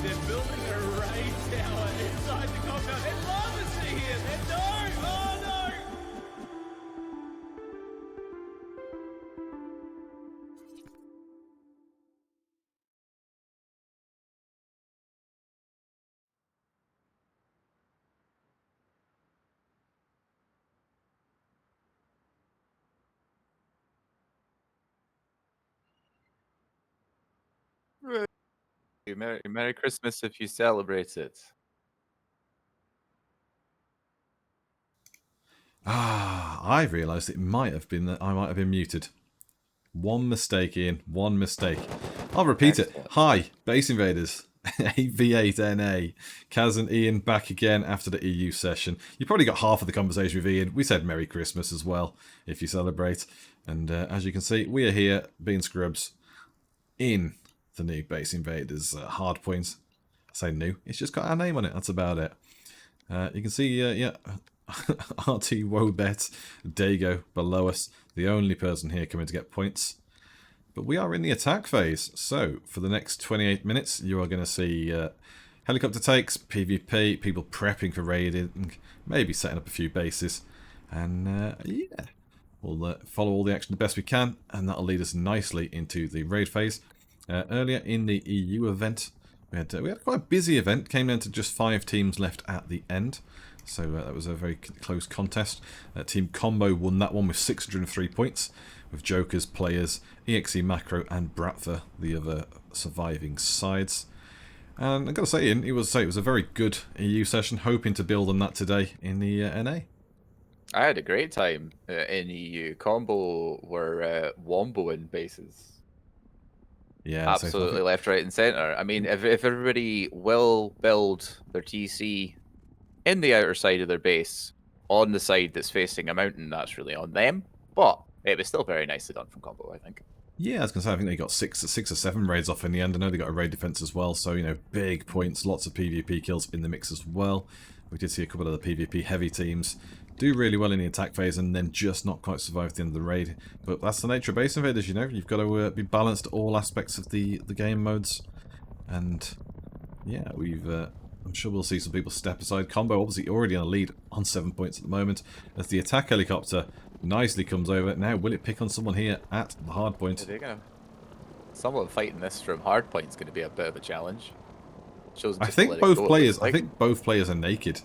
They're building a raid tower inside the compound. There's lava sea here. No! Oh no! Merry Christmas if you celebrate it. I realised it might have been that I might have been muted. One mistake, Ian. One mistake. I'll repeat it. Hi, Base Invaders. 8v8NA. Kaz and Ian back again after the EU session. You probably got half of the conversation with Ian. We said Merry Christmas as well, if you celebrate. And as you can see, we are here, being scrubs, in the new Base Invaders hardpoint. I say new. It's just got our name on it. That's about it. You can see, yeah, RT Wobet, Dago below us. The only person here coming to get points. But we are in the attack phase. So, for the next 28 minutes, you are going to see helicopter takes, PvP, people prepping for raiding, maybe setting up a few bases. And, yeah, we'll follow all the action the best we can, and that'll lead us nicely into the raid phase. Earlier in the EU event, we had quite a busy event. Came down to just 5 teams left at the end. So that was a very close contest. Team Combo won that one with 603 points, with Jokers, Players, EXE Macro and Bratva, the other surviving sides. And I've got to say, Ian, it was a very good EU session, hoping to build on that today in the NA. I had a great time in EU. Combo were womboing bases. Yeah, absolutely left, right, and center. I mean, if everybody will build their TC in the outer side of their base on the side that's facing a mountain, that's really on them. But it was still very nicely done from Combo, I think. Yeah, I was going to say, I think they got six or seven raids off in the end. I know they got a raid defense as well, so, you know, big points, lots of PvP kills in the mix as well. We did see a couple of the PvP heavy teams do really well in the attack phase and then just not quite survive at the end of the raid. But that's the nature of Base Invaders, you know. You've got to be balanced at all aspects of the game modes. And, yeah, I'm sure we'll see some people step aside. Combo obviously already on a lead on 7 points at the moment, as the attack helicopter nicely comes over. Now, will it pick on someone here at the hard point? Someone fighting this from hard point is going to be a bit of a challenge. I think both players are naked.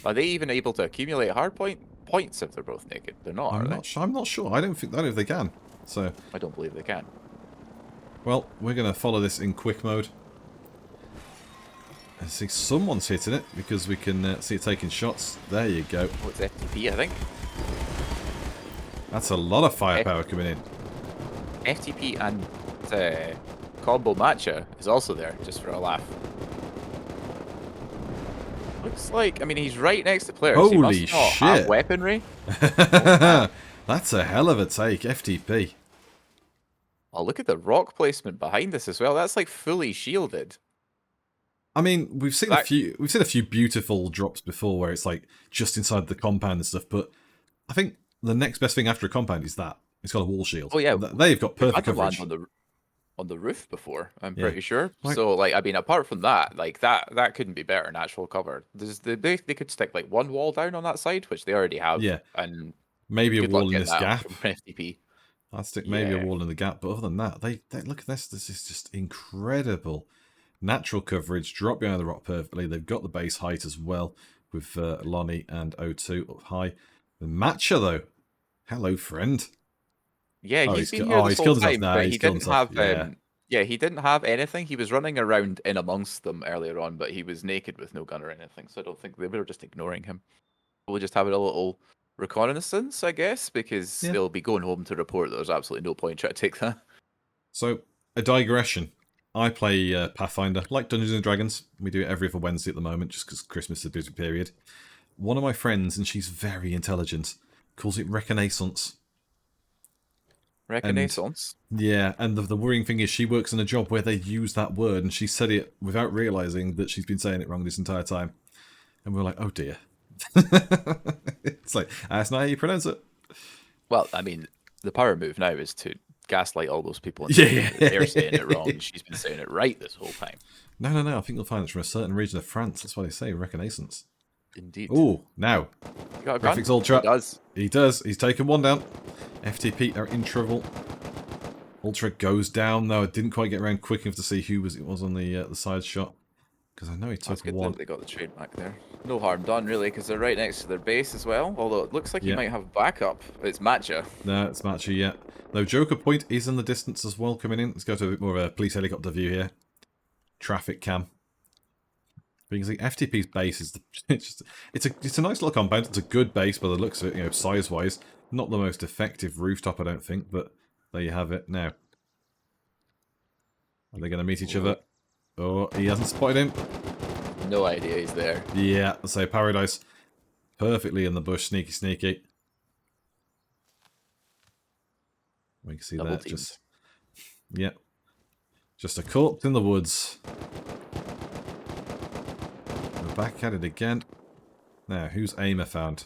Are they even able to accumulate hard points if they're both naked? They're not. I'm not sure. I don't know if they can. So I don't believe they can. Well, we're going to follow this in quick mode. I see someone's hitting it because we can see it taking shots. There you go. Oh, it's FTP, I think. That's a lot of firepower coming in. FTP and Combo Matcha is also there, just for a laugh. Looks like, I mean, he's right next to players. Holy he must not shit! Have weaponry. That's a hell of a take, FTP. Oh, look at the rock placement behind this as well. That's like fully shielded. I mean, we've seen a few beautiful drops before where it's like just inside the compound and stuff, but I think the next best thing after a compound is that it's got a wall shield. Oh yeah, they've got perfect coverage. On the roof before, I'm pretty sure. So, like, I mean, apart from that, like that couldn't be better natural cover. They could stick like one wall down on that side, which they already have. Yeah, and maybe a wall in this gap. FTP. I'd stick maybe a wall in the gap, but other than that, they look at this. This is just incredible. Natural coverage, drop behind the rock perfectly. They've got the base height as well with Lonnie and O2 up high. The Matcha though, hello friend. Yeah, he's been here this whole time, but he didn't have. He didn't have anything. He was running around in amongst them earlier on, but he was naked with no gun or anything. So I don't think they were just ignoring him. We'll just have a little reconnaissance, I guess, because Yeah. they'll be going home to report that there's absolutely no point trying to take that. So, a digression. I play Pathfinder, like Dungeons and Dragons. We do it every other Wednesday at the moment, just because Christmas is a busy period. One of my friends, and she's very intelligent, calls it reconnaissance. Reconnaissance? Yeah, and the worrying thing is she works in a job where they use that word, and she said it without realising that she's been saying it wrong this entire time. And we're like, oh dear. It's like, that's not how you pronounce it. Well, I mean, the power move now is to gaslight all those people and Yeah, say yeah. that they're saying it wrong, and she's been saying it right this whole time. No, I think you'll find it's from a certain region of France. That's why they say reconnaissance. Indeed. Oh, now. You got a gun? Graphics Ultra. He does. He does. He's taken one down. FTP are in trouble. Ultra goes down, though. I didn't quite get around quick enough to see who it was on the side shot. Because I know he That's took good one. that they got the trade back there. No harm done, really, because they're right next to their base as well. Although it looks like he might have backup. It's Matcha. No, it's Matchy, yeah. Though Joker Point is in the distance as well coming in. Let's go to a bit more of a police helicopter view here. Traffic cam. Because the FTP's base is it's a nice little compound. It's a good base by the looks of it, you know, size-wise. Not the most effective rooftop, I don't think, but there you have it. Now, are they going to meet each other? Oh, he hasn't spotted him. No idea he's there. Yeah, let's say Paradise. Perfectly in the bush, sneaky, sneaky. We can see Double that. teamed. Just, yeah. Just a corpse in the woods. We're back at it again. Now, who's Aimer found?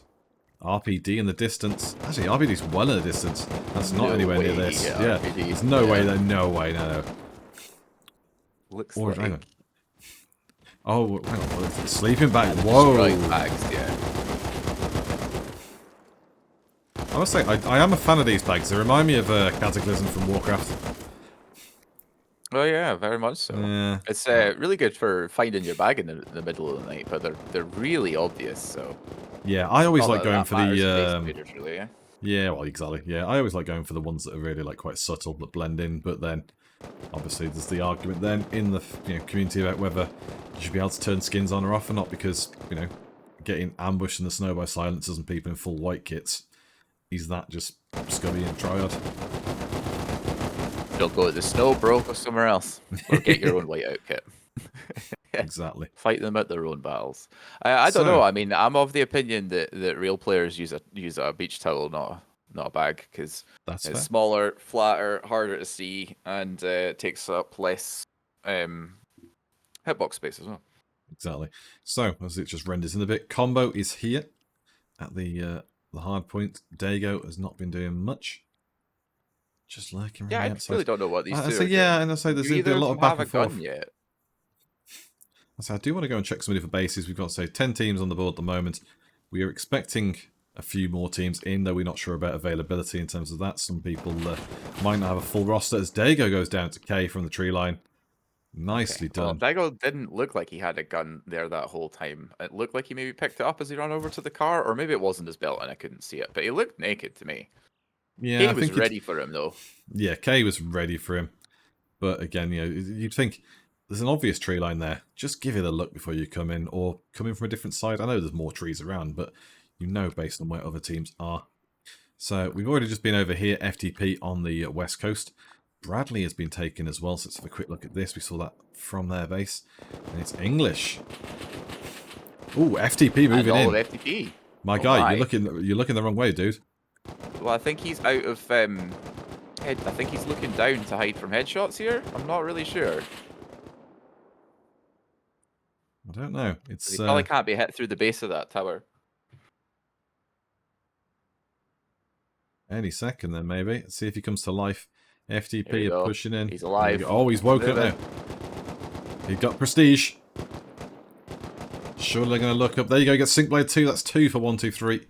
RPD in the distance. Actually, RPD's well in the distance. That's not No anywhere near way, this. yeah, Yeah, RPD, there's no way. yeah. No way. No. Looks Or, like hang on. Oh, hang on. Sleeping bag. Whoa. destroyed bags, yeah. I must say, I am a fan of these bags. They remind me of Cataclysm from Warcraft. Oh yeah, very much so. Yeah. It's really good for finding your bag in the middle of the night, but they're really obvious. So Yeah, I always not like that going that for matters in the... Base Invaders, really, yeah. Yeah, well, exactly. Yeah, I always like going for the ones that are really like quite subtle that blend in, but then obviously there's the argument then in the community about whether you should be able to turn skins on or off or not, because, you know, getting ambushed in the snow by silencers and people in full white kits, is that just scummy and triad? Don't go to the snow, bro. Go somewhere else, or get your own whiteout kit. Exactly. Fight them at their own battles. I don't know. I mean, I'm of the opinion that real players use a beach towel, not a bag, because That's it's fair. smaller, flatter, harder to see, and takes up less hitbox space as well. Exactly. So, as it just renders in a bit, Combo is here at the hard point. Dago has not been doing much. Just lurking around Yeah, the I outside. really don't know what these two So are yeah, doing. and I say there's Do been either a lot of them back have and a gun forth. yet? So I do want to go and check some of the different bases. We've got, say, 10 teams on the board at the moment. We are expecting a few more teams in, though we're not sure about availability in terms of that. Some people might not have a full roster, as Dago goes down to K from the tree line. Nicely Well, done. Dago didn't look like he had a gun there that whole time. It looked like he maybe picked it up as he ran over to the car, or maybe it wasn't his belt and I couldn't see it. But he looked naked to me. Yeah, He I was think ready for him, though. Yeah, K was ready for him. But again, you know, you'd think there's an obvious tree line there. Just give it a look before you come in, or come in from a different side. I know there's more trees around, but you know based on where other teams are. So we've already just been over here, FTP on the west coast. Bradley has been taken as well, so let's have a quick look at this. We saw that from their base. And it's English. Ooh, FTP moving and all in. of FTP. My Oh guy, my. you're looking the wrong way, dude. Well, I think he's out of head. I think he's looking down to hide from headshots here. I'm not really sure. I don't know. It's He probably can't be hit through the base of that tower. any second then, maybe. Let's see if he comes to life. Here we FTP are go. pushing in. He's alive. Oh, he's woken up now. He got prestige. Surely they're going to look up. There you go, get Sync Blade 2. That's 2 for 1, 2, 3.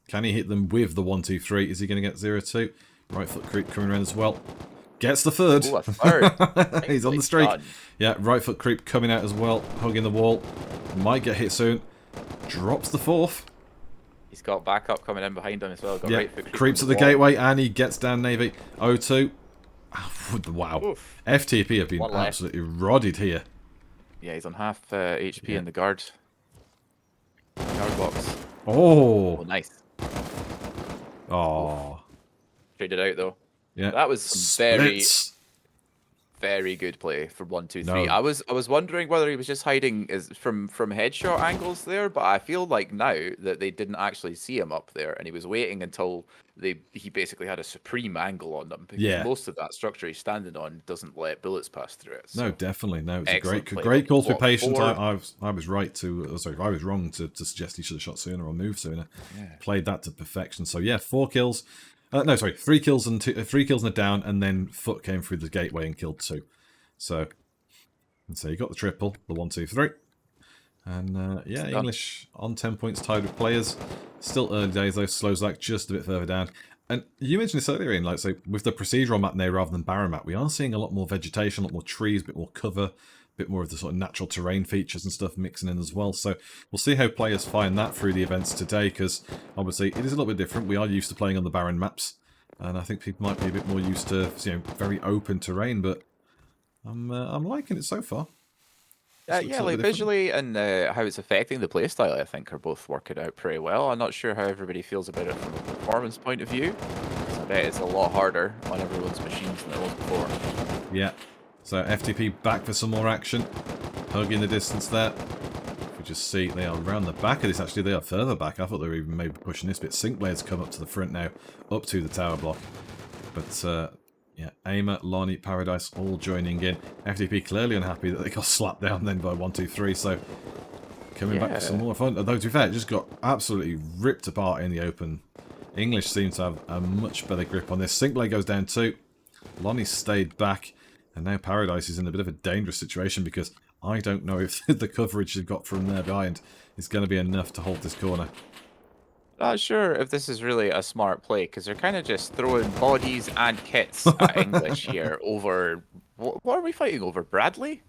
Can he hit them with the 1, 2, 3? Is he going to get 0, 2? Right foot creep coming around as well. Gets the third. Ooh, a third. He's on the Nicely streak. done. Yeah, right foot creep coming out as well. Hugging the wall. Might get hit soon. Drops the fourth. He's got backup coming in behind him as well. Got Yeah, right foot creep creeps on at the wall. gateway and he gets down Navy. 0-2. Wow. Oof. FTP have been One left. absolutely rodded here. Yeah, he's on half HP Yeah. in the guard box. Oh, Oh, nice. Oh, Traded out though. yeah. That was some very, Splits. very good play from 1-2-3. No. I was wondering whether he was just hiding from headshot angles there, but I feel like now that they didn't actually see him up there, and he was waiting until he basically had a supreme angle on them, because Yeah. most of that structure he's standing on doesn't let bullets pass through it. So. No, definitely. No, it's a Excellent great play. call to be What, patient. 4? I was right to, sorry, I was wrong to suggest he should have shot sooner or moved sooner. Yeah. Played that to perfection. So yeah, 4 kills. No, sorry, 3 kills and 3 kills and a down, and then Foot came through the gateway and killed 2. So you got the triple, the 1, 2, 3. And yeah, English on 10 points tied with players. Still early days though, Slowzak just a bit further down. And you mentioned this earlier, Ian, like, so with the procedural map now rather than barren map, we are seeing a lot more vegetation, a lot more trees, a bit more cover, a bit more of the sort of natural terrain features and stuff mixing in as well. So we'll see how players find that through the events today, because obviously it is a little bit different. We are used to playing on the barren maps, and I think people might be a bit more used to, you know, very open terrain, but I'm liking it so far. Yeah, like visually and how it's affecting the playstyle, I think are both working out pretty well. I'm not sure how everybody feels about it from a performance point of view. So I bet it's a lot harder on everyone's machines than it was before. Yeah. So FTP back for some more action. Hug in the distance there. We just see they are around the back of this. Actually, they are further back. I thought they were even maybe pushing this bit. Sinkblade's come up to the front now, up to the tower block. But yeah, Aimer, Lonnie, Paradise all joining in. FTP clearly unhappy that they got slapped down then by 1, 2, 3. So coming back for some more fun. Although to be fair, it just got absolutely ripped apart in the open. English seems to have a much better grip on this. Sinkblade goes down 2. Lonnie stayed back. And now Paradise is in a bit of a dangerous situation, because I don't know if the coverage they've got from there behind is going to be enough to hold this corner. Not sure if this is really a smart play, because they're kind of just throwing bodies and kits at English here over... What are we fighting over? Bradley?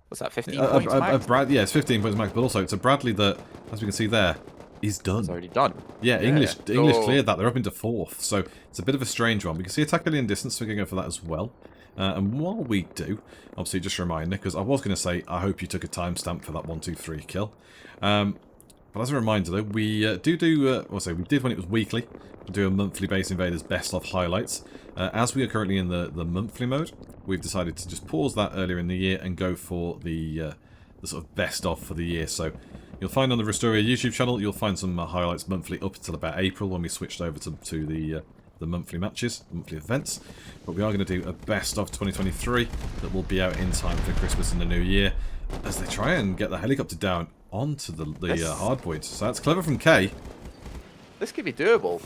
Was that 15 points max? Yeah, it's 15 points max, but also it's a Bradley that, as we can see there, is done. It's already done. Yeah, English cleared that. They're up into 4th, so it's a bit of a strange one. We can see attack alien distance, so we can go for that as well. And while we do, obviously just a reminder, because I was going to say, I hope you took a timestamp for that 1, 2, 3 kill. But as a reminder though, we we did when it was weekly, do a monthly Base Invaders best of highlights. As we are currently in the monthly mode, we've decided to just pause that earlier in the year and go for the sort of best of for the year. So you'll find on the Rustoria YouTube channel, you'll find some highlights monthly up until about April, when we switched over to the monthly matches, monthly events. But we are going to do a best of 2023 that will be out in time for Christmas and the New Year, as they try and get the helicopter down onto the hard point. So that's clever from K. This could be doable.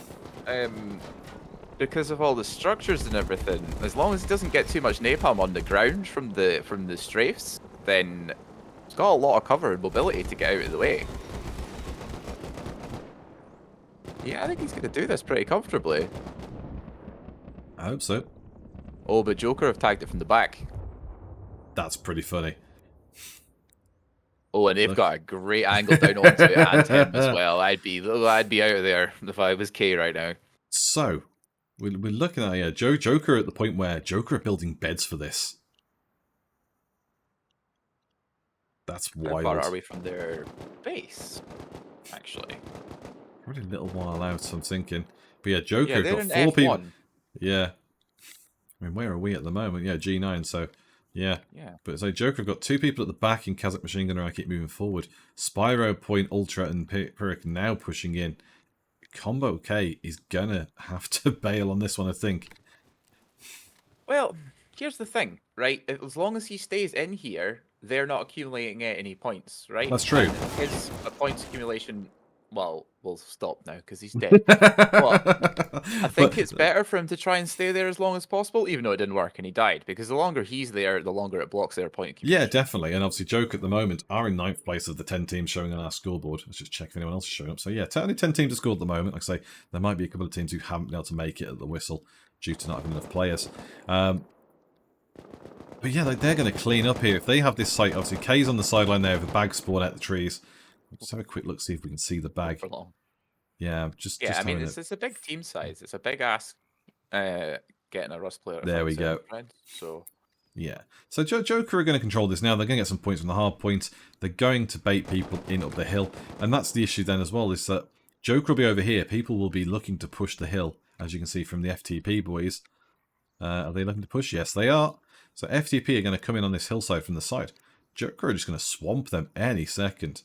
Because of all the structures and everything. As long as it doesn't get too much napalm on the ground from the strafes, then it's got a lot of cover and mobility to get out of the way. Yeah, I think he's going to do this pretty comfortably. I hope so. Oh, but Joker have tagged it from the back. That's pretty funny. Oh, and they've got a great angle down onto it and him as well. I'd be out of there if I was K right now. So, we're looking at Joker at the point where Joker are building beds for this. That's wild. How far are we from their base, actually? Probably a little while out, I'm thinking. But yeah, Joker they're got in 4 F1. people. Yeah. I mean, where are we at the moment? Yeah, G9, so... Yeah. But so Joker have got 2 people at the back in Kazakh Machine Gunner. I keep moving forward. Spyro, Point, Ultra, and Pirik now pushing in. Combo K is gonna have to bail on this one, I think. Well, here's the thing, right? As long as he stays in here, they're not accumulating any points, right? That's true. And his points accumulation, well, will stop now because he's dead. But I think it's better for him to try and stay there as long as possible, even though it didn't work and he died. Because the longer he's there, the longer it blocks their point accumulation. Yeah, definitely. And obviously, Joker at the moment are in 9th place of the 10 teams showing on our scoreboard. Let's just check if anyone else is showing up. So yeah, only 10 teams are scored at the moment. Like I say, there might be a couple of teams who haven't been able to make it at the whistle due to not having enough players. But yeah, they're going to clean up here. If they have this site, obviously K's on the sideline there with the bag spawn out the trees. Let's have a quick look, see if we can see the bag. Yeah, I mean, it's a big team size. It's a big ask getting a Rust player. There we go. So yeah. So Joker are going to control this now. They're going to get some points from the hard point. They're going to bait people in up the hill. And that's the issue then as well, is that Joker will be over here. People will be looking to push the hill as you can see from the FTP boys. Are they looking to push? Yes, they are. So FTP are going to come in on this hillside from the side. Joker are just going to swamp them any second.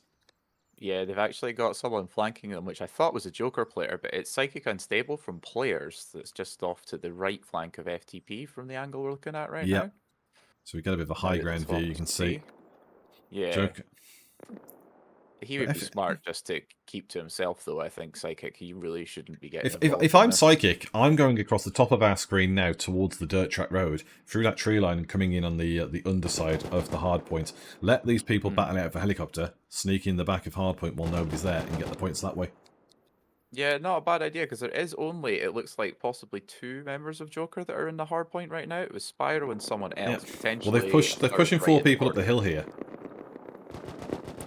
Yeah, they've actually got someone flanking them, which I thought was a Joker player, but it's Psychic Unstable from Players that's just off to the right flank of FTP from the angle we're looking at right Yep. now. So we got a bit of a Now high that the ground view, swamp you is can free. see. Yeah. Joker. He would be smart just to keep to himself, though, I think, Psychic. He really shouldn't be getting involved If in I'm this. Psychic, I'm going across the top of our screen now towards the dirt track road, through that tree line and coming in on the underside of the hard point. Let these people battle out of a helicopter, sneak in the back of hard point while nobody's there, and get the points that way. Yeah, not a bad idea, because there is only, it looks like, possibly 2 members of Joker that are in the hard point right now. It was Spyro and someone else, potentially. Well, they're pushing right 4 in the people up the corner. hill here.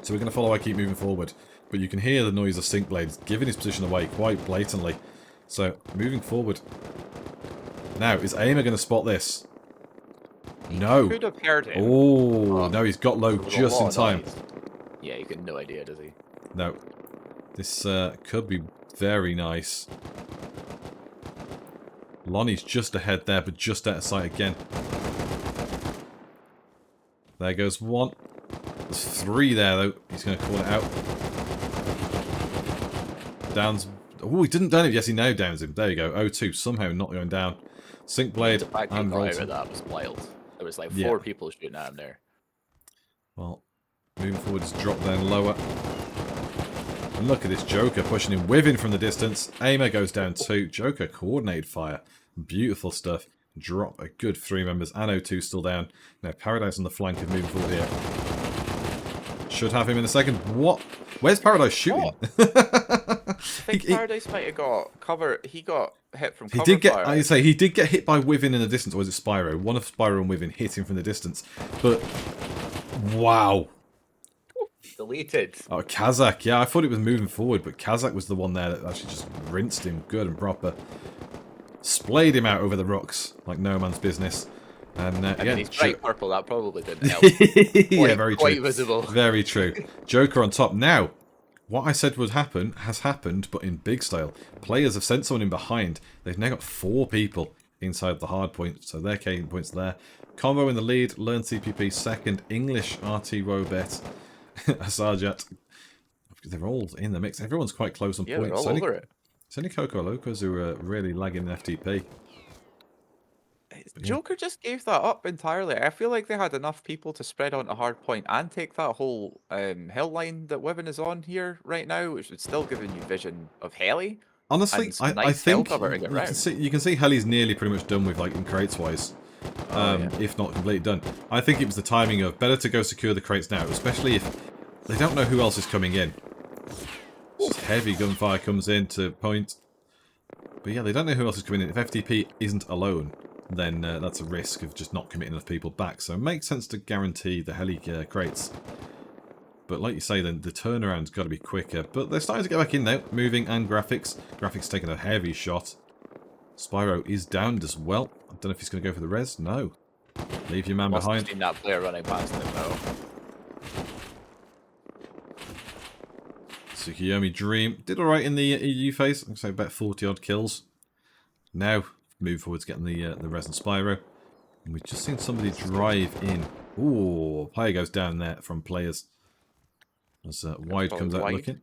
So we're going to follow. I keep moving forward. But you can hear the noise of Sync Blades giving his position away quite blatantly. So, moving forward. Now, is Aimer going to spot this? No. Could have heard him. Oh, no, he's got low There was a just lot in of time. noise. Yeah, you got no idea, does he? No. This could be very nice. Lonnie's just ahead there, but just out of sight again. There goes one. There's 3 there, though. He's going to call it out. Downs. Oh, he didn't down him. Yes, he now downs him. There you go. 0-2. Somehow not going down. Sync Blade The fact he and got out Rolton. of that was wild. There was like 4 Yeah. people shooting at him there. Well, moving forward, just drop down lower. And look at this Joker pushing him with him from the distance. Aimer goes down 2. Joker coordinated fire. Beautiful stuff. Drop a good 3 members. And 0-2 still down. Now Paradise on the flank is moving forward here. Should have him in a second. What? Where's Paradise shooting? I think Paradise might have got cover. He got hit from cover fire. I say he did get hit by Within in the distance, or was it Spyro? One of Spyro and Within hit him from the distance. But wow. Deleted. Oh, Kazakh. Yeah, I thought it was moving forward, but Kazakh was the one there that actually just rinsed him good and proper. Splayed him out over the rocks like no man's business. And I mean, he's bright purple. That probably didn't help. Yeah, very quite true. visible. Very true. Joker on top. Now, what I said would happen has happened, but in big style. Players have sent someone in behind. They've now got 4 people inside the hard point, so they're taking points there. Convo in the lead. Learn CPP second. English RT Robet. Asarjat. They're all in the mix. Everyone's quite close on Yeah, points. they're all over it. It's only Coco Locos who are really lagging in FTP. Joker just gave that up entirely. I feel like they had enough people to spread onto hardpoint and take that whole hill line that Wivin is on here right now, which would still give you vision of Heli. Honestly, and some I nice hill think cover to get round. you can see Heli's nearly pretty much done with, like, in crates wise. Yeah. If not completely done. I think it was the timing of better to go secure the crates now, especially if they don't know who else is coming in. Just heavy gunfire comes in to point. But yeah, they don't know who else is coming in. If FTP isn't alone, then that's a risk of just not committing enough people back. So it makes sense to guarantee the heli crates. But like you say, then the turnaround's got to be quicker. But they're starting to get back in now. Moving and graphics. Graphics taking a heavy shot. Spyro is downed as well. I don't know if he's going to go for the res. No. Leave your man Must have behind. seen that player running past him though. Tsukiyomi Dream did alright in the EU phase. I'd say about 40 odd kills. Now, move forward to getting the res and Spyro. And we've just seen somebody drive in. Ooh, player goes down there from players. As Wide comes out Wide. looking.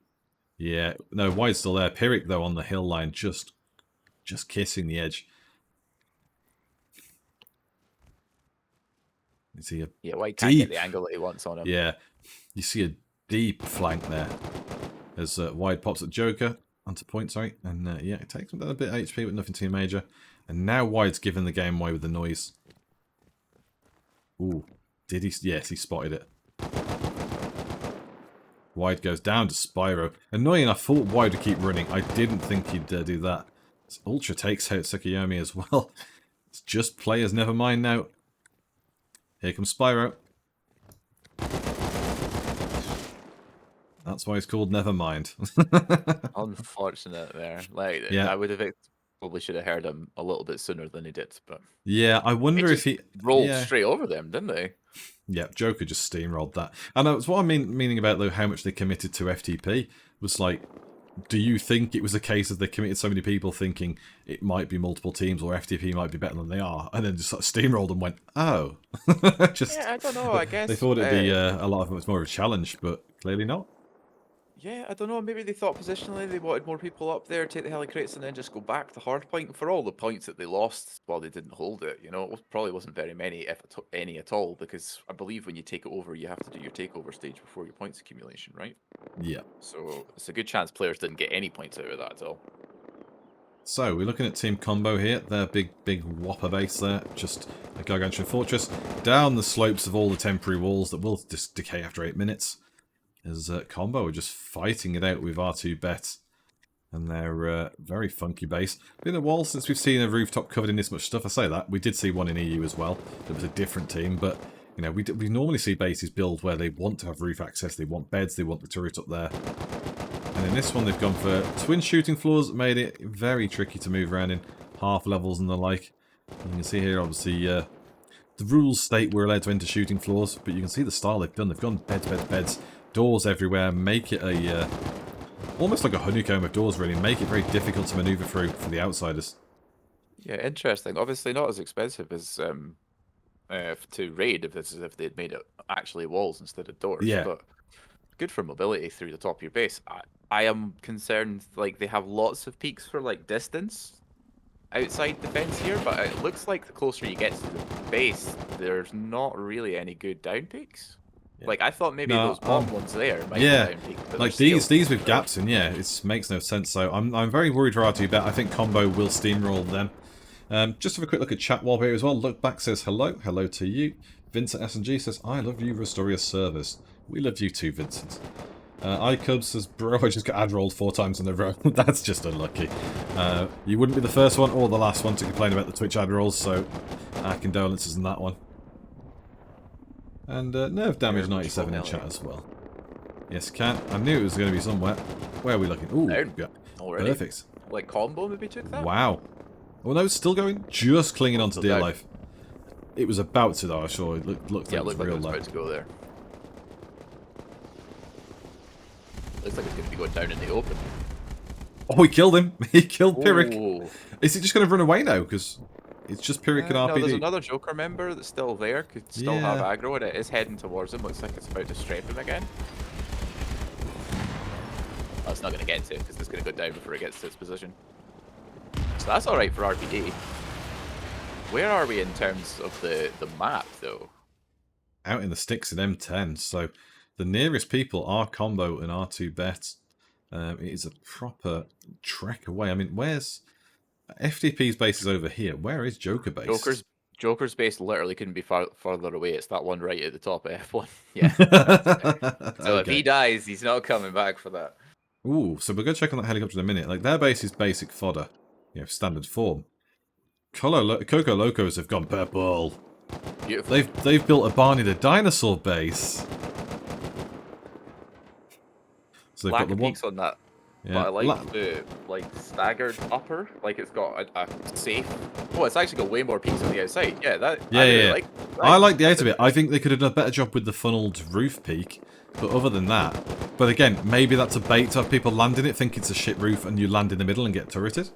Yeah, no, Wide's still there. Pyrrhic, though, on the hill line, just kissing the edge. You see a Yeah, White can't get the angle that he wants on him. Yeah, you see a deep flank there as Wide pops at Joker onto point, sorry, and yeah, it takes him down a bit of HP, but nothing too major. And now Wide's giving the game away with the noise. Ooh, did he? Yes, he spotted it. Wide goes down to Spyro. Annoying, I thought Wide would keep running. I didn't think he'd do that. Ultra takes out Tsukiyomi as well. It's just players, never mind now. Here comes Spyro. That's why it's called Nevermind. Unfortunate there. Like, Yeah. I would have probably should have heard him a little bit sooner than he did, but Yeah, I wonder they if he rolled yeah. straight over them, didn't they? Yeah, Joker just steamrolled that. And that's what I'm meaning about though how much they committed to FTP was like do you think it was a case of they committed so many people thinking it might be multiple teams or FTP might be better than they are, and then just sort of steamrolled and went, oh. Just, Yeah, I don't know. I guess they thought it'd be a lot of it was more of a challenge, but clearly not. Yeah, I don't know. Maybe they thought positionally they wanted more people up there, take the heli crates, and then just go back to the hard point. For all the points that they lost while they didn't hold it, you know, probably wasn't very many, if any at all, because I believe when you take it over, you have to do your takeover stage before your points accumulation, right? Yeah. So it's a good chance players didn't get any points out of that at all. So we're looking at Team Combo here. Their big whopper base there, just a gargantuan fortress down the slopes of all the temporary walls that will just decay after 8 minutes. As Combo are just fighting it out with R2Bet and their very funky base. Been a while since we've seen a rooftop covered in this much stuff. I say that. We did see one in EU as well. It was a different team, but you know, we normally see bases built where they want to have roof access, they want beds, they want the turret up there. And in this one they've gone for twin shooting floors, made it very tricky to move around in, half levels and the like. And you can see here, obviously, the rules state we're allowed to enter shooting floors, but you can see the style they've done. They've gone beds, beds, beds. Doors everywhere, make it a almost like a honeycomb of doors, really. Make it very difficult to maneuver through for the outsiders. Yeah, interesting. Obviously not as expensive as to raid if they'd made it actually walls instead of doors. Yeah. But good for mobility through the top of your base. I am concerned, like, they have lots of peaks for like distance outside the fence here, but it looks like the closer you get to the base, there's not really any good down peaks. Yeah. Like, I thought maybe those bomb ones there might be down peaks. But like these with gaps in, yeah, it makes no sense. So I'm very worried for R2Bet. I think Combo will steamroll them. Just have a quick look at chat while we're here as well. Look back says hello to you. Vincent S&G says I love you, Rustoria Servers. We love you too, Vincent. iCubs says, bro, I just got ad rolled 4 times in a row. That's just unlucky. You wouldn't be the first one or the last one to complain about the Twitch ad rolls, so our condolences on that one. And nerve damage 97 in chat as well. Yes, can. I knew it was going to be somewhere. Where are we looking? Ooh, yeah. Already. Perfect. Like Combo maybe took that? Wow. Oh no, it's still going. Just clinging on to dear life. It was about to though, I saw. It looked like it was real low. About to go there. Looks like it's going to be going down in the open. Oh, he killed him. He killed Pyrrhic. Ooh. Is he just going to run away now? Because it's just Pyrrhic and RPD. No, there's another Joker member that's still there. Could still have aggro, and it is heading towards him. Looks like it's about to strafe him again. Oh, it's not going to get to it because it's going to go down before it gets to its position. So that's alright for RPD. Where are we in terms of the map, though? Out in the sticks in M10. So the nearest people are Combo and R2Bet. It is a proper trek away. I mean, where's... FTP's base is over here. Where is Joker base? Joker's base literally couldn't be further away. It's that one right at the top of F1. Yeah. So if he dies, he's not coming back for that. Ooh, so we'll go check on that helicopter in a minute. Like, their base is basic fodder. You know, standard form. Coco Locos have gone purple. Beautiful. They've built a Barney the Dinosaur base. So they've Lack got of the one peaks on that. Yeah. But I like the staggered upper. Like, it's got a safe. Oh, it's actually got way more peaks on the outside. Yeah, that. Yeah, I really yeah. like. I like the outer bit. I think they could have done a better job with the funneled roof peak. But other than that, but again, maybe that's a bait to have people land in it, think it's a shit roof, and you land in the middle and get turreted.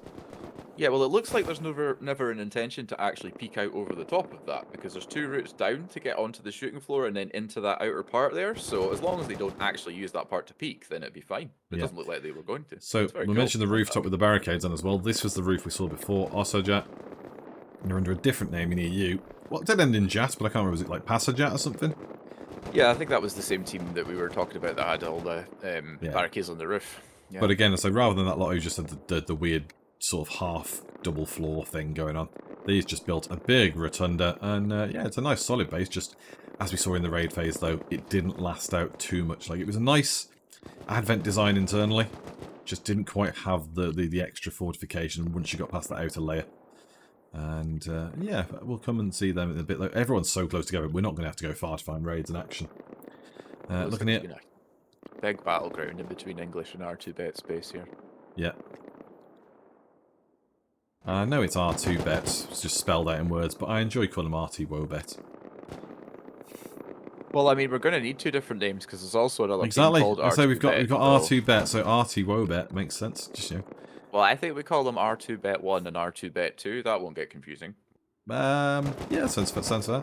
Yeah, well, it looks like there's never an intention to actually peek out over the top of that, because there's 2 routes down to get onto the shooting floor and then into that outer part there. So as long as they don't actually use that part to peek, then it'd be fine. It doesn't look like they were going to. So we mentioned the rooftop with the barricades on as well. This was the roof we saw before. Osojat. You're under a different name in EU. What did end in Jat, but I can't remember. Was it like Passajat or something? Yeah, I think that was the same team that we were talking about that had all the barricades on the roof. Yeah. But again, so rather than that lot who just had the weird sort of half double floor thing going on, these just built a big rotunda, and yeah, it's a nice solid base. Just as we saw in the raid phase, though, it didn't last out too much. Like, it was a nice advent design internally, just didn't quite have the extra fortification once you got past that outer layer. And yeah, we'll come and see them in a bit. Like, everyone's so close together, we're not going to have to go far to find raids in action. Looking at big battleground in between English and R2Bet space here. Yeah. I know it's R2Bet, it's just spelled out in words, but I enjoy calling them RT Wobet. Well, I mean, we're going to need two different names because there's also another Exactly. team called And so we've got R2Bet. R2Bet, so RT-Wobet makes sense. Just Well, I think we call them R2Bet1 and R2Bet2. That won't get confusing. Yeah, sounds fair.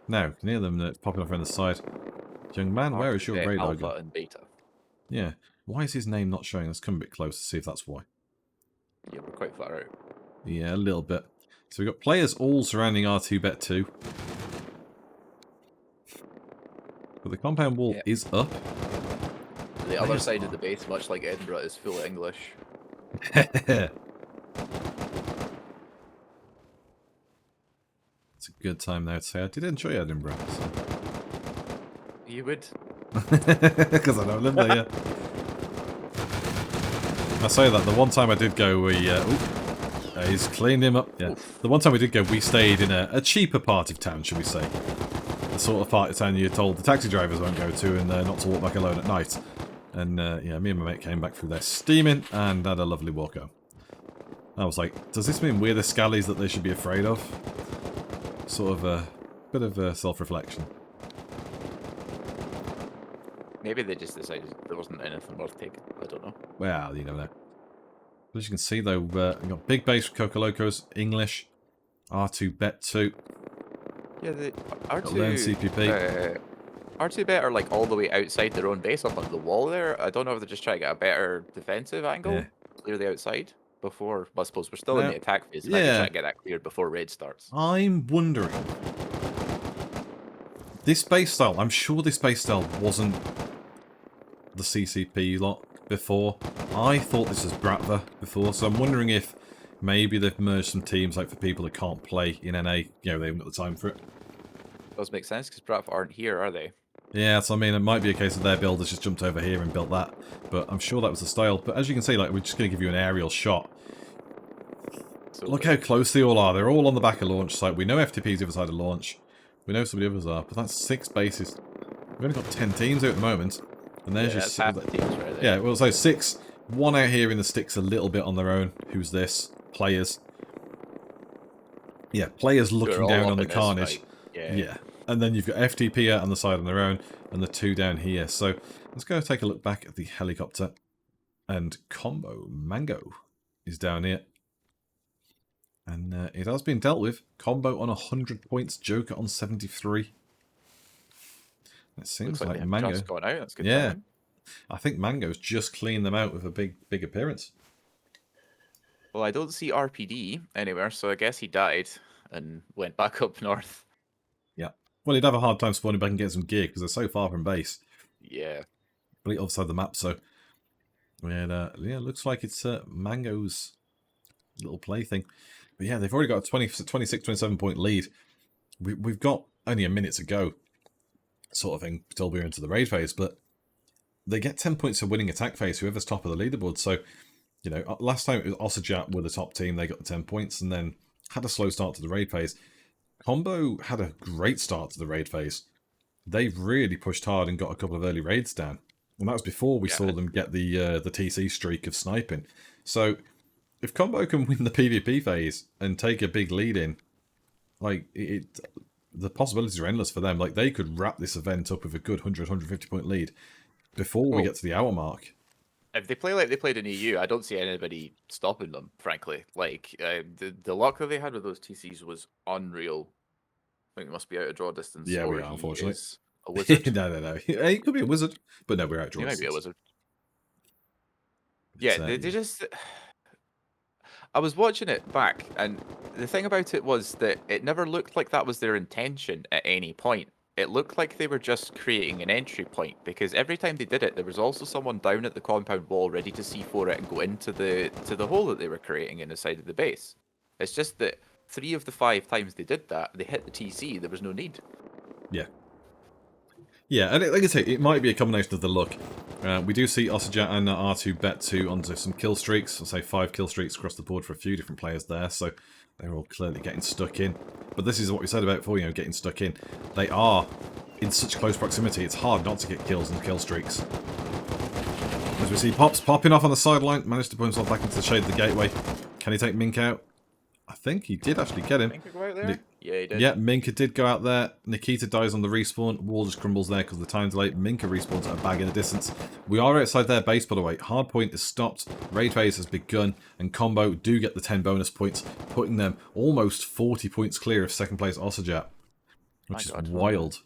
Now, can you hear them popping off around the side? Young man, where is your R2Bet raid Alpha logo? and Beta. Yeah. Why is his name not showing? Let's come a bit closer to see if that's why. Yeah, we're quite far out. Yeah, a little bit. So we've got players all surrounding R2Bet2. But the compound wall is up. The other side of the base, much like Edinburgh, is full of English. It's a good time now to say I did enjoy Edinburgh. So. You would? Because I don't live there yet. I say that, the one time I did go, he's cleaned him up. Yeah. The one time we did go, we stayed in a cheaper part of town, should we say. The sort of part of town you're told the taxi drivers won't go to and not to walk back alone at night. And yeah, me and my mate came back through there steaming and had a lovely walk home. I was like, does this mean we're the scallies that they should be afraid of? Sort of a bit of self-reflection. Maybe they just decided there wasn't anything worth taking. I don't know. Well, you know that. As you can see, though, we've got big base for Coca Locos, English, R2Bet2. Yeah, the Learn CPP. R2Bet are like all the way outside their own base up on the wall there. I don't know if they're just trying to get a better defensive angle, clear the outside before. Well, I suppose we're still in the attack phase. Maybe try to get that cleared before raid starts. I'm wondering. This base style, I'm sure this base style wasn't the CCP lot before. I thought this was Bratva before, so I'm wondering if maybe they've merged some teams like for people that can't play in NA. You know, they haven't got the time for it. Does make sense because Bratva aren't here, are they? Yeah, so I mean, it might be a case of their builders just jumped over here and built that, but I'm sure that was the style. But as you can see, like, we're just going to give you an aerial shot. So look how close they all are. They're all on the back of launch site. We know FTP's the other side of launch. We know some of the others are, but that's 6 bases. We've only got 10 teams out at the moment. And there's just half the teams right there. Yeah, well, so 6. 1 out here in the sticks a little bit on their own. Who's this? Players. Yeah, players looking down on the carnage. Yeah. And then you've got FTP out on the side on their own, and the 2 down here. So let's go take a look back at the helicopter. And Combo Mango is down here. And it has been dealt with. Combo on 100 points, Joker on 73. It seems like Mango. Just gone out. That's good. Yeah, timing. I think Mango's just cleaned them out with a big appearance. Well, I don't see RPD anywhere, so I guess he died and went back up north. Yeah. Well, he'd have a hard time spawning back and getting some gear because they're so far from base. Yeah. Right outside the map, so. And, yeah, looks like it's Mango's little plaything. But yeah, they've already got a 26, 27 point lead. We've got only a minute to go, sort of thing, till we're into the raid phase. But they get 10 points for winning attack phase, whoever's top of the leaderboard. So, you know, last time it was Ossajat were the top team. They got the 10 points and then had a slow start to the raid phase. Combo had a great start to the raid phase. They really pushed hard and got a couple of early raids down. And that was before we saw them get the TC streak of sniping. So if Combo can win the PvP phase and take a big lead in, like, the possibilities are endless for them. Like, they could wrap this event up with a good 100, 150 point lead before we get to the hour mark. If they play like they played in EU, I don't see anybody stopping them, frankly. Like, the luck that they had with those TCs was unreal. I think it must be out of draw distance. Yeah, we are, unfortunately. A wizard? No. He could be a wizard, but no, we're out of draw He might distance. be a wizard. Yeah, they just... I was watching it back, and the thing about it was that it never looked like that was their intention at any point. It looked like they were just creating an entry point, because every time they did it, there was also someone down at the compound wall ready to C4 it and go into the hole that they were creating in the side of the base. It's just that 3 of the 5 times they did that, they hit the TC, there was no need. Yeah. Yeah, and like I say, it might be a combination of the luck. We do see Ossajat and R2Bet2 onto some kill streaks. I'll say 5 kill streaks across the board for a few different players there, so they're all clearly getting stuck in. But this is what we said about before, you know, getting stuck in. They are in such close proximity, it's hard not to get kills and kill streaks. As we see Pops popping off on the sideline, managed to put himself back into the shade of the gateway. Can he take Mink out? I think he did actually get him. Minka go out there? Yeah, he did. Yeah, Minka did go out there. Nikita dies on the respawn. Wall just crumbles there because the time delay. Minka respawns at a bag in the distance. We are outside their base, by the way. Hardpoint is stopped. Raid phase has begun. And Combo do get the 10 bonus points, putting them almost 40 points clear of second place Ossajat, which is wild.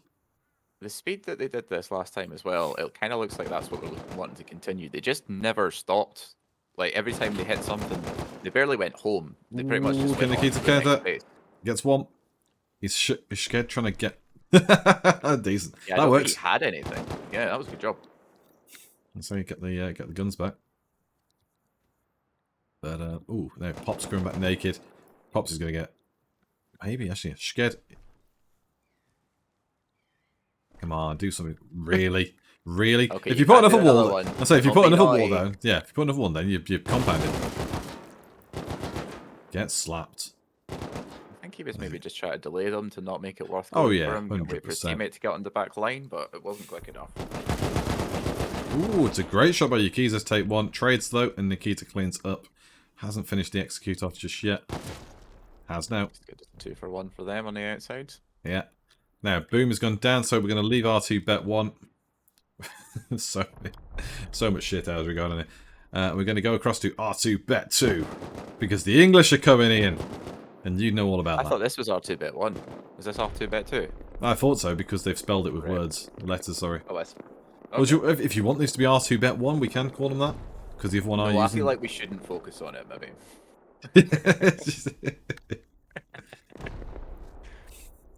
The speed that they did this last time as well, it kind of looks like that's what we're wanting to continue. They just never stopped. Like, every time they hit something, they barely went home. They pretty much just went Nikita on to the next that? phase. Gets one. He's scared trying to get... Decent. Yeah, that works. Think he had anything. Yeah, that was a good job. So you get the guns back. But, ooh, no, Pop's going back naked. Pops is going to get... Maybe, actually, scared... Come on, do something. Really? Really? Okay, if you put another wall... one. I say, if you put another wall down... Yeah, if you put another one down, you're compounded. Get slapped. I think he was maybe just trying to delay them to not make it worth Oh, going yeah, for him. 100%. Wait for his teammate to get on the back line, but it wasn't quick enough. Ooh, it's a great shot by Yukiza's take one. Trades, though, and Nikita cleans up. Hasn't finished the execute off just yet. Has now. It's good. 2 for 1 for them on the outside. Yeah. Now, Boom has gone down, so we're going to leave R2 bet 1. so much shit out regarding it. We're going to go across to R2 bet 2, because the English are coming in. And you know all about that. I thought this was R2 bet 1. Was this R2 bet 2? I thought so, because they've spelled it with words. Letters, sorry. Oh, yes. Okay. Well, if you want this to be R2 bet 1, we can call them that. Because the other one I feel like we shouldn't focus on it, maybe.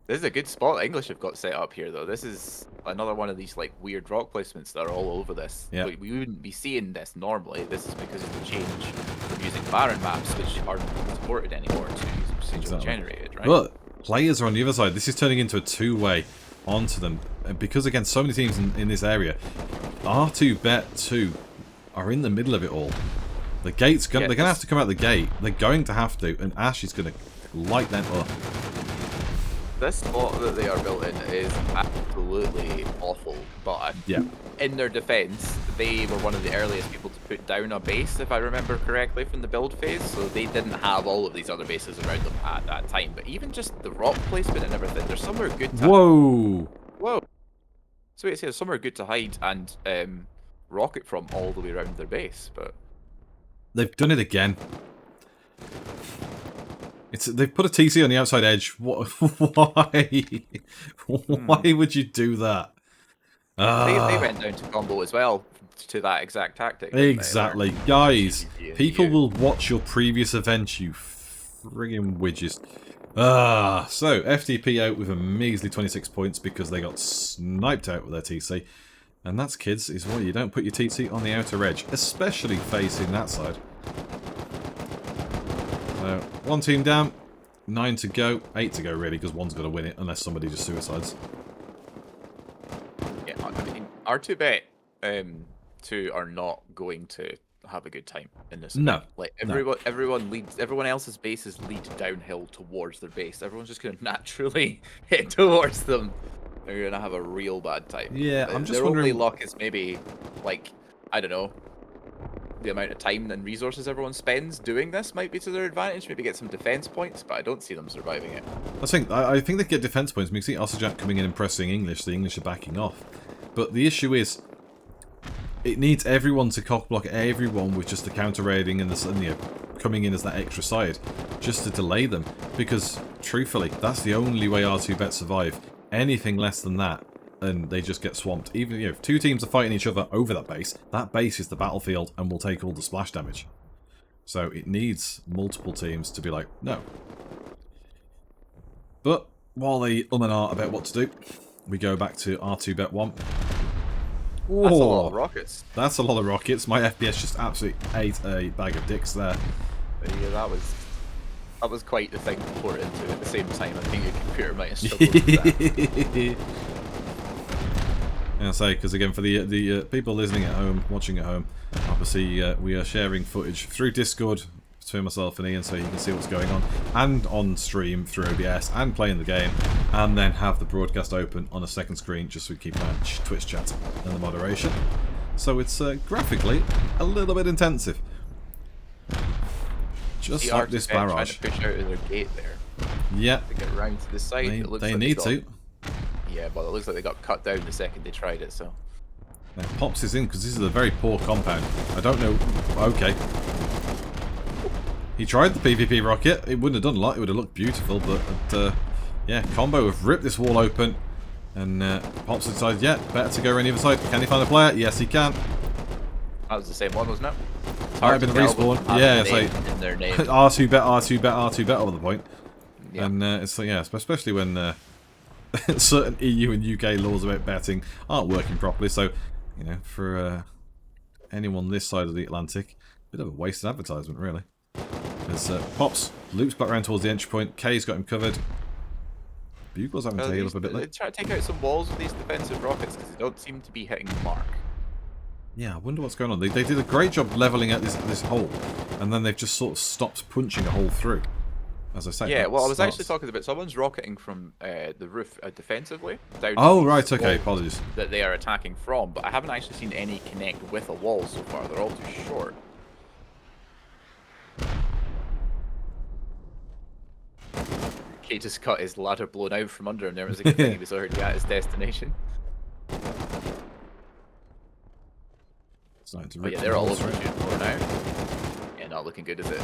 This is a good spot English have got set up here, though. This is another one of these like weird rock placements that are all over this. Yeah. We wouldn't be seeing this normally. This is because of the change from using Baron maps, which aren't supported anymore, to using procedurally generated, right? But players are on the other side. This is turning into a two-way onto them. Because, again, so many teams in this area, R2 bet 2 are in the middle of it all. The gate's they're going to have to come out the gate. They're going to have to, and Ash is going to light them up. This spot that they are built in is absolutely awful, but yeah, in their defense, they were one of the earliest people to put down a base, if I remember correctly, from the build phase, so they didn't have all of these other bases around them at that time. But even just the rock placement and everything, there's somewhere good to Whoa! So it's here, somewhere good to hide and rocket from all the way around their base, but... They've done it again. They've put a TC on the outside edge. What? Why? Why would you do that? They went down to combo as well, to that exact tactic. Exactly. Guys, people will watch your previous events, you friggin' widgets. So, FTP out with a measly 26 points because they got sniped out with their TC. And that's, kids, is why you don't put your TC on the outer edge, especially facing that side. So, one team down, 9 to go, 8 to go really, because one's got to win it, unless somebody just suicides. Yeah, I mean, R2 bet 2 are not going to have a good time in this. No. Like, everyone else's bases lead downhill towards their base. Everyone's just going to naturally head towards them. They're going to have a real bad time. Yeah, I'm just their wondering... only luck is maybe, like, I don't know, the amount of time and resources everyone spends doing this might be to their advantage. Maybe get some defense points, but I don't see them surviving it. I think they get defense points. We see Ossajat coming in and pressing English. The English are backing off. But the issue is, it needs everyone to cockblock everyone with just the counter raiding and the coming in as that extra side, just to delay them. Because truthfully, that's the only way R2 bet survive. Anything less than that, and they just get swamped. Even if two teams are fighting each other over that base is the battlefield and will take all the splash damage. So it needs multiple teams to be like, no. But while they and ah about what to do, we go back to R2 bet 1. Whoa. That's a lot of rockets. That's a lot of rockets. My FPS just absolutely ate a bag of dicks there. Yeah, that was quite the thing to pour it into at the same time. I think your computer might have struggled with that. I say, because again, for the people listening at home, watching at home, obviously we are sharing footage through Discord between myself and Ian, so you can see what's going on, and on stream through OBS, and playing the game, and then have the broadcast open on a second screen, just so we keep our Twitch chat and the moderation. So it's graphically a little bit intensive. Just See like this Artifact barrage. trying to push out of their gate there Yeah, to get around to the side. they, It looks they like need got, to. Yeah, but it looks like they got cut down the second they tried it. So Now, Pops is in because this is a very poor compound. I don't know. Okay. He tried the PvP rocket. It wouldn't have done a lot. It would have looked beautiful, but yeah, Combo have ripped this wall open, and Pops decides, yeah, better to go around the other side. Can he find a player? Yes, he can. that was the same one, wasn't it? It's Might have hard been to the tell with respawn. having Yeah, the it's name like in their name. R2 bet, R2 bet, R2 bet over the point. Yeah. And it's like, yeah, especially when certain EU and UK laws about betting aren't working properly. So, you know, for anyone this side of the Atlantic, bit of a wasted advertisement, really. As Pops loops back around towards the entry point. K's got him covered. Bugle's having to heal up a bit They there. try to take out some walls with these defensive rockets because they don't seem to be hitting the mark. Yeah, I wonder what's going on. They did a great job leveling out this hole, and then they've just sort of stopped punching a hole through. As I say. Yeah, well, I was starts- actually talking about someone's rocketing from the roof defensively down. Oh, to right, these okay, walls apologies. That they are attacking from, but I haven't actually seen any connect with a wall so far. They're all too short. He just got his ladder blown out from under him. There was a good thing he was already at his destination. Starting to Oh rip yeah, some they're all holes over through. June 4 now. Yeah, not looking good, is it?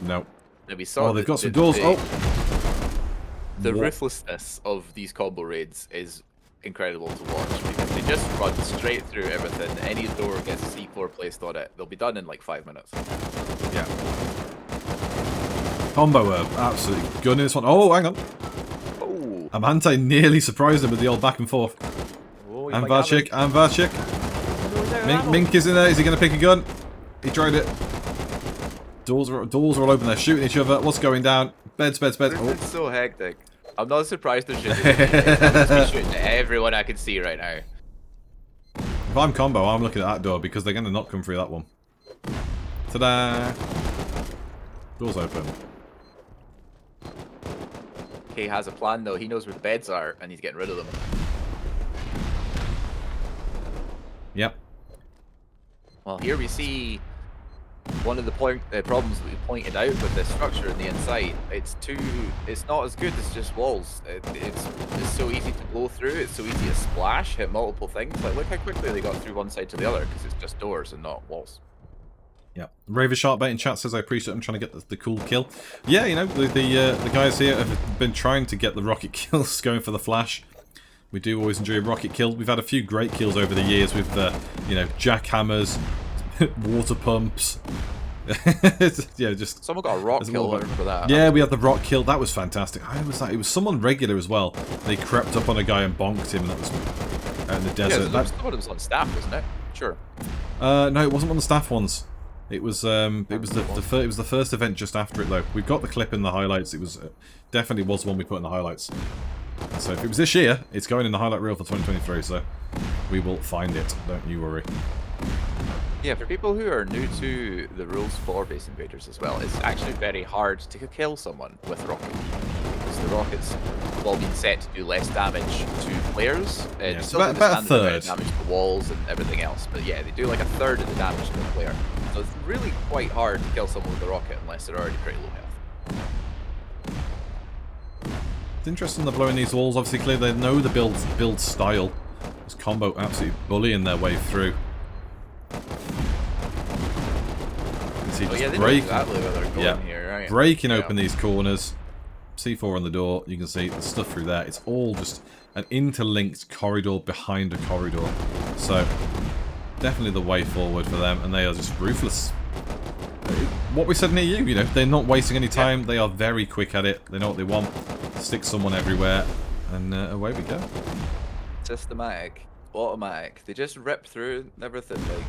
No. Now we saw Oh, they've got some the- doors. the- Oh! The What? ruthlessness of these combo raids is incredible to watch because they just run straight through everything. Any door gets a C4 placed on it. They'll be done in like 5 minutes. Yeah. Combo are absolutely gunning this one. Oh, hang on. Oh, Amante nearly surprised him with the old back and forth. oh And Varchik, and Varchik. Mink is in there. Is he going to pick a gun? He tried it. Doors are all open. They're shooting each other. What's going down? Beds. Oh. It's so hectic. I'm not surprised they're shooting. I'm just shooting at everyone I can see right now. If I'm Combo, I'm looking at that door because they're going to not come through that one. Ta-da! Doors open. He has a plan though. He knows where the beds are and he's getting rid of them. Yep. Well, here we see one of the problems that we pointed out with this structure in the inside. It's not as good as just walls. It's so easy to blow through. It's so easy to splash, hit multiple things. Like look how quickly they got through one side to the other because it's just doors and not walls. Yeah. Raver Sharpbait in chat says I appreciate them trying to get the cool kill. Yeah, you know, the guys here have been trying to get the rocket kills going for the flash. We do always enjoy a rocket kill. We've had a few great kills over the years with, you know, jackhammers, water pumps. Yeah, just Someone got a rock kill. I remember that. yeah, we had the rock kill. That was fantastic. How was that? It was someone regular as well. They crept up on a guy and bonked him, and that was out in the Yeah, desert. someone was on staff, wasn't it? Sure. No, it wasn't one of the staff ones. It was the first event just after it though. We've got the clip in the highlights. It was definitely was the one we put in the highlights. So if it was this year, it's going in the highlight reel for 2023. So we will find it. Don't you worry. Yeah, for people who are new to the rules for Base Invaders as well, it's actually very hard to kill someone with rockets. Because the rockets have all been set to do less damage to players. Yeah, It's it's still about a the standard amount of third. damage to walls and everything else. But yeah, they do like a third of the damage to the player. So it's really quite hard to kill someone with a rocket unless they're already pretty low health. It's interesting they're blowing these walls. Obviously, clearly they know the build style. This combo absolutely bullying their way through. You Oh see yeah, just they know breaking, exactly where they're going here, right? breaking Yeah. open these corners. C4 on the door. You can see the stuff through there. It's all just an interlinked corridor behind a corridor. So definitely the way forward for them, and they are just ruthless. What we said in EU, you know, they're not wasting any time. Yeah. They are very quick at it. They know what they want. Stick someone everywhere, and away we go. Systematic, automatic. They just rip through everything. Like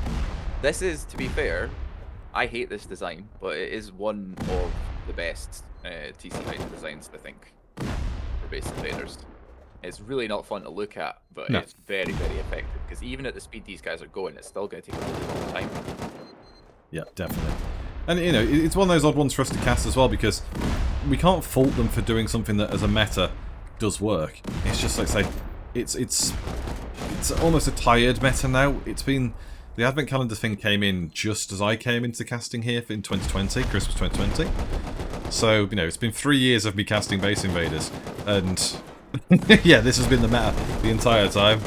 this is, to be fair, I hate this design, but it is one of the best TC item designs I think for Base Invaders. It's really not fun to look at, but No. it's very, very effective because even at the speed these guys are going, it's still going to take a really long time. Yeah, definitely. And, you know, it's one of those odd ones for us to cast as well, because we can't fault them for doing something that, as a meta, does work. It's just like, say, it's almost a tired meta now. It's been The advent calendar thing came in just as I came into casting here in 2020, Christmas 2020. So, you know, it's been 3 years of me casting Base Invaders, and yeah, this has been the meta the entire time.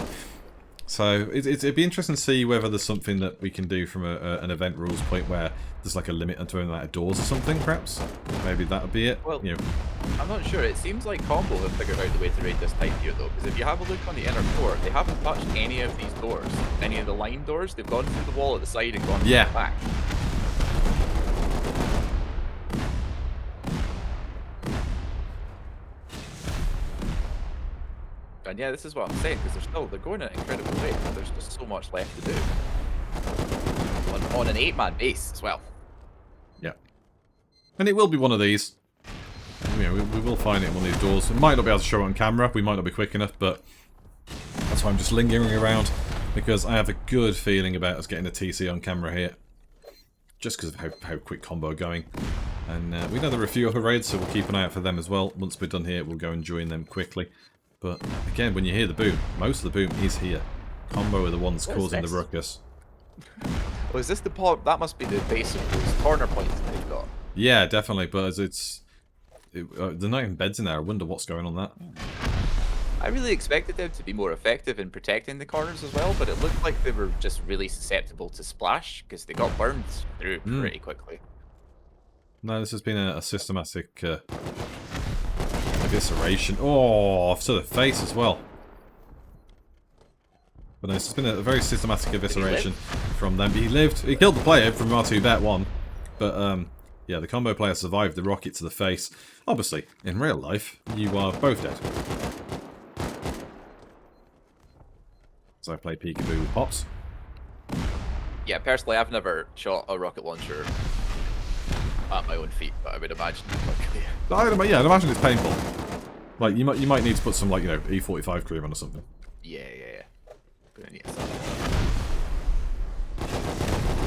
So it'd be interesting to see whether there's something that we can do from an event rules point where there's like a limit to the amount of doors or something, perhaps. Maybe that would be it. Well, you know. I'm not sure. It seems like Combo have figured out the way to raid this type here, though, because if you have a look on the inner core, they haven't touched any of these doors. Any of the line doors, they've gone through the wall at the side and gone through the back. And yeah, this is what I'm saying, because they're going at an incredible rate, but there's just so much left to do. On an 8-man base as well. Yeah. And it will be one of these. You know, we will find it in one of these doors. We might not be able to show it on camera, we might not be quick enough, but that's why I'm just lingering around, because I have a good feeling about us getting a TC on camera here. Just because of how quick Combo are going. And we know there are a few other raids, so we'll keep an eye out for them as well. Once we're done here, we'll go and join them quickly. But again, when you hear the boom, most of the boom is here. Combo are the ones causing the ruckus. Oh, is this the part? That must be the base of those corner points that they've got. Yeah, definitely. But as they're not even beds in there. I wonder what's going on that. I really expected them to be more effective in protecting the corners as well, but it looked like they were just really susceptible to splash because they got burned through pretty quickly. No, this has been a systematic evisceration. Oh, to the face as well. But no, this has been a very systematic evisceration from them. He lived. He killed the player from R2 Bet 1. But, yeah, the combo player survived the rocket to the face. Obviously, in real life, you are both dead. So I play peekaboo with pops. Yeah, personally, I've never shot a rocket launcher at my own feet, but I would imagine I'd imagine it's painful. Like, you might need to put some, like, you know, E45 cream on or something. Yeah. Gonna need some.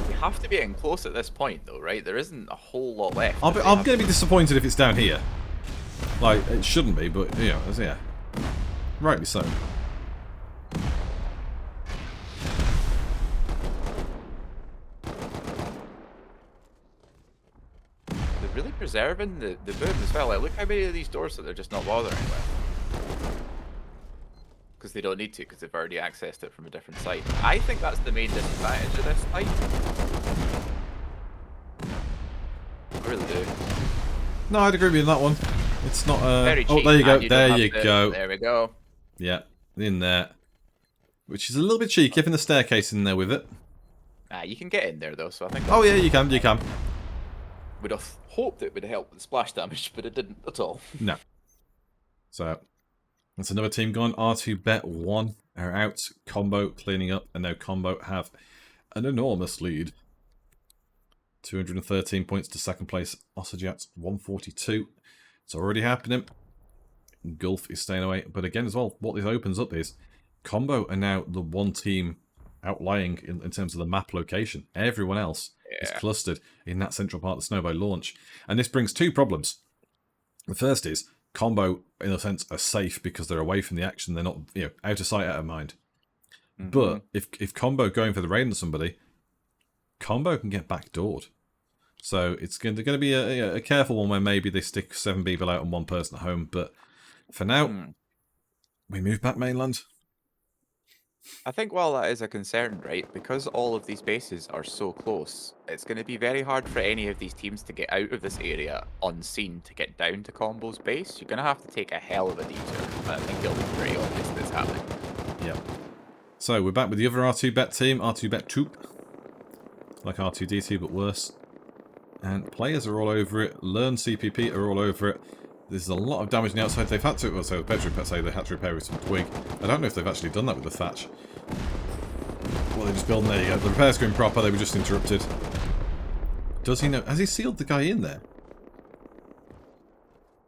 We have to be getting close at this point, though, right? There isn't a whole lot left. I'm going to be disappointed if it's down here. Like, it shouldn't be, but, you know, yeah. Rightly so. They're really preserving the boom as well. Like, look how many of these doors that they're just not bothering with. Because they don't need to, because they've already accessed it from a different site. I think that's the main disadvantage of this fight. I really do. No, I'd agree with you on that one. It's not, Very cheap, oh, there you go, there you go. There we go. Yeah, in there. Which is a little bit cheeky, having the staircase in there with it. You can get in there, though, so I think... Oh, yeah, you can. Would have hoped it would help with splash damage, but it didn't at all. No. So, that's another team gone. R2 Bet 1 are out. Combo cleaning up, and now Combo have an enormous lead. 213 points to second place. Ossajats 142. It's already happening. Gulf is staying away. But again, as well, what this opens up is Combo are now the one team outlying in terms of the map location. Everyone else is clustered in that central part of the Snowbow launch. And this brings two problems. The first is Combo, in a sense, are safe because they're away from the action. They're not, you know, out of sight, out of mind. Mm-hmm. But if Combo going for the raid on somebody, Combo can get backdoored. So it's going to be a careful one where maybe they stick 7 people out and 1 person at home. But for now, we move back mainland. I think while that is a concern, right, because all of these bases are so close, it's going to be very hard for any of these teams to get out of this area unseen to get down to Combo's base. You're going to have to take a hell of a detour, and I think it'll be pretty obvious that's happening. Yeah. So we're back with the other R2 Bet team, R2 Bet Troop. Like R2D2, but worse. And players are all over it. Learn CPP are all over it. There's a lot of damage on the outside. They've had to, well, so bedroom pets say they had to repair with some twig. I don't know if they've actually done that with the thatch. Well, they're just building, there you go. The repair's going proper, they were just interrupted. Does he know? Has he sealed the guy in there?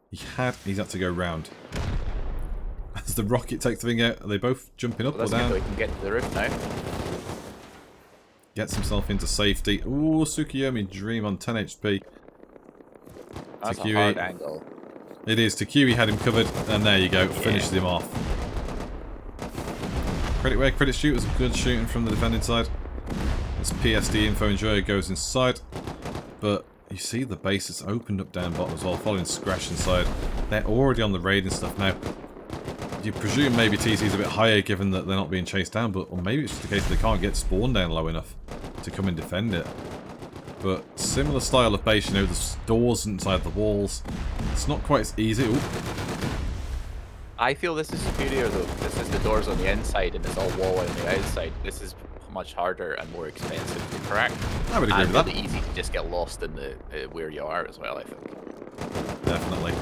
He's had to go round. As the rocket takes the thing out, are they both jumping up or down? We can get to the roof now. Gets himself into safety. Ooh, Tsukiyomi Dream on 10 HP. That's a hard angle. It is. Takui had him covered, and there you go. Finishes him off. Credit where credit's due. It was good shooting from the defending side. This PSD info enjoyer goes inside, but you see the base is opened up down bottom as well, following Scratch inside. They're already on the raid and stuff now. You presume maybe TC's a bit higher given that they're not being chased down, but or maybe it's just the case that they can't get spawn down low enough to come and defend it. But similar style of base, you know, there's doors inside the walls. It's not quite as easy. Ooh. I feel this is superior though. This is the doors on the inside and it's all wall on the outside. This is much harder and more expensive to crack. I would agree with that. And really easy to just get lost in the where you are as well, I think. Definitely.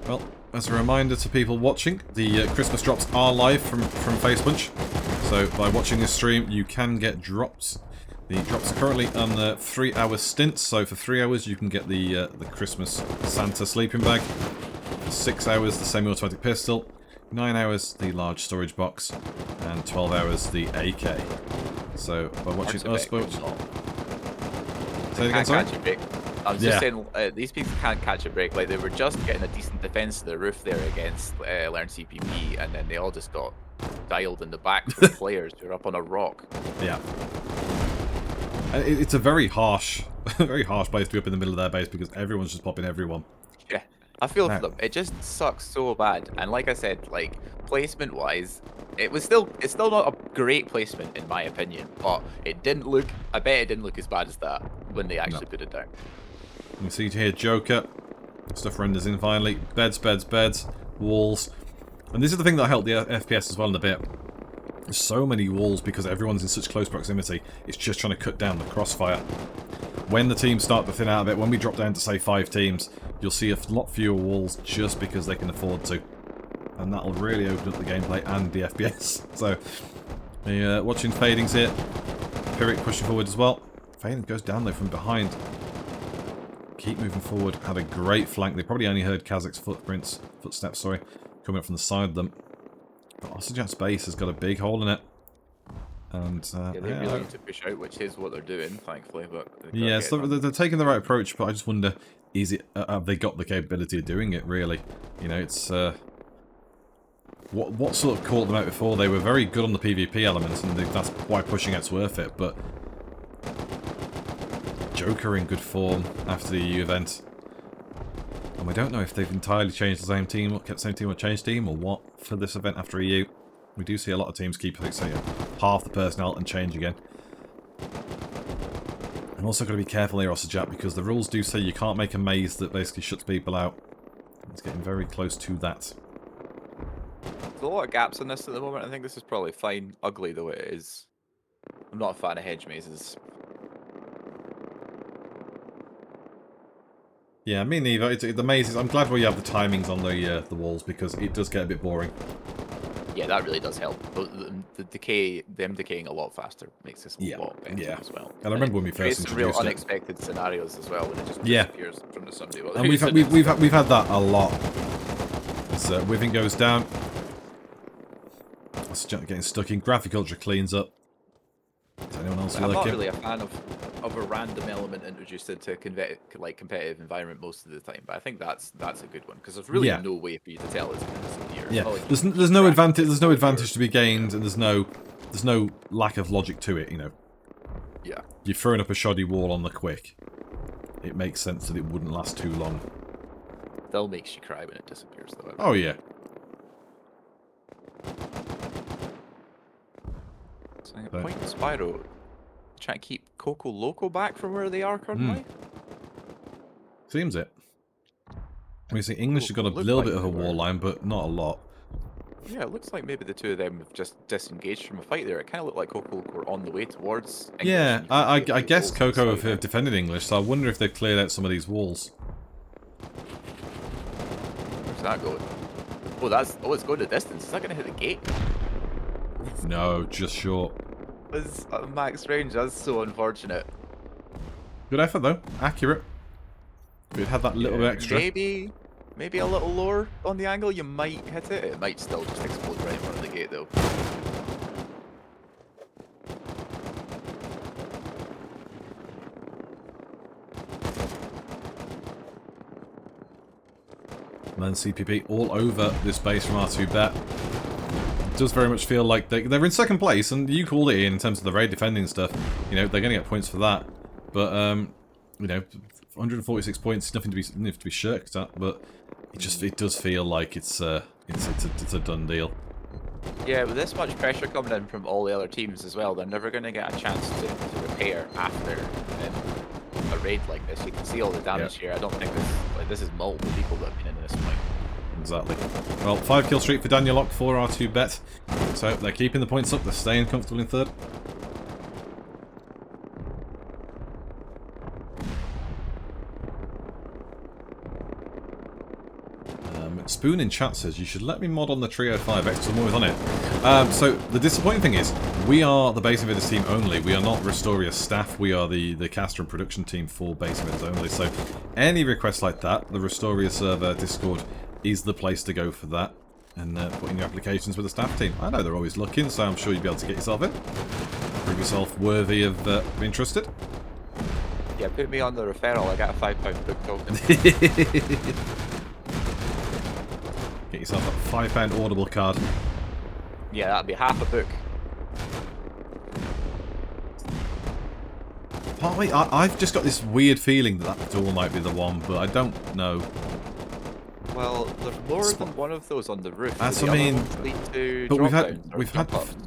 Well, as a reminder to people watching, the Christmas drops are live from Facebook. So by watching this stream, you can get drops. The drops are currently on 3-hour stints. So for 3 hours, you can get the Christmas Santa sleeping bag. For 6 hours, the semi-automatic pistol. 9 hours, the large storage box. And 12 hours, the AK. So by watching us, say it again, sorry? I was just saying, these people can't catch a break. Like, they were just getting a decent defense to the roof there against Learn CPP, and then they all just got dialed in the back to the players who are up on a rock. Yeah. It's a very harsh place to be up in the middle of their base because everyone's just popping everyone. Yeah, I feel for them. It just sucks so bad. And like I said, like, placement-wise, it's still not a great placement in my opinion, but it didn't look, I bet it didn't look as bad as that when they actually put it down. You see here Joker, stuff renders in finally, beds, walls, and this is the thing that helped the FPS as well in a bit. There's so many walls because everyone's in such close proximity, it's just trying to cut down the crossfire. When the teams start to thin out a bit, when we drop down to say 5 teams, you'll see a lot fewer walls just because they can afford to. And that'll really open up the gameplay and the FPS. So, watching Fadings here. Pyrrhic pushing forward as well. Fading goes down though from behind. Keep moving forward. Had a great flank. They probably only heard Kazak's footsteps, coming up from the side of them. But Ossajat's base has got a big hole in it. And, yeah, they really need to push out, which is what they're doing, thankfully. But yeah, so they're taking the right approach, but I just wonder, have they got the capability of doing it, really? You know, it's... What sort of caught them out before? They were very good on the PvP elements, and that's why pushing out's worth it, but... Joker in good form after the EU event. And we don't know if they've entirely changed the same team, or kept the same team, or changed team, or what, for this event after EU. We do see a lot of teams keep, say, half the personnel and change again. I'm also got to be careful here, Ossajat, because the rules do say you can't make a maze that basically shuts people out. It's getting very close to that. There's a lot of gaps in this at the moment. I think this is probably fine, ugly though it is. I'm not a fan of hedge mazes. Yeah, me neither. The mazes. I'm glad we have the timings on the walls because it does get a bit boring. Yeah, that really does help. The decay, them decaying a lot faster makes this a lot better as well. And I remember when we first introduced real unexpected scenarios as well when it just disappears in front of somebody. Well, and we've had that a lot. As Withing goes down. That's getting stuck in. Graphic Ultra cleans up. Is anyone else I'm not really a fan of a random element introduced into a competitive environment most of the time, but I think that's a good one because there's really no way for you to tell it's going to disappear. Yeah, there's no advantage. There's no advantage to be gained, and there's no lack of logic to it. You know. Yeah. You're throwing up a shoddy wall on the quick. It makes sense that it wouldn't last too long. Still makes you cry when it disappears, though. Oh yeah. So Point and Spyro try to keep Coco Loco back from where they are currently. Seems it. We see English have got a little bit of a war line, but not a lot. Yeah, it looks like maybe the two of them have just disengaged from a fight there. It kind of looked like Coco Loco were on the way towards English. Yeah, I guess Coco have defended English, so I wonder if they've cleared out some of these walls. Where's that going? Oh, it's going the distance. Is that going to hit the gate? No, just short. It's max range. That's so unfortunate. Good effort though. Accurate. If we'd had that little bit extra. Maybe a little lower on the angle, you might hit it. It might still just explode right in front of the gate though. And then CPP all over this base from R2Bet. does very much feel like they're in second place, and you called it in terms of the raid defending stuff. You know, they're going to get points for that. But, you know, 146 points is nothing to be shirked at, but it does feel like it's a done deal. Yeah, with this much pressure coming in from all the other teams as well, they're never going to get a chance to repair after a raid like this. You can see all the damage here. I don't think this is multiple people that have been in this point. Exactly. Well, 5-kill streak for Daniel Lock, 4R2 bet. So they're keeping the points up. They're staying comfortable in third. Spoon in chat says, you should let me mod on the Trio 5X, I'm always on it. So, the disappointing thing is, we are the Base Invaders team only. We are not Rustoria staff. We are the caster and production team for Base Invaders only. So, any requests like that, the Rustoria server Discord is the place to go for that. And put in your applications with the staff team. I know they're always looking, so I'm sure you'll be able to get yourself in. Prove yourself worthy of being trusted. Yeah, put me on the referral. I got a £5 book token. Get yourself a £5 Audible card. Yeah, that'd be half a book. Partly, I've just got this weird feeling that door might be the one, but I don't know. Well, there's more than one of those on the roof. That's what I mean. But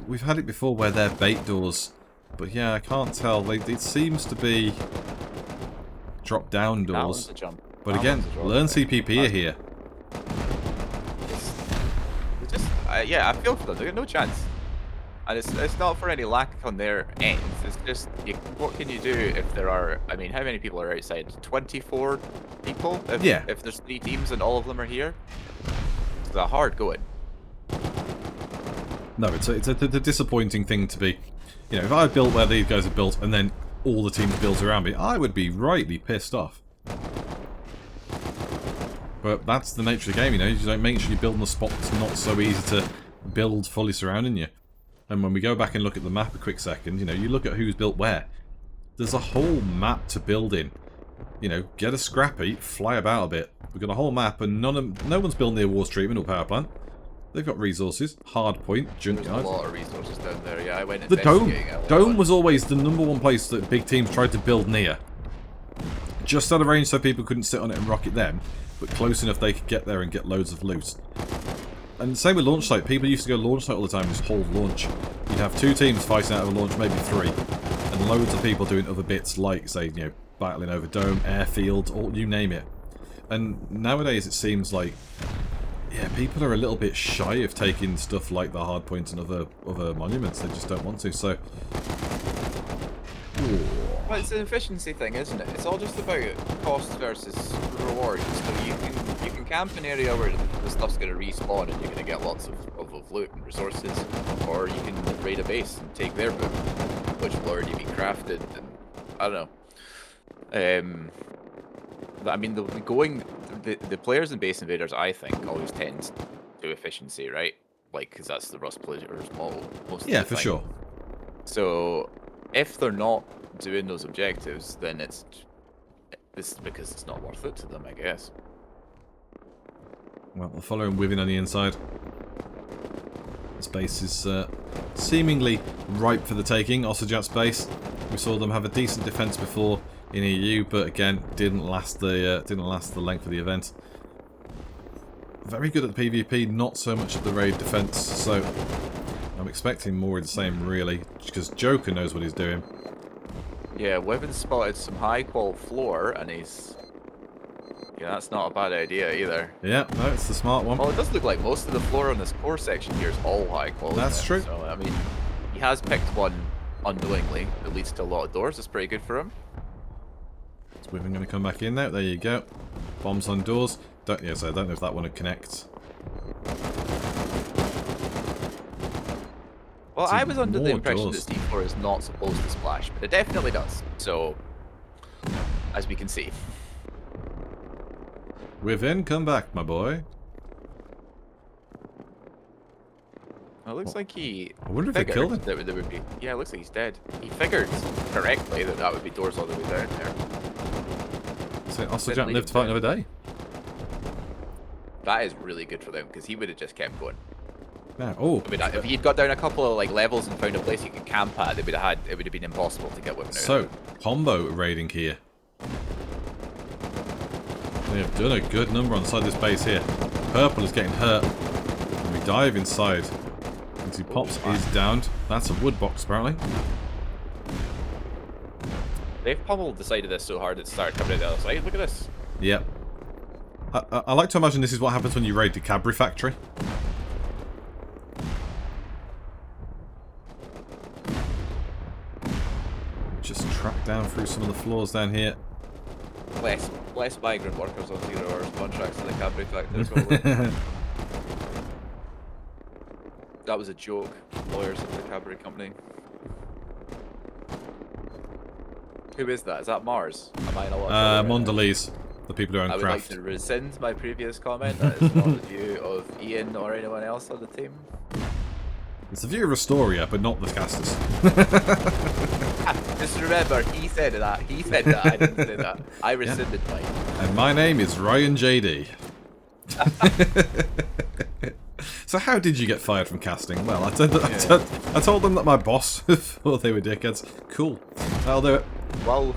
we've had it before where they're bait doors. But yeah, I can't tell. It seems to be drop down doors. But again, learn CPP here. Yeah, I feel for them. They got no chance, and it's not for any lack on their ends. It's just what can you do if there are? I mean, how many people are outside? 24 people. If there's 3 teams and all of them are here, it's a hard going. No, it's a disappointing thing to be. You know, if I built where these guys are built and then all the teams built around me, I would be rightly pissed off. But that's the nature of the game, you know. You don't make sure you build in a spot that's not so easy to build fully surrounding you. And when we go back and look at the map a quick second, you know, you look at who's built where. There's a whole map to build in. You know, get a scrappy, fly about a bit. We've got a whole map, and no one's built near water treatment or power plant. They've got resources, hard point, junkyard. There's a lot of resources down there. Yeah, I went the dome was always the #1 place that big teams tried to build near. Just out of range so people couldn't sit on it and rocket them, but close enough they could get there and get loads of loot. And same with launch site. People used to go launch site all the time and just hold launch. You'd have 2 teams fighting out of a launch, maybe 3, and loads of people doing other bits like, say, you know, battling over dome, airfield, or you name it. And nowadays it seems like, yeah, people are a little bit shy of taking stuff like the hard points and other monuments. They just don't want to. So, well, it's an efficiency thing, isn't it? It's all just about cost versus reward. So you can camp an area where the stuff's going to respawn and you're going to get lots of loot and resources, or you can raid a base and take their book, which will already be crafted. And I don't know. I mean, the players in Base Invaders, I think, always tend to do efficiency, right? Like, because that's the Rust players' model most of the time. Yeah, for sure. So if they're not doing those objectives, then it's because it's not worth it to them, I guess. Well, the following Within on the inside. This base is seemingly ripe for the taking. Ossajat's base. We saw them have a decent defense before in EU, but again, didn't last the length of the event. Very good at the PvP, not so much at the raid defense. So I'm expecting more of the same, really, because Joker knows what he's doing. Yeah, Weaven spotted some high-qual floor, and he's... Yeah, that's not a bad idea either. Yeah, no, it's the smart one. Well, it does look like most of the floor on this core section here is all high-quality. That's true. So, I mean, he has picked one unknowingly that leads to a lot of doors. That's pretty good for him. Is Weaven going to come back in now? There you go. Bombs on doors. So I don't know if that one would connect. Well, I was under the impression that C4 is not supposed to splash, but it definitely does. So, as we can see. Within, come back, my boy. Well, it looks like he... I wonder if they killed him. There would be... Yeah, it looks like he's dead. He figured correctly that would be doors all the way down there. So Ossajat lived to fight another day. That is really good for them, because he would have just kept going. Yeah. Oh, I mean, if he'd got down a couple of like levels and found a place he could camp at, it would have been impossible to get women out. so combo raiding here. They have done a good number on the side of this base here. Purple is getting hurt. And we dive inside. And see, Pops is downed. That's a wood box, apparently. They've pummeled the side of this so hard it started coming out the other side. Look at this. Yep. I like to imagine this is what happens when you raid the Cadbury factory. Just track down through some of the floors down here. Less migrant workers on 0 hours contracts in the Cadbury factory, probably. That was a joke. Lawyers of the Cadbury company. Who is that? Is that Mars? Am I in a lot? Mondelez. The people who own I would Craft. like to rescind my previous comment. That is not the view of Ian or anyone else on the team. It's the view of Rustoria, but not the casters. Just remember, he said that. He said that. I didn't say that. I rescinded mine. And my name is Ryan JD. So how did you get fired from casting? Well, I told them that my boss thought they were dickheads. Cool. I'll do it. Well,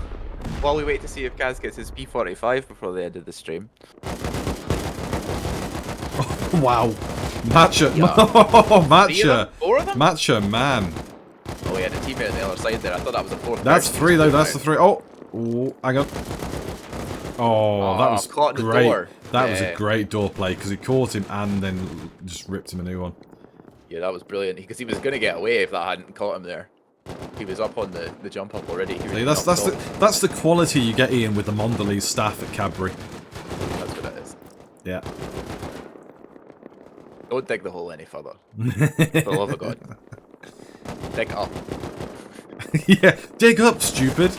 while we wait to see if Kaz gets his P45 before the end of the stream. Wow. Matcha. Yeah. Matcha. 4 of them? Matcha, man. Oh, yeah, the teammate on the other side there. I thought that was a 4th. That's 3 though. That's the 3. Oh. Ooh, hang on. Oh, that was caught the great. door. That was a great door play because he caught him and then just ripped him a new one. Yeah, that was brilliant because he was going to get away if that hadn't caught him there. He was up on the jump up already. See, that's the quality you get, Ian, with the Mondelez staff at Cadbury. That's what it is. Yeah. Don't dig the hole any further. For the love of God. Dig up. Yeah, dig up, stupid.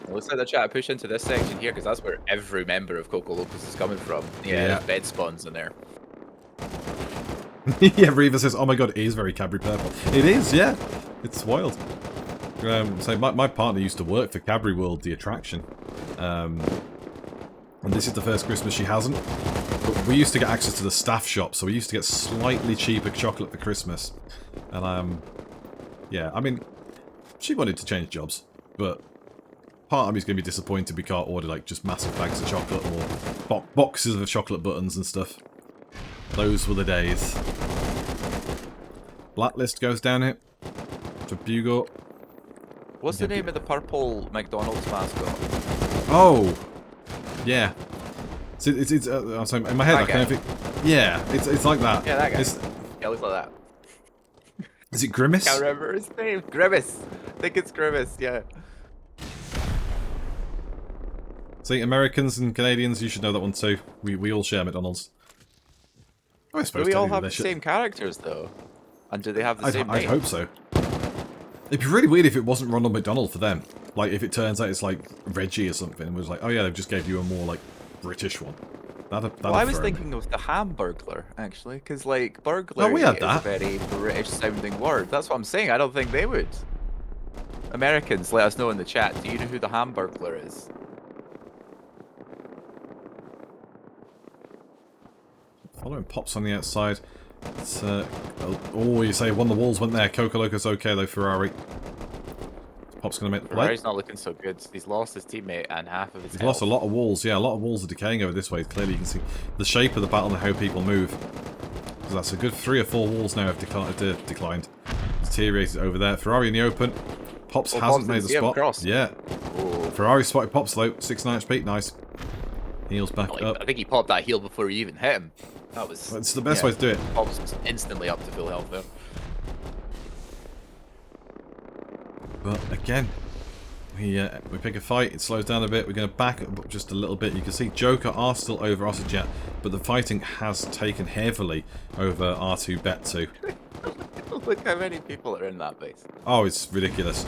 Looks like they're trying to push into this section here because that's where every member of Coco Locus is coming from. Yeah, there's bed spawns in there. Yeah, Reva says, oh my god, it is very Cadbury purple. It is, yeah. It's wild. So my partner used to work for Cadbury World, the attraction. And this is the first Christmas she hasn't. But we used to get access to the staff shop, so we used to get slightly cheaper chocolate for Christmas. And, yeah, I mean, she wanted to change jobs, but part of me is going to be disappointed we can't order, like, just massive bags of chocolate or boxes of chocolate buttons and stuff. Those were the days. Blacklist goes down here. To Bugle. What's the name of the purple McDonald's mascot? Oh! Yeah. It's I'm sorry, in my head, I kind of think... Yeah, it's like that. Yeah, that guy. Yeah, it looks like that. Is it Grimace? Can't remember his name. Grimace. I think it's Grimace, yeah. See, Americans and Canadians, you should know that one too. We all share McDonald's. I suppose Do we all technically have they the should. same characters, though? And do they have the same I'd name? hope so. It'd be really weird if it wasn't Ronald McDonald for them. Like, if it turns out it's like Reggie or something, and was like, oh yeah, they just gave you a more, like, British one. That'd Well, I was throw me. thinking of the Hamburglar, actually, because, like, burglar we had is that. a very British-sounding word. That's what I'm saying. I don't think they would. Americans, let us know in the chat. Do you know who the Hamburglar is? Following Pops on the outside. It's, oh, you say one of the walls went there. Coco Loco's okay though, Ferrari. Pop's going to make the play. Ferrari's not looking so good. He's lost his teammate and half of his He's health. lost a lot of walls. Yeah, a lot of walls are decaying over this way. Clearly you can see the shape of the battle and how people move. So that's a good 3 or 4 walls now have declined. Deteriorated over there. Ferrari in the open. Pops hasn't made the spot. Yeah. Oh. Ferrari spotted Pops though. 69 HP. Nice. Heals back up. I think he popped that heal before he even hit him. That was... It's the best way to do it. Pops was instantly up to full health there. But again, we pick a fight, it slows down a bit, we're going to back up just a little bit. You can see Joker are still over Ossajet, but the fighting has taken heavily over R2 Bet 2. Look how many people are in that base. Oh, it's ridiculous.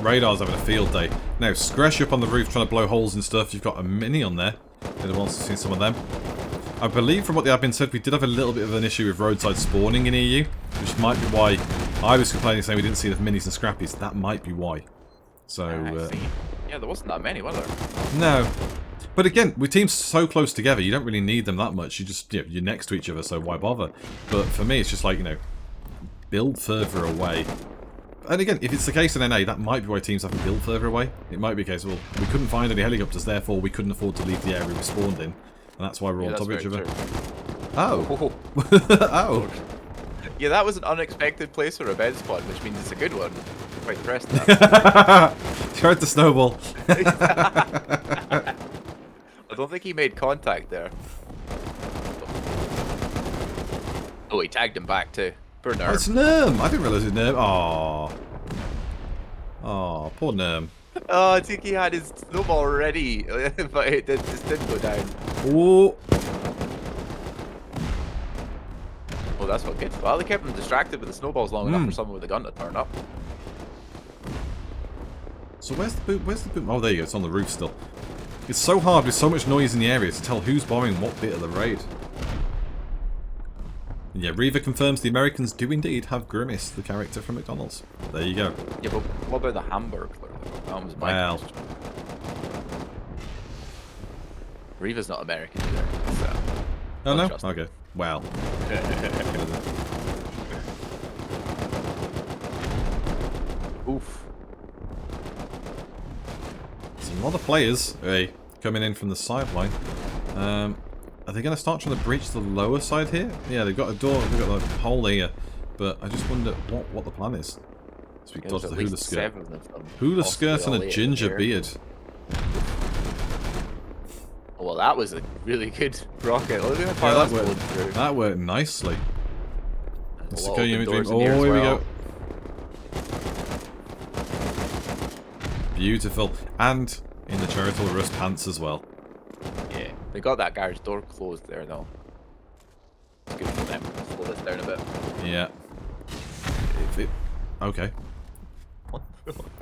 Radar's having a field day. Now, Scresh up on the roof trying to blow holes and stuff. You've got a Mini on there. Anyone wants to see some of them? I believe from what the admin said, we did have a little bit of an issue with roadside spawning in EU, which might be why I was complaining saying we didn't see enough Minis and Scrappies. That might be why. So, Yeah, there wasn't that many, was there? no. But again, with teams so close together, you don't really need them that much. You just, you're next to each other, so why bother? But for me, it's just like, build further away. And again, if it's the case in NA, that might be why teams have to build further away. It might be a case, well, we couldn't find any helicopters, therefore we couldn't afford to leave the area we spawned in. And that's why we're on top of each other. Oh. Oh. Yeah, that was an unexpected place for a bed spawn, which means it's a good one. I'm quite impressed with that. Tried to snowball. I don't think he made contact there. Oh, he tagged him back too. Poor Nerm. Oh, it's Nerm. I didn't realise it was Nerm. Aww. Oh, poor Nerm. Oh, I think he had his snowball ready, but it just didn't go down. Oh. Oh, that's not good. Well, they kept him distracted with the snowballs long enough for someone with a gun to turn up. So where's the boom? Where's the boom? Oh, there you go. It's on the roof still. It's so hard with so much noise in the area to tell who's bombing what bit of the raid. And yeah, Reaver confirms the Americans do indeed have Grimace, the character from McDonald's. There you go. Yeah, but what about the Hamburglar? That was my question. Reva's not American either. So Oh no? Okay. Wow. Oof. There's a lot of players coming in from the sideline. Are they going to start trying to breach the lower side here? Yeah, they've got a door, they've got a hole here. But I just wonder what the plan is. So we dodge the hula skirt. Hula skirt and a ginger beard. Oh, well, that was a really good rocket. Look at how that worked. That worked nicely. Oh, here we go. Beautiful. And in the charitable rust pants as well. Yeah, they got that garage door closed there though. It's good for them. Slow this down a bit. Yeah. Okay. What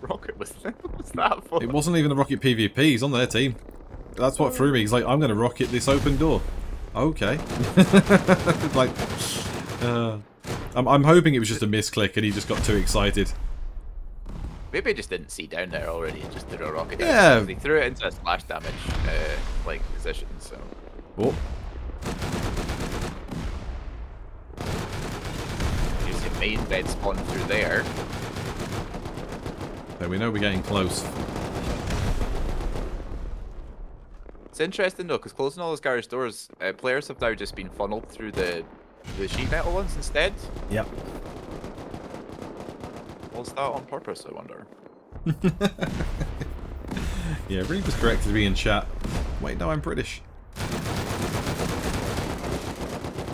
rocket was that for? It wasn't even a rocket PvP. He's on their team. That's what threw me. He's like, I'm going to rocket this open door. Okay. Like, I'm hoping it was just a misclick and he just got too excited. Maybe he just didn't see down there already and just threw a rocket down. Yeah. He threw it into a splash damage like position, so. Oh. Use your main bed spawn through there. So we know we're getting close. It's interesting though, because closing all those garage doors, players have now just been funneled through the sheet metal ones instead. Yep. Was that on purpose, I wonder? Yeah, Reed was correct to be in chat. Wait, no, I'm British.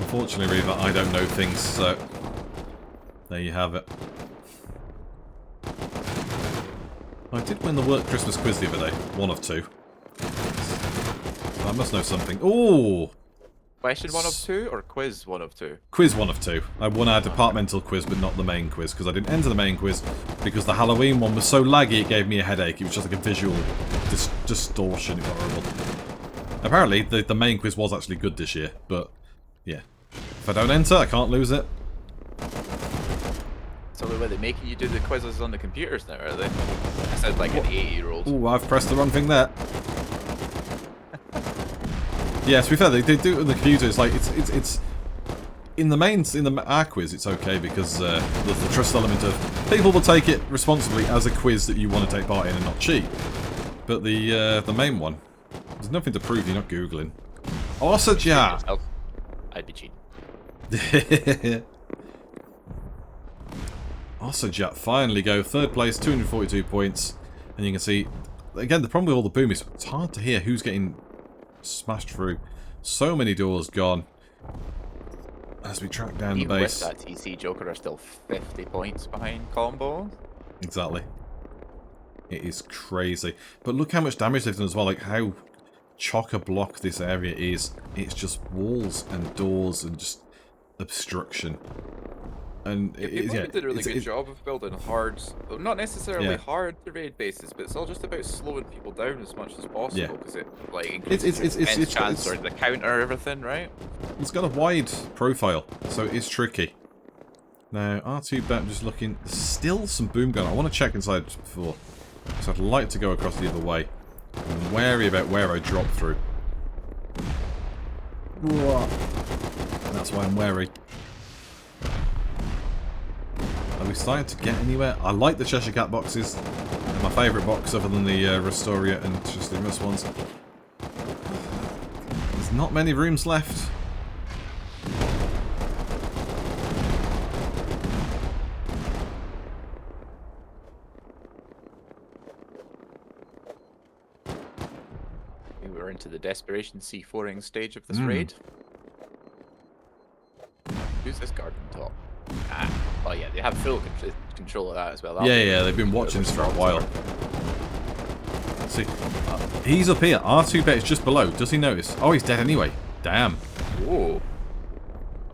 Unfortunately, Reaver, I don't know things, so there you have it. I did win the Work Christmas quiz the other day. One of two. So I must know something. Ooh! Question 1 of 2 or quiz 1 of 2? Quiz 1 of 2. I won our departmental quiz, but not the main quiz, because I didn't enter the main quiz, because the Halloween one was so laggy it gave me a headache. It was just like a visual distortion. It was horrible. Apparently, the main quiz was actually good this year, but yeah. If I don't enter, I can't lose it. So were they making you do the quizzes on the computers now, are they? I sound like an 80-year-old. Ooh, I've pressed the wrong thing there. Yeah, to be fair, they do it on the computer. It's like it's in our quiz. It's okay because there's the trust element of people will take it responsibly as a quiz that you want to take part in and not cheat. But the main one, there's nothing to prove. You're not googling. Osajat. I'd be cheating. Osajat finally go third place, 242 points, and you can see again the problem with all the boom is it's hard to hear who's getting smashed through. So many doors gone as we track down the base. With that TC Joker are still 50 points behind Combo. Exactly. It is crazy. But look how much damage they've done as well, like how chock-a-block this area is. It's just walls and doors and just obstruction. And People did a really good job of building hard, well, not necessarily hard to raid bases, but it's all just about slowing people down as much as possible because it like increases your chance or the counter everything, right? It's got a wide profile, so it's tricky. Now R2 bet just looking, still some boom gun. I want to check inside before, so I'd like to go across the other way. I'm wary about where I drop through. Whoa. That's why I'm wary. Are we starting to get anywhere? I like the Cheshire Cat boxes. They're my favourite box other than the Rustoria and just the Rust ones. There's not many rooms left. We're into the desperation C4ing stage of this Mm. raid. Who's this guard on top? Ah, oh yeah, they have full control of that as well. Yeah, they've been watching this for a while. See, he's up here. R2 is just below. Does he notice? Oh, he's dead anyway. Damn. Whoa.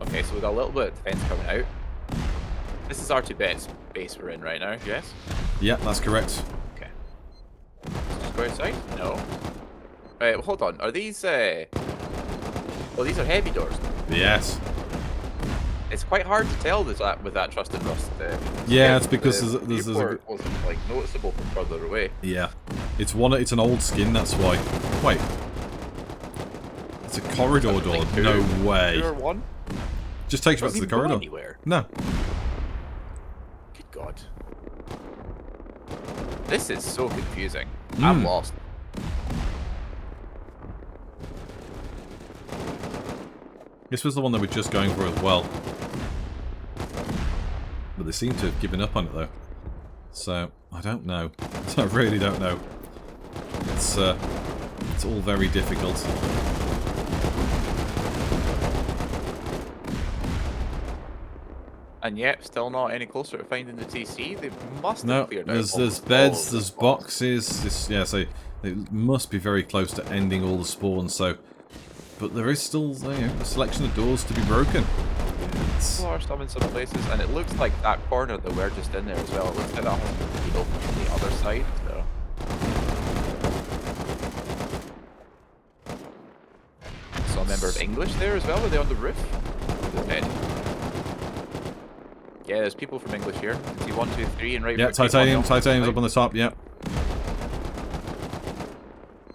Okay, so we got a little bit of defense coming out. This is R2 base we're in right now, yes? Yeah, that's correct. Okay. Just go outside? No. Well, hold on. Are these, well, these are heavy doors. Yes. It's quite hard to tell with that trusted rust. Yeah, it's because there's a viewport wasn't like noticeable from further away. yeah. It's an old skin, that's why. Wait. It's a corridor door. Like No way. 2 or 1? Just takes you back to the Doesn't go corridor. anywhere. No. Good God. This is so confusing. I'm lost. This was the one that we're just going for as well. But they seem to have given up on it though. So, I don't know. I really don't know. It's all very difficult. And yet, still not any closer to finding the TC. They must have No, cleared out there's almost all beds, of there's the spawns. boxes. So it must be very close to ending all the spawns. So, but there is still a selection of doors to be broken. People are some in some places, and it looks like that corner that we're just in there as well. It looks like that has to be open from the other side. So. Saw a member of English there as well. Were they on the roof? They're dead. Yeah, there's people from English here. You can see 1, 2, 3, and right. Yeah, foot, keep on the opposite titanium's side. up on the top. Yeah.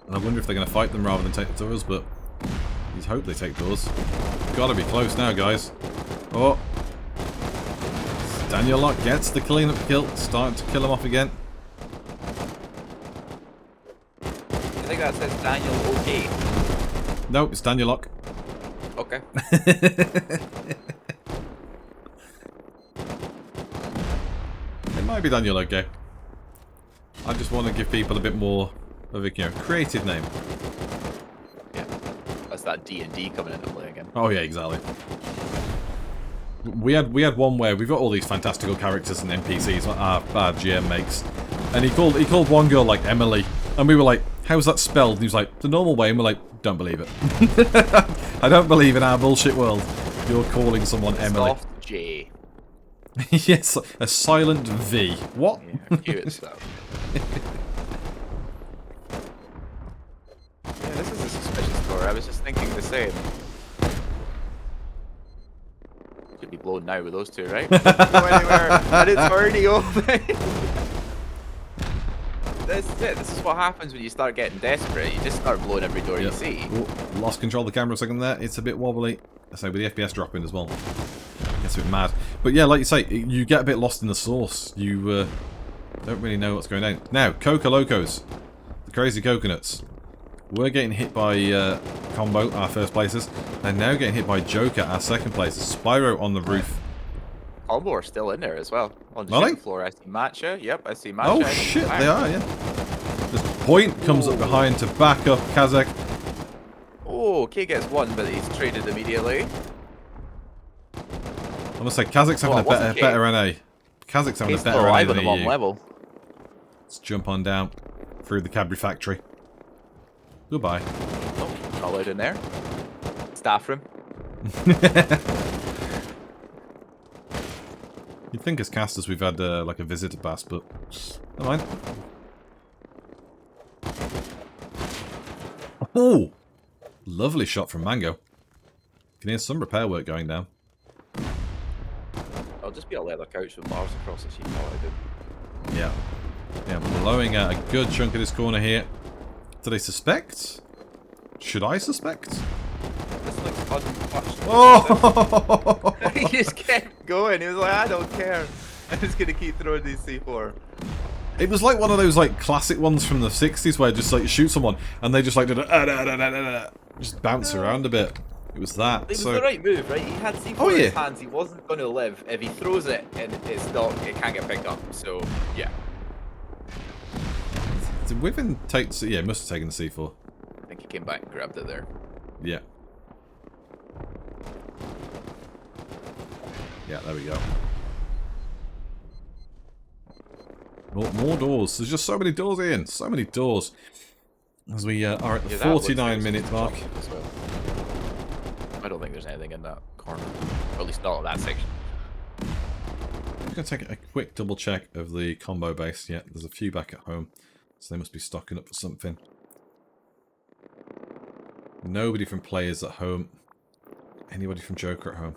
And I wonder if they're going to fight them rather than take the doors, but you'd hope they take doors. Got to be close now, guys. Oh. Daniel Locke gets the cleanup kill. Starting to kill him off again. I think that says Daniel OK. Nope, it's Daniel Locke. Okay. It might be Daniel okay. I just want to give people a bit more of a creative name. Yeah. That's that D&D coming into play again. Oh yeah, exactly. We had one where we've got all these fantastical characters and NPCs our GM makes, and he called one girl like Emily, and we were like, "How's that spelled?" And he was like, "The normal way," and we're like, "Don't believe it." I don't believe in our bullshit world. You're calling someone Emily. Soft J. Yes, a silent V. What? Yeah, cute stuff. Yeah, this is a suspicious door. I was just thinking the same. Could be blown now with those two, right? Don't go anywhere, and it's already open. That's it. This is what happens when you start getting desperate. You just start blowing every door you see. Oh, lost control of the camera a second there. It's a bit wobbly. I say with the FPS dropping as well. Gets a bit mad. But yeah, like you say, you get a bit lost in the source. You don't really know what's going on. Now, Coca Locos, the crazy coconuts. We're getting hit by Combo, our first places. They're now getting hit by Joker, our second places. Spyro on the roof. Combo are still in there as well. On the Are they? second floor, I see Matcha. Yep, I see Matcha. Oh I see shit, Bang. they are, yeah. This Point comes up behind to back up Kazakh. Oh, K gets one, but he's traded immediately. I must say, Kazakh's having Oh, a it wasn't better K. NA. Kazakh's having He's a better still NA alive than on the one EU. level. Let's jump on down through the Cadbury factory. Goodbye. Oh, not allowed in there. Staff room. You'd think as casters we've had like a visitor pass, but never mind. Oh! Lovely shot from Mango. Can hear some repair work going down. I'll just be a leather couch with bars across the sheet. I did. Yeah. Yeah, blowing out a good chunk of this corner here. Do they suspect? Should I suspect? This looks untouched. Oh! He just kept going. He was like, I don't care. I'm just gonna keep throwing these C4. It was like one of those like classic ones from the 60s where just like you shoot someone and they just like just bounce around a bit. It was that. It was so the right move, right? He had C4 in his hands. He wasn't going to live. If he throws it and it's not, it can't get picked up. So yeah. Did Within take? Yeah, he must have taken the C4. I think he came back and grabbed it there. Yeah. Yeah, there we go. Oh, more doors. There's just so many doors, Ian. So many doors. As we are at the 49-minute mark. Well. I don't think there's anything in that corner. Or at least not in that section. I'm going to take a quick double check of the combo base. Yeah, there's a few back at home. So they must be stocking up for something. Nobody from players at home. Anybody from Joker at home?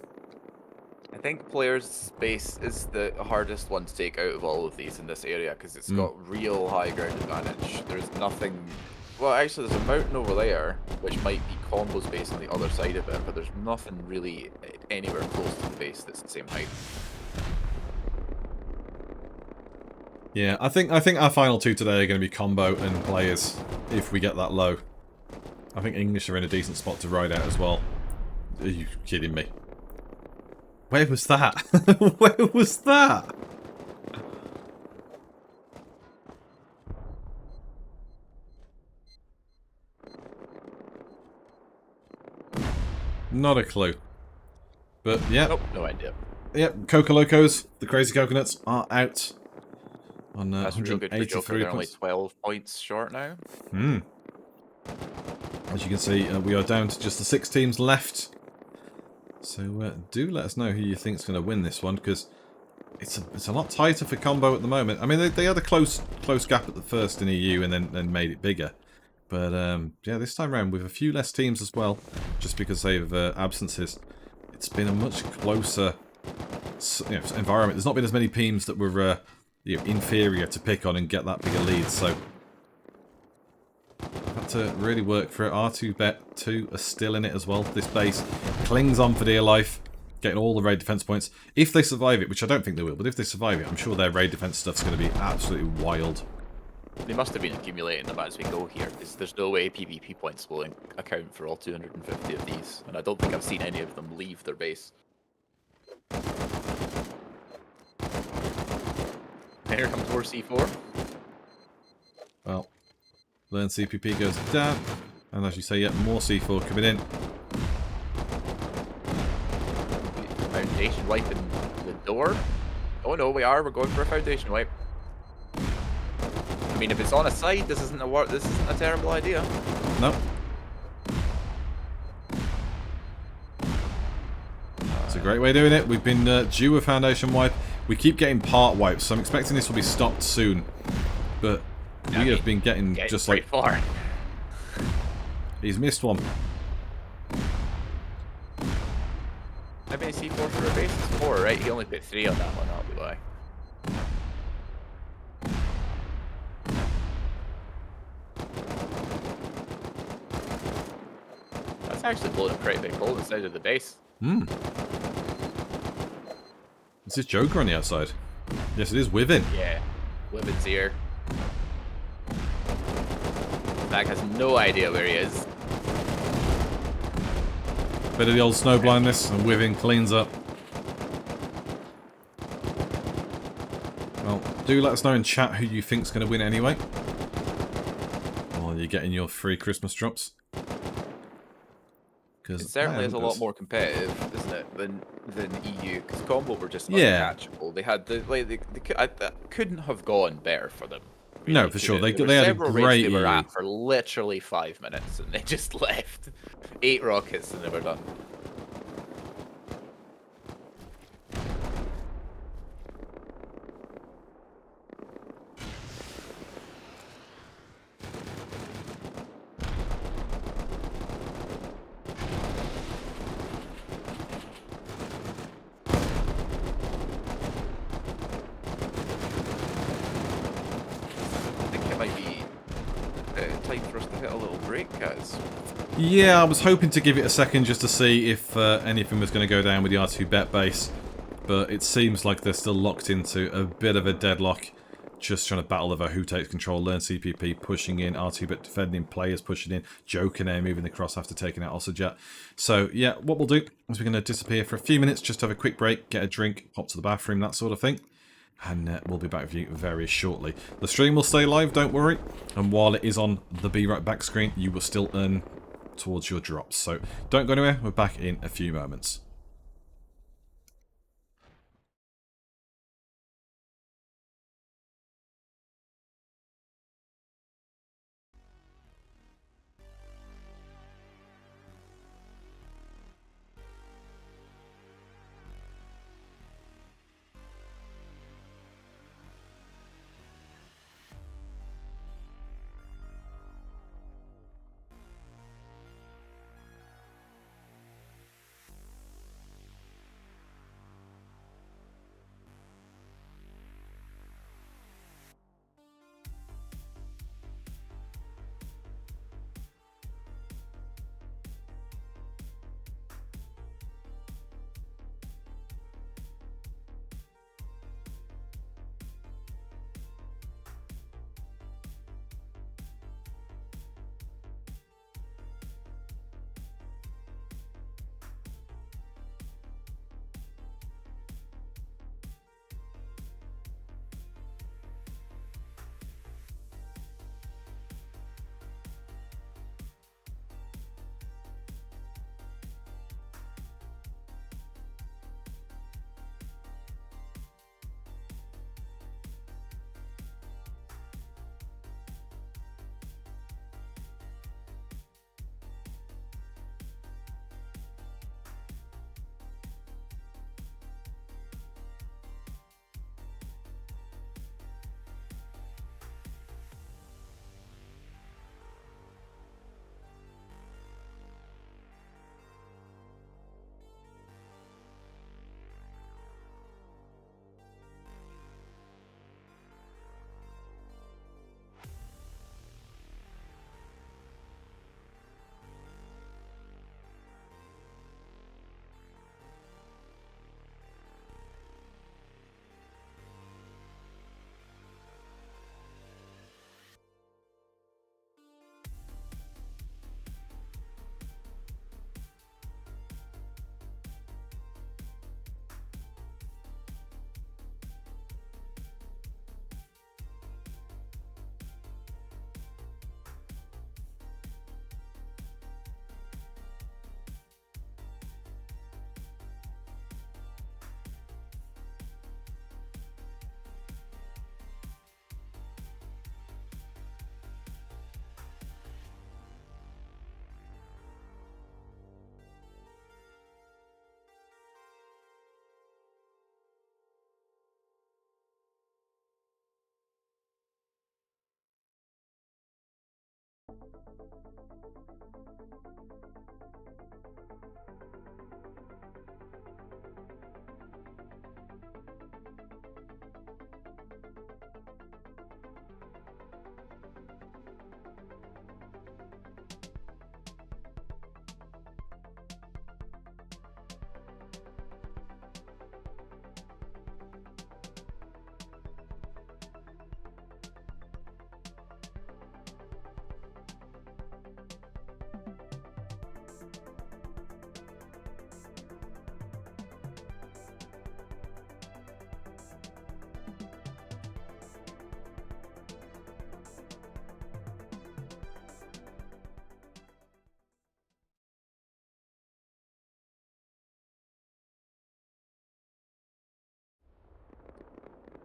I think players' base is the hardest one to take out of all of these in this area because it's got real high ground advantage. There's nothing... Well, actually, there's a mountain over there, which might be Combo's base on the other side of it, but there's nothing really anywhere close to the base that's the same height. Yeah, I think our final two today are going to be Combo and players, if we get that low. I think English are in a decent spot to ride out as well. Are you kidding me? Where was that? Where was that? Not a clue. But yeah. Nope, no idea. Yep, Coca Locos, the crazy coconuts, are out. On That's real good for Joker. They're only points. 12 points short now. As you can see, we are down to just the 6 teams left. So do let us know who you think is going to win this one, because it's a lot tighter for Combo at the moment. I mean, they had a close gap at the first in EU and then made it bigger. But yeah, this time around with a few less teams as well, just because they've absences, it's been a much closer environment. There's not been as many teams that were inferior to pick on and get that bigger lead. So I've had to really work for it. R2Bet2 are still in it as well. This base clings on for dear life, getting all the raid defense points. If they survive it, which I don't think they will, but if they survive it, I'm sure their raid defense stuff's going to be absolutely wild. They must have been accumulating them as we go here, because there's no way PvP points will account for all 250 of these, and I don't think I've seen any of them leave their base. And here comes more C4. Well, learn CPP goes down, and as you say, yeah, more C4 coming in. Foundation wiping the door? Oh no, we're going for a foundation wipe. I mean, if it's on a side, this isn't a terrible idea. Nope. It's a great way of doing it. We've been due a foundation wipe. We keep getting part wipes, so I'm expecting this will be stopped soon. But we have been getting just like far. He's missed one. How many C4 for a base? It's 4, right? He only put 3 on that one, I'll be lying. That's actually blowing a pretty big hole inside of the base. Is this Joker on the outside? Yes, it is Within. Yeah, Within's here. Zach has no idea where he is. Bit of the old snow blindness, and Within cleans up. Well, do let us know in chat who you think's going to win anyway. While you're getting your free Christmas drops. It certainly is a lot more competitive, isn't it, than EU? Because Combo were just uncatchable. They had they couldn't have gone better for them. Really. No, for sure. They had a several great raids they were at for literally 5 minutes, and they just left. 8 rockets and they were done. I time for us to hit a little break, guys. Yeah, I was hoping to give it a second just to see if anything was going to go down with the R2 bet base, but it seems like they're still locked into a bit of a deadlock, just trying to battle over who takes control. Learn CPP pushing in, R2 bet defending, players pushing in, Joker now moving across after taking out Ossajet. So yeah, what we'll do is we're going to disappear for a few minutes, just have a quick break, get a drink, pop to the bathroom, that sort of thing. And we'll be back with you very shortly. The stream will stay live, don't worry. And while it is on the Be Right Back screen, you will still earn towards your drops. So don't go anywhere, we're back in a few moments.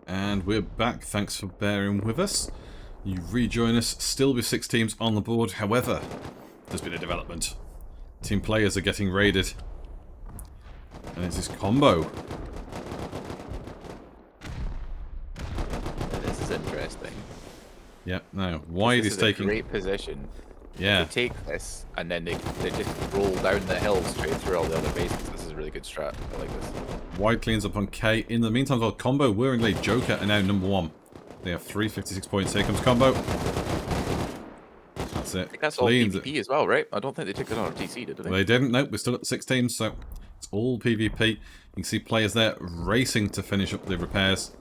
And we're back, thanks for bearing with us. You rejoin us, still with 6 teams on the board. However, there's been a development. Team players are getting raided. And it's this combo. This is interesting. Yep, now, why is taking... a great position. Yeah. They take this, and then they just roll down the hill straight through all the other bases. This is a really good strat. I like this. Wide cleans up on K. In the meantime, well, Combo, Whirring Blade, Joker are now number 1. They have 356 points. Here comes Combo. That's it. I think that's all Cleans PvP it. as well, right? I don't think they took it on TC, did they? They didn't. Nope, we're still at 6 teams, so it's all PvP. You can see players there racing to finish up the repairs.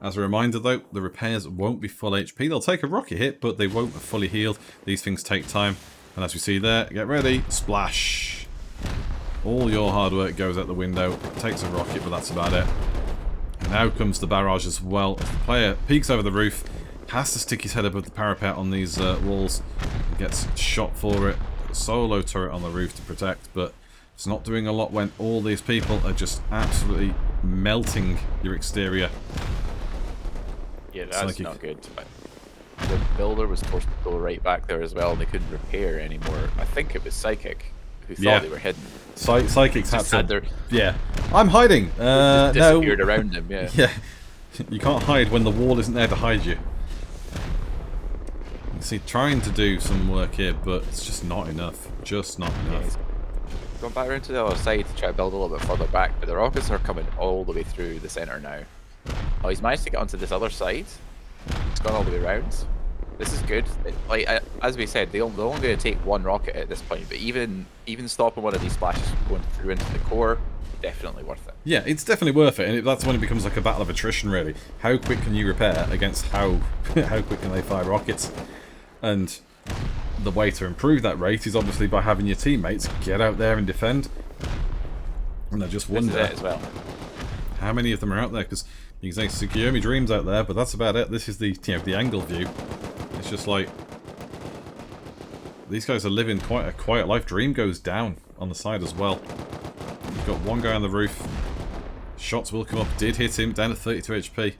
As a reminder, though, the repairs won't be full HP. They'll take a rocket hit, but they won't be fully healed. These things take time. And as we see there, get ready, splash. All your hard work goes out the window. It takes a rocket, but that's about it. Now comes the barrage as well. As the player peeks over the roof, has to stick his head above the parapet on these walls, gets shot for it. Solo turret on the roof to protect, but it's not doing a lot when all these people are just absolutely melting your exterior. Yeah, that's not good. The builder was forced to go right back there as well, and they couldn't repair anymore. I think it was Psychic who thought they were hidden. Psychics had their yeah. I'm hiding. just disappeared around him. Yeah. Yeah. You can't hide when the wall isn't there to hide you. You see, trying to do some work here, but it's just not enough. Just not enough. He's gone back around to the other side to try to build a little bit further back, but the rockets are coming all the way through the centre now. Oh, he's managed to get onto this other side. He's gone all the way around. This is good. As we said, they're only going to take one rocket at this point, but even stopping one of these splashes from going through into the core, definitely worth it. Yeah, it's definitely worth it, and that's when it becomes like a battle of attrition, really. How quick can you repair against how quick can they fire rockets? And the way to improve that rate is obviously by having your teammates get out there and defend. And I just wonder as well. how many of them are out there, because you can say Tsukiyomi Dream's out there, but that's about it. This is the the angle view. It's just like these guys are living quite a quiet life. Dream goes down on the side as well. You've got one guy on the roof. Shots will come up. Did hit him down to 32 HP.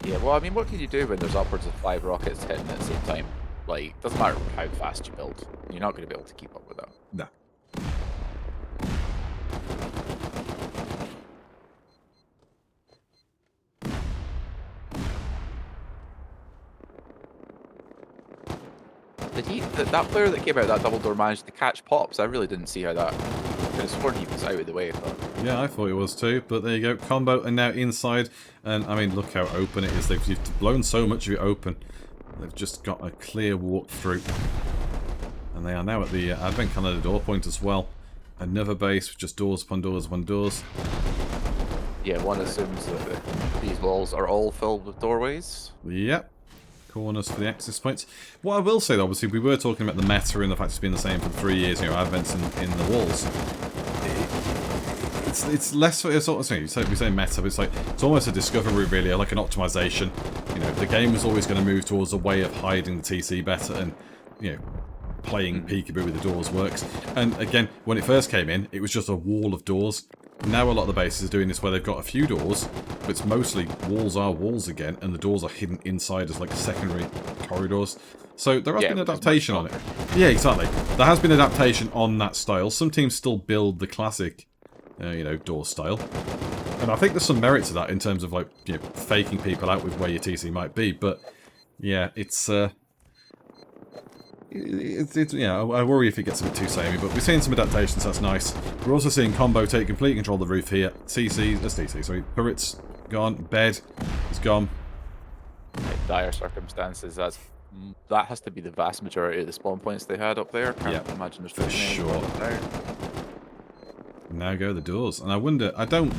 Yeah, well, I mean, what can you do when there's upwards of 5 rockets hitting at the same time? Like, doesn't matter how fast you build. You're not going to be able to keep up with that. No. That player that came out that double door managed to catch pops? I really didn't see how that. I could have sworn he was out of the way. But Yeah, I thought it was too, but there you go. Combo and now inside, and I mean, look how open it is. They've blown so much of it open. They've just got a clear walk through, and they are now at the Advent calendar door point as well. Another base with just doors upon doors upon doors. yeah, one assumes that these walls are all filled with doorways. Yep. Corners for the access points. What I will say, though, obviously, we were talking about the meta and the fact it's been the same for 3 years, Advents in the walls. It's less, it's sort of, we say meta, but it's almost a discovery route, really, like an optimization. The game was always going to move towards a way of hiding the TC better, and, playing peekaboo with the doors works. And again, when it first came in, it was just a wall of doors. Now a lot of the bases are doing this where they've got a few doors, but it's mostly walls are walls again, and the doors are hidden inside as like secondary corridors. So there has been adaptation on it. Yeah, exactly. There has been adaptation on that style. Some teams still build the classic, door style. And I think there's some merit to that in terms of like, faking people out with where your TC might be. But yeah, it's I worry if it gets a bit too samey, but we're seeing some adaptations, that's nice. We're also seeing Combo take complete control of the roof here. Turrets gone, bed is gone. Dire circumstances, that has to be the vast majority of the spawn points they had up there. Can't imagine there's for sure. Now go the doors, and I wonder, I don't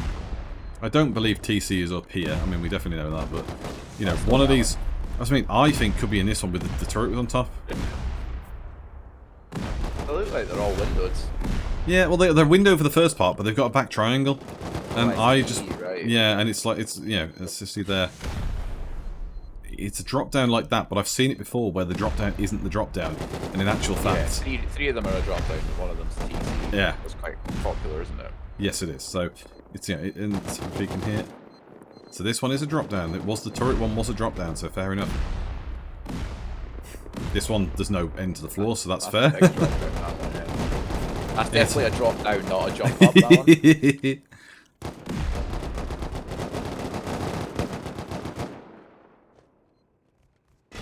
believe TC is up here. I mean, we definitely know that, but one of these, I think could be in this one with the turret on top. They look like they're all windowed. Yeah, well, they're window for the first part, but they've got a back triangle, and right. And it's like it's just see there. It's a drop down like that, but I've seen it before where the drop down isn't the drop down, and in actual fact, three of them are a drop down, and one of them's TC. Yeah, it's quite popular, isn't it? Yes, it is. So it's and if you can hear. So this one is a drop down. It was the turret one was a drop down, so fair enough. This one, there's no end to the floor, so that's fair. That's definitely a drop down, not a jump up, that one.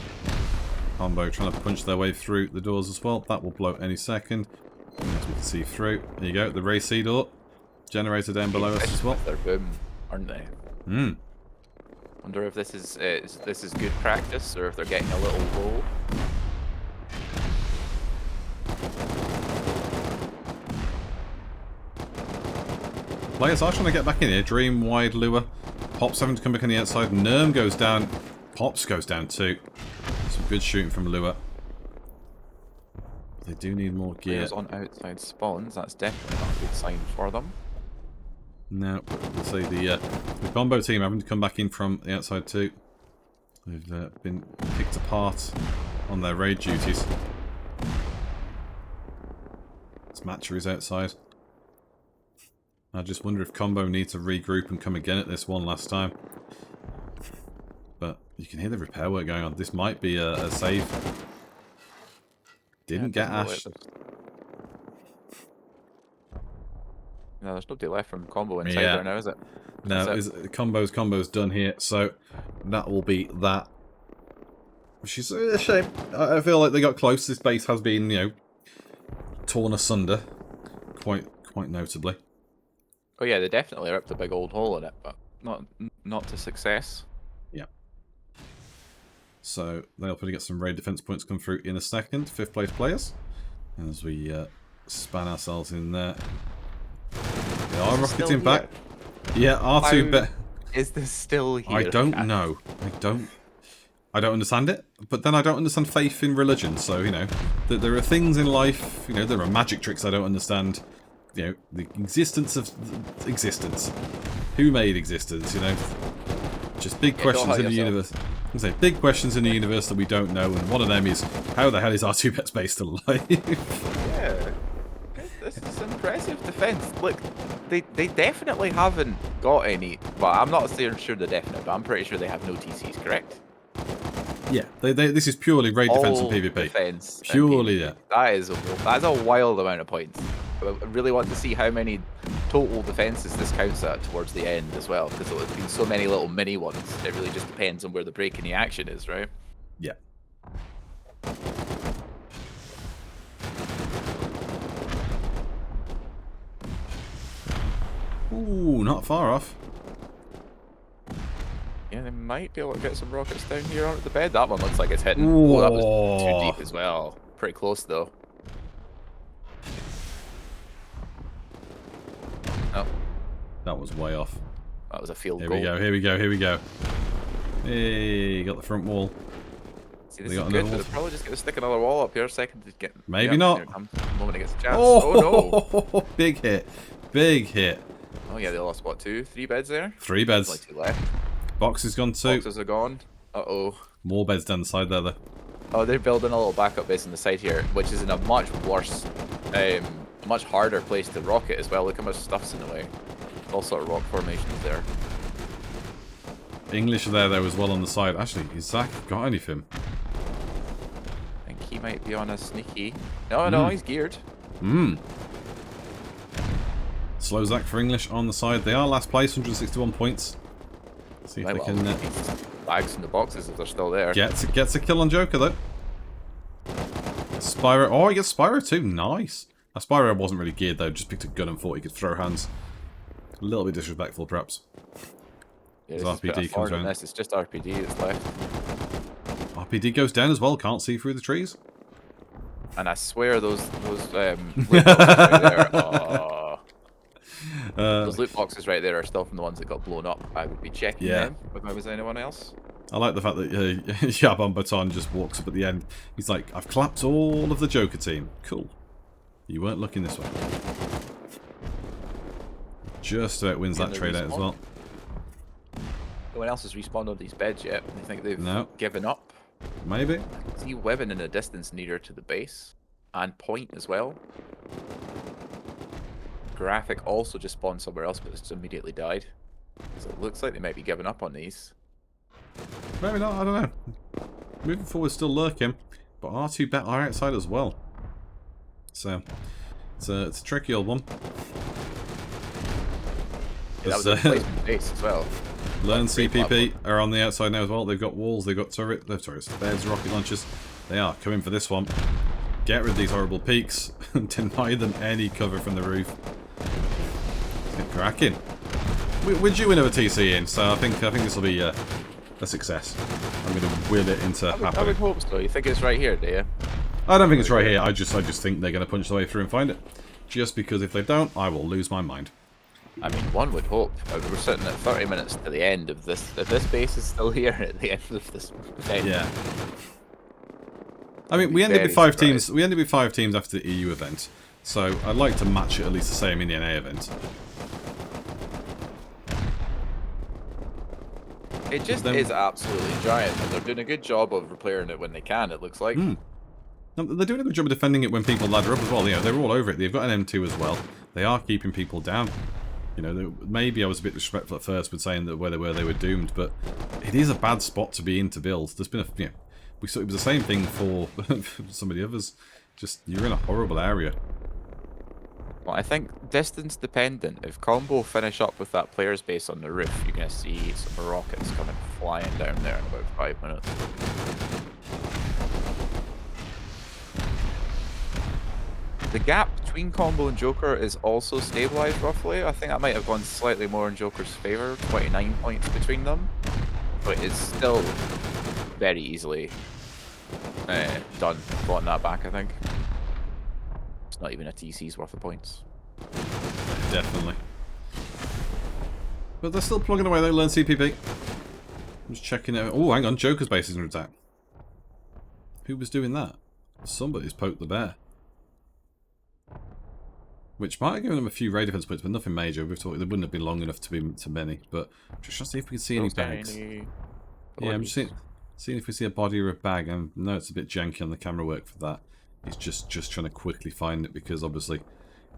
Combo trying to punch their way through the doors as well. That will blow any second. As we can see through. There you go, the Ray C door. Generator down below us as well. They're boom, aren't they? Wonder if this is good practice, or if they're getting a little low. Players are trying to get back in here. Dream, wide, lure. Pops having to come back on the outside. Nerm goes down. Pops goes down too. Some good shooting from lure. They do need more gear. Players on outside spawns. That's definitely not a good sign for them. No, let's say the combo team having to come back in from the outside too. They've been picked apart on their raid duties. This Matcher is outside. I just wonder if combo needs to regroup and come again at this one last time. But you can hear the repair work going on. This might be a save. Didn't get Ash. No, there's nobody left from combo inside there now, is it? No, combo's done here, so that will be that. Which is a shame. I feel like they got close. This base has been, you know, torn asunder, quite notably. Oh yeah, they definitely ripped a big old hole in it, but not to success. Yeah. So they'll probably get some raid defense points come through in a second. 5th place players, as we span ourselves in there. They are rocketing back. Yeah, R2 bet. Is this still here? I don't know. I don't understand it, but then I don't understand faith in religion. So, you know, there are things in life, you know, there are magic tricks I don't understand. You know, the existence of existence. Who made existence, you know? Just big questions in the universe. I say big questions in the universe that we don't know, and one of them is, how the hell is R2 bet space still alive? Yeah. This is impressive defense. Look, they definitely haven't got any. Well, I'm not sure they're definite, but I'm pretty sure they have no TCs, correct? Yeah, this is purely raid defense and PvP. Defense purely, and PvP. That's a wild amount of points. I really want to see how many total defenses this counts at towards the end as well, because there's been so many little mini ones. It really just depends on where the break in the action is, right? Yeah. Ooh, not far off. Yeah, they might be able to get some rockets down here onto the bed. That one looks like it's hitting. Ooh. Oh, that was too deep as well. Pretty close though. Oh. That was way off. That was a field goal. Here we go. Hey, got the front wall. See, this is good, but they're probably just going to stick another wall up here. Second to get. Maybe not. Here it comes. The moment it gets a chance. Oh no! Big hit. Big hit. Oh yeah, they lost what, 3 beds there? 3 beds. Only 2 left. Boxes gone too. Boxes are gone. Uh-oh. More beds down the side there though. Oh, they're building a little backup base on the side here, which is in a much worse, much harder place to rocket as well. Look how much stuff's in the way. All sort of rock formations there. English are there though as well on the side. Actually, has Zach got anything? I think he might be on a sneaky. No, he's geared. Slow Zach for English on the side. They are last place, 161 points. See if they can bags in the boxes if they're still there. Gets a kill on Joker though. Spyro. Oh, he gets Spyro too. Nice. Spyro wasn't really geared though. Just picked a gun and thought he could throw hands. A little bit disrespectful, perhaps. Yeah, RPD comes around. It's just RPD that's left. RPD goes down as well. Can't see through the trees. And I swear those loot boxes right there. Oh. Those loot boxes right there are still from the ones that got blown up. I would be checking them if I was anyone else. I like the fact that Yaban Baton just walks up at the end. He's like, I've clapped all of the Joker team. Cool. You weren't looking this way. Just about wins that trade out as well. No one else has respawned on these beds yet. I think they've given up. Maybe. I can see webbing in the distance nearer to the base. And point as well. Graphic also just spawned somewhere else, but it's immediately died. So it looks like they might be giving up on these. Maybe not, I don't know. Moving forward, still lurking, but R2 bet are outside as well. So it's a tricky old one. Yeah, that was a replacement base as well. Learn CPP are on the outside now as well. They've got walls, they've got turrets, beds, rocket launchers. They are coming for this one. Get rid of these horrible peaks and deny them any cover from the roof. Get cracking. We're due another TC in, so I think this will be a success. I'm going to will it into happening. I would hope so. You think it's right here, do you? I don't think it's right here. I just think they're going to punch their way through and find it. Just because if they don't, I will lose my mind. I mean, one would hope. We're sitting at 30 minutes to the end of this. If this base is still here at the end of this event, Yeah. I mean, we ended with 5 teams. We ended with 5 teams after the EU event, so I'd like to match it at least the same in the NA event. It just is absolutely giant, and they're doing a good job of repairing it when they can. It looks like. They're doing a good job of defending it when people ladder up as well. You know, they're all over it. They've got an M2 as well. They are keeping people down. You know, maybe I was a bit disrespectful at first with saying that where they were doomed, but it is a bad spot to be in to build. There's been a, we saw it was the same thing for some of the others. Just you're in a horrible area. Well, I think distance dependent. If Combo finish up with that player's base on the roof, you're gonna see some rockets coming flying down there in about 5 minutes. The gap between Combo and Joker is also stabilized roughly. I think that might have gone slightly more in Joker's favor, 29 points between them, but it's still very easily done clawing that back. I think it's not even a TC's worth of points. Definitely. But they're still plugging away. They learn CPP. I'm just checking it out. Oh, hang on. Joker's base is under attack. Who was doing that? Somebody's poked the bear. Which might have given them a few raid defense points, but nothing major. We've thought they wouldn't have been long enough to be to many. But just trying to see if we can see any bags. Yeah, I'm just seeing if we see a body or a bag. I know it's a bit janky on the camera work for that. It's just trying to quickly find it because obviously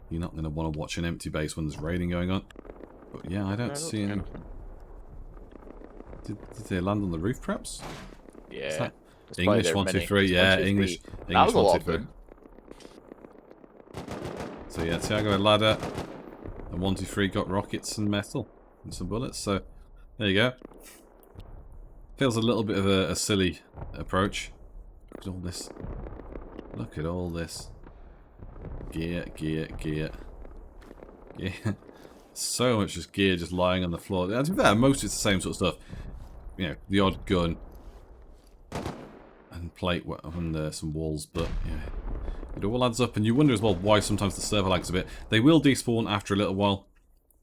you're not going to want to watch an empty base when there's raiding going on. But yeah, I don't see any. Did they land on the roof, perhaps? Yeah. English 1, 2, 3. Yeah, English 1, 2, 3. So yeah, Tiago had ladder, and 1, 2, 3 got rockets and metal and some bullets. So there you go. Feels a little bit of a silly approach. Look at all this. Look at all this. Gear, gear, gear. Yeah. So much just gear just lying on the floor. To be fair, most it's the same sort of stuff. You know, the odd gun and plate and some walls, but yeah. It all adds up, and you wonder as well why sometimes the server lags a bit. They will despawn after a little while,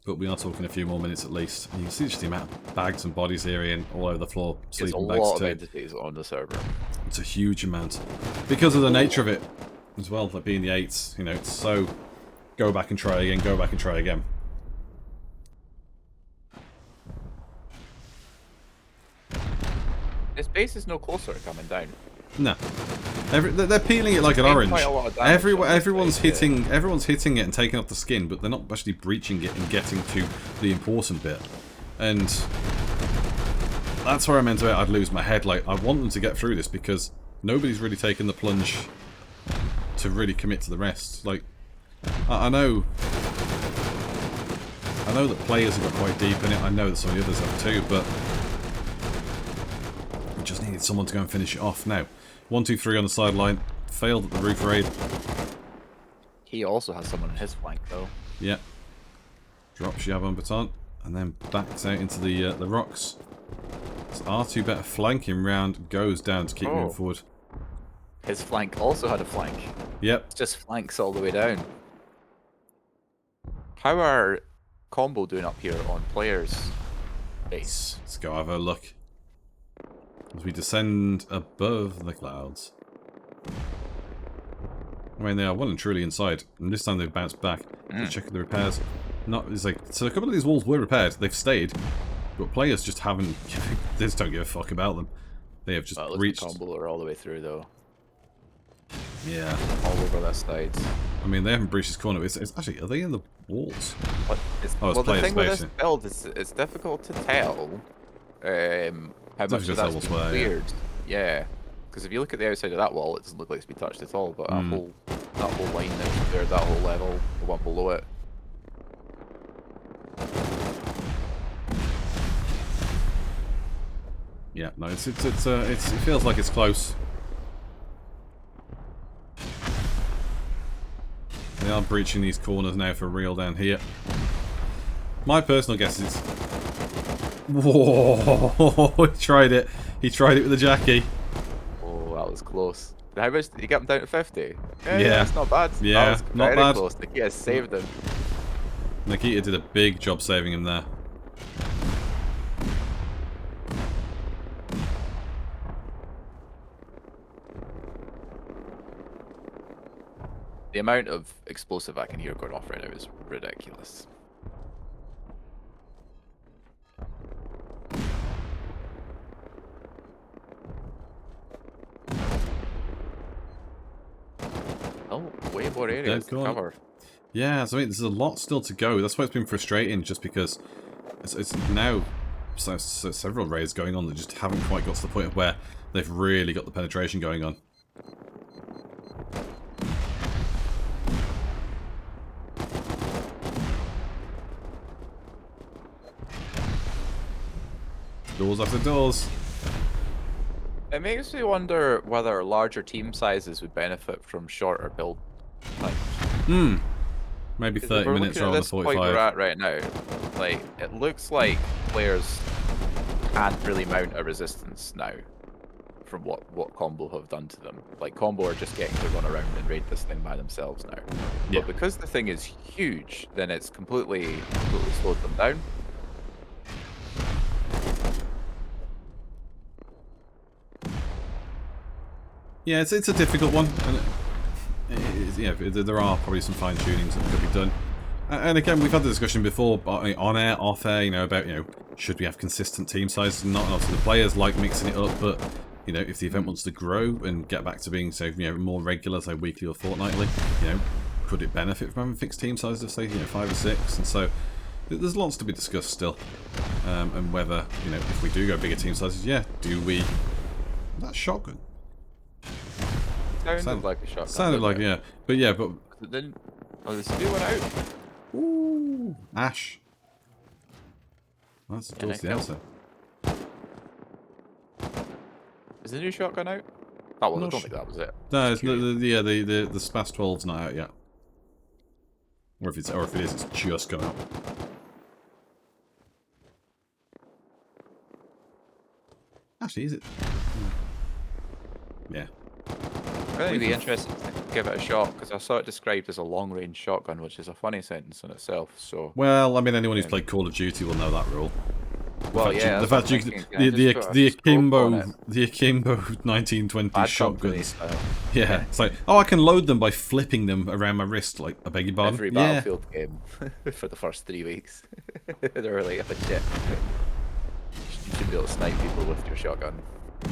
but we are talking a few more minutes at least. And you can see just the amount of bags and bodies here and all over the floor, sleeping bags too. There's a lot of entities on the server. It's a huge amount. Because of the nature of it as well, like being the 8s, you know, it's so go back and try again, go back and try again. This base is no closer to coming down. No. They're peeling it like an orange. Everyone's hitting it and taking off the skin, but they're not actually breaching it and getting to the important bit. And that's where I meant I'd lose my head. Like, I want them to get through this because nobody's really taken the plunge to really commit to the rest. Like, I know that players have got quite deep in it. I know that some of the others have too, but we just needed someone to go and finish it off now. 1, 2, 3 on the sideline. Failed at the roof raid. He also has someone on his flank, though. Yeah. Drops Yavon Baton and then backs out into the rocks. So R2 better flanking round goes down to keep moving forward. His flank also had a flank. Yep. Just flanks all the way down. How are Combo doing up here on players' base? Let's go have a look. As we descend above the clouds. I mean, they are well and truly inside, and this time they've bounced back. Check the repairs. It's like, so a couple of these walls were repaired, they've stayed, but players just haven't. They just don't give a fuck about them. They have just reached. Combo are all the way through, though. Yeah. All over that side. I mean, they haven't breached this corner. It's actually, are they in the walls? Well, the thing with this build is it's difficult to tell. How much of that's been cleared. Yeah. Because if you look at the outside of that wall, it doesn't look like it's been touched at all, but that whole line there, that whole level, the one below it. Yeah, no, it feels like it's close. They are breaching these corners now for real down here. My personal guess is... Whoa! He tried it. He tried it with the Jackie. Oh, that was close. How much did you get him down to 50? Yeah. That's not bad. Yeah, that was not very bad. Close. The key has saved him. Nikita did a big job saving him there. The amount of explosive I can hear going off right now is ridiculous. Oh, way more areas to cover. Yeah, so I mean, there's a lot still to go. That's why it's been frustrating, just because it's now so several raids going on that just haven't quite got to the point of where they've really got the penetration going on. Doors after doors. It makes me wonder whether larger team sizes would benefit from shorter build times. Maybe 30 minutes rather than 45. Point we're at right now, like, it looks like players can't really mount a resistance now from what Combo have done to them. Like, Combo are just getting to run around and raid this thing by themselves now. Yeah. But because the thing is huge, then it's completely slowed them down. Yeah, it's a difficult one. And yeah, there are probably some fine tunings that could be done. And again, we've had the discussion before, on air, off air, about, should we have consistent team sizes? Not obviously the players like mixing it up, but, if the event wants to grow and get back to being, say, more regular, say, weekly or fortnightly, could it benefit from having fixed team sizes of, say, 5 or 6? And so, there's lots to be discussed still. And whether, if we do go bigger team sizes, yeah, do we... That shotgun. Sounded like a shotgun. Sounded like, yeah. But yeah, but... Then, there's a new one out. Ooh, Ash. That's towards the outside. Is the new shotgun out? Oh, well, I don't think that was it. No, it's the Spas 12's not out yet. Or if it is, it's just gone out. Actually, is it? Yeah. I think it'd be interesting to give it a shot, because I saw it described as a long-range shotgun, which is a funny sentence in itself. So, well, I mean, anyone who's played Call of Duty will know that rule. Well, yeah, the fact the Akimbo 1920 shotguns. Yeah, it's like, oh, I can load them by flipping them around my wrist. Like, I beg your pardon. Every Battlefield game for the first 3 weeks, they're really legit. You should be able to snipe people with your shotgun.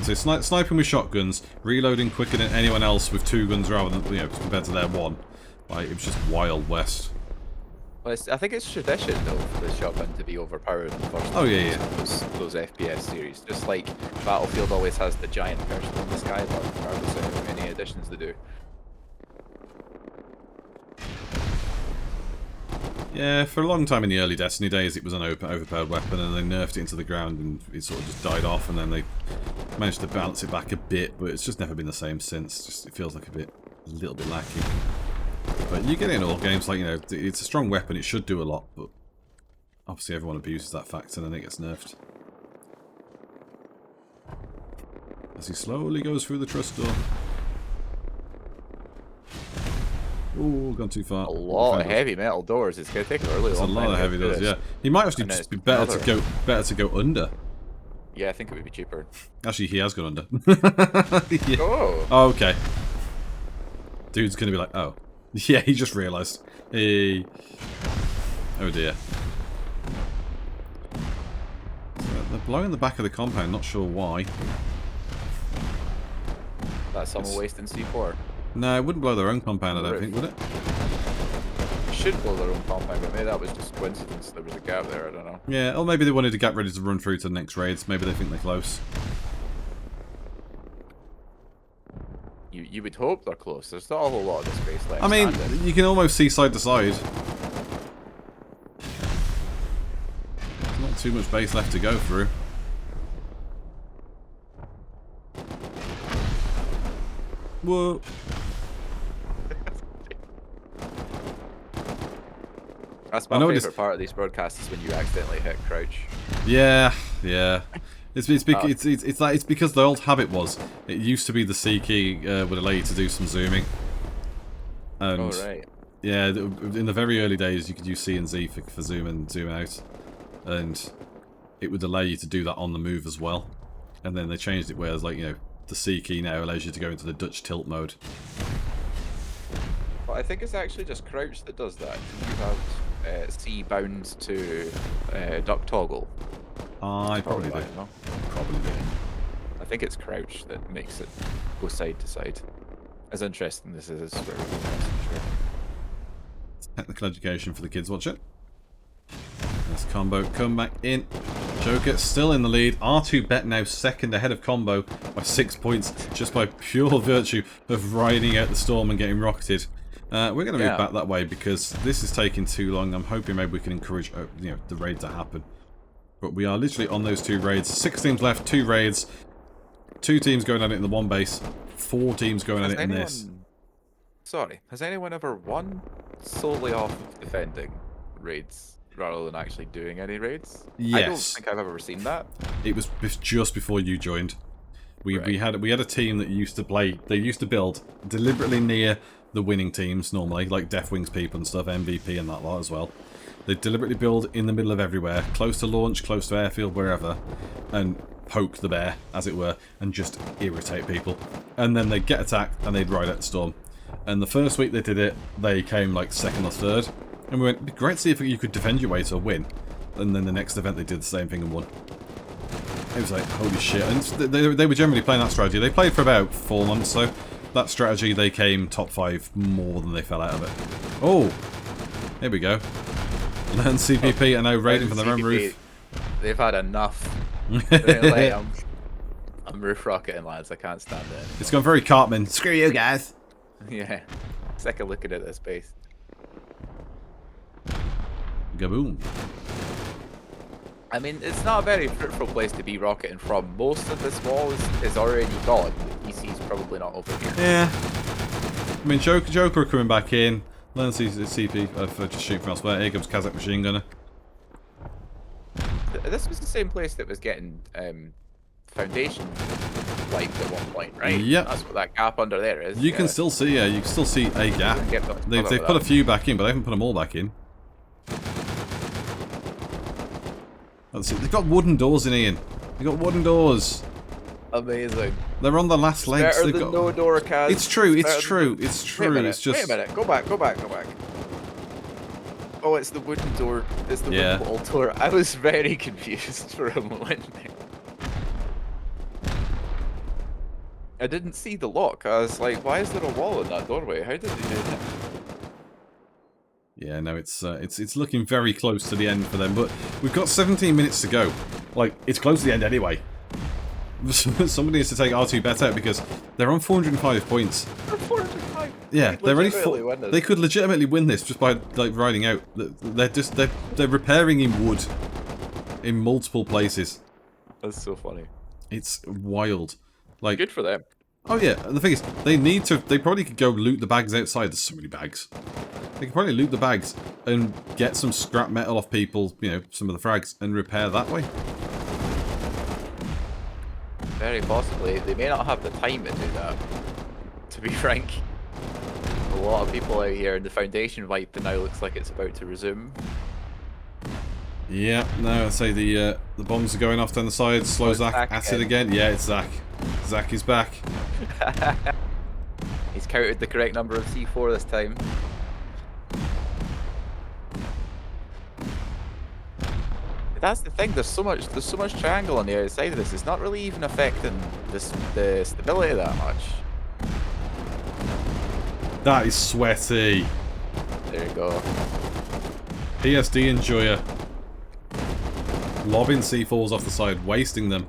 So sniping with shotguns, reloading quicker than anyone else with 2 guns rather than compared to their 1. Like, it was just Wild West. Well, I think it's tradition though for the shotgun to be overpowered in the first. Oh yeah. Those FPS series, just like Battlefield always has the giant person in the sky, regardless of how many additions they do. Yeah, for a long time in the early Destiny days, it was an overpowered weapon, and they nerfed it into the ground, and it sort of just died off. And then they managed to balance it back a bit, but it's just never been the same since. Just it feels like a little bit lacking. But you get it in all games, like, it's a strong weapon, it should do a lot, but obviously everyone abuses that fact and then it gets nerfed. As he slowly goes through the trust door. Ooh, gone too far. A lot of heavy metal doors. It's going to take a really long time. There's a lot of heavy doors, yeah. He might actually just be better to go under. Yeah, I think it would be cheaper. Actually, he has gone under. Yeah. Oh, okay. Dude's going to be like, oh. Yeah, he just realised. Hey. Oh dear. So they're blowing the back of the compound, not sure why. That's someone wasting C4. No, it wouldn't blow their own compound, I don't think, would it? Should blow their own compound, but maybe that was just coincidence. There was a gap there, I don't know. Yeah, or maybe they wanted to get ready to run through to the next raids. Maybe they think they're close. You would hope they're close. There's not a whole lot of the space left. I mean, you can almost see side to side. There's not too much base left to go through. Whoa. That's my favourite part of these broadcasts is when you accidentally hit crouch. Yeah, yeah. It's because the old habit was, it used to be the C key would allow you to do some zooming. And Yeah, in the very early days, you could use C and Z for zoom and zoom out, and it would allow you to do that on the move as well. And then they changed it where, like, you know, the C key now allows you to go into the Dutch tilt mode. But I think it's actually just crouch that does that. You have C bound to duck toggle. I probably do. No? Probably do. I think it's crouch that makes it go side to side. As interesting this is, it's very interesting, sure. Technical education for the kids, watch it. There's Combo, come back in. Joker still in the lead. R2 Bet now second ahead of Combo by 6 points, just by pure virtue of riding out the storm and getting rocketed. We're going to move back that way because this is taking too long. I'm hoping maybe we can encourage you know, the raid to happen. But we are literally on those 2 raids. 6 teams left, 2 raids. 2 teams going at it in the one base. 4 teams going at it in this. Sorry, has anyone ever won solely off of defending raids rather than actually doing any raids? Yes. I don't think I've ever seen that. It was just before you joined. We had a team that used to play. They used to build deliberately near the winning teams normally, like Deathwings people and stuff, MVP and that lot as well. They deliberately build in the middle of everywhere, close to launch, close to airfield, wherever, and poke the bear, as it were, and just irritate people. And then they'd get attacked and they'd ride out the storm. And the first week they did it, they came like 2nd or 3rd. And we went, it'd be great to see if you could defend your way to a win. And then the next event they did the same thing and won. It was like, holy shit. And they were generally playing that strategy. They played for about 4 months, so that strategy, they came top 5 more than they fell out of it. Oh! Here we go. Learn CPP are now raiding from their own roof. They've had enough. Like, I'm roof rocketing, lads. I can't stand it. It's gone very Cartman. Screw you guys. Yeah. Sick of looking at this base. Gaboom. I mean, it's not a very fruitful place to be rocketing from. Most of this wall is already gone. The EC's probably not over here. Yeah. I mean, Joker coming back in. Learn CP for just shooting from elsewhere. Here comes Kazakh Machine Gunner. This was the same place that was getting foundation wiped at one point, right? Yep. That's what that gap under there is. You can still see, you can still see a gap. They've put a few back in, but they haven't put them all back in. Let's see. They've got wooden doors in, Ian. They've got wooden doors. Amazing. They're on the last legs. Better than no door, Kaz. It's true. It's true. It's true. It's just. Wait a minute. Go back. Go back. Go back. Oh, it's the wooden door. It's the wooden wall door. I was very confused for a moment there. I didn't see the lock. I was like, why is there a wall in that doorway? How did they do that? Yeah, no, it's looking very close to the end for them, but we've got 17 minutes to go. Like, it's close to the end anyway. Somebody needs to take R2 bet out because they're on 405 points. 405. Yeah, they're ready for. They could legitimately win this just by like riding out. They're repairing in wood, in multiple places. That's so funny. It's wild. Like, good for them. Oh yeah, the thing is, they need to. They probably could go loot the bags outside. There's so many bags. They could probably loot the bags and get some scrap metal off people. You know, some of the frags and repair that way. Very possibly. They may not have the time to do that, to be frank. A lot of people out here, and the foundation wipe now looks like it's about to resume. Yeah, no, I'd say the bombs are going off down the side. Slow Zach at it again. Yeah, it's Zach. Zach is back. He's counted the correct number of C4 this time. That's the thing. There's so much triangle on the outside of this. It's not really even affecting the stability that much. That is sweaty. There you go. PSD enjoyer. Lobbing C4s off the side, wasting them.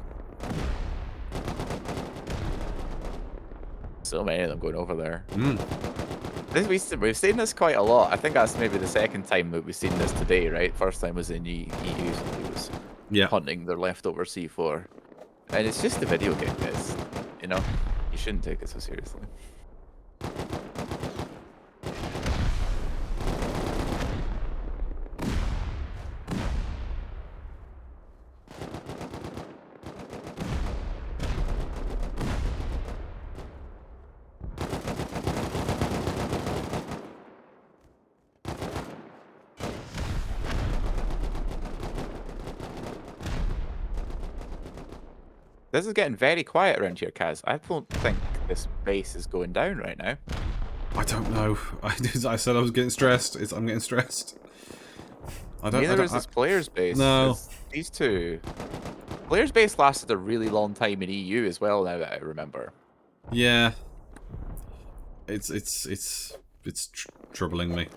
So many of them going over there. Mm. We've seen this quite a lot. I think that's maybe the second time that we've seen this today, right? First time was in EU, somebody was hunting their leftover C4. And it's just a video game, guys. You know? You shouldn't take it so seriously. This is getting very quiet around here, Kaz. I don't think this base is going down right now. I don't know. I said I was getting stressed. I'm getting stressed. Neither is this player's base. No. These two. Player's base lasted a really long time in EU as well, now that I remember. Yeah. It's troubling me.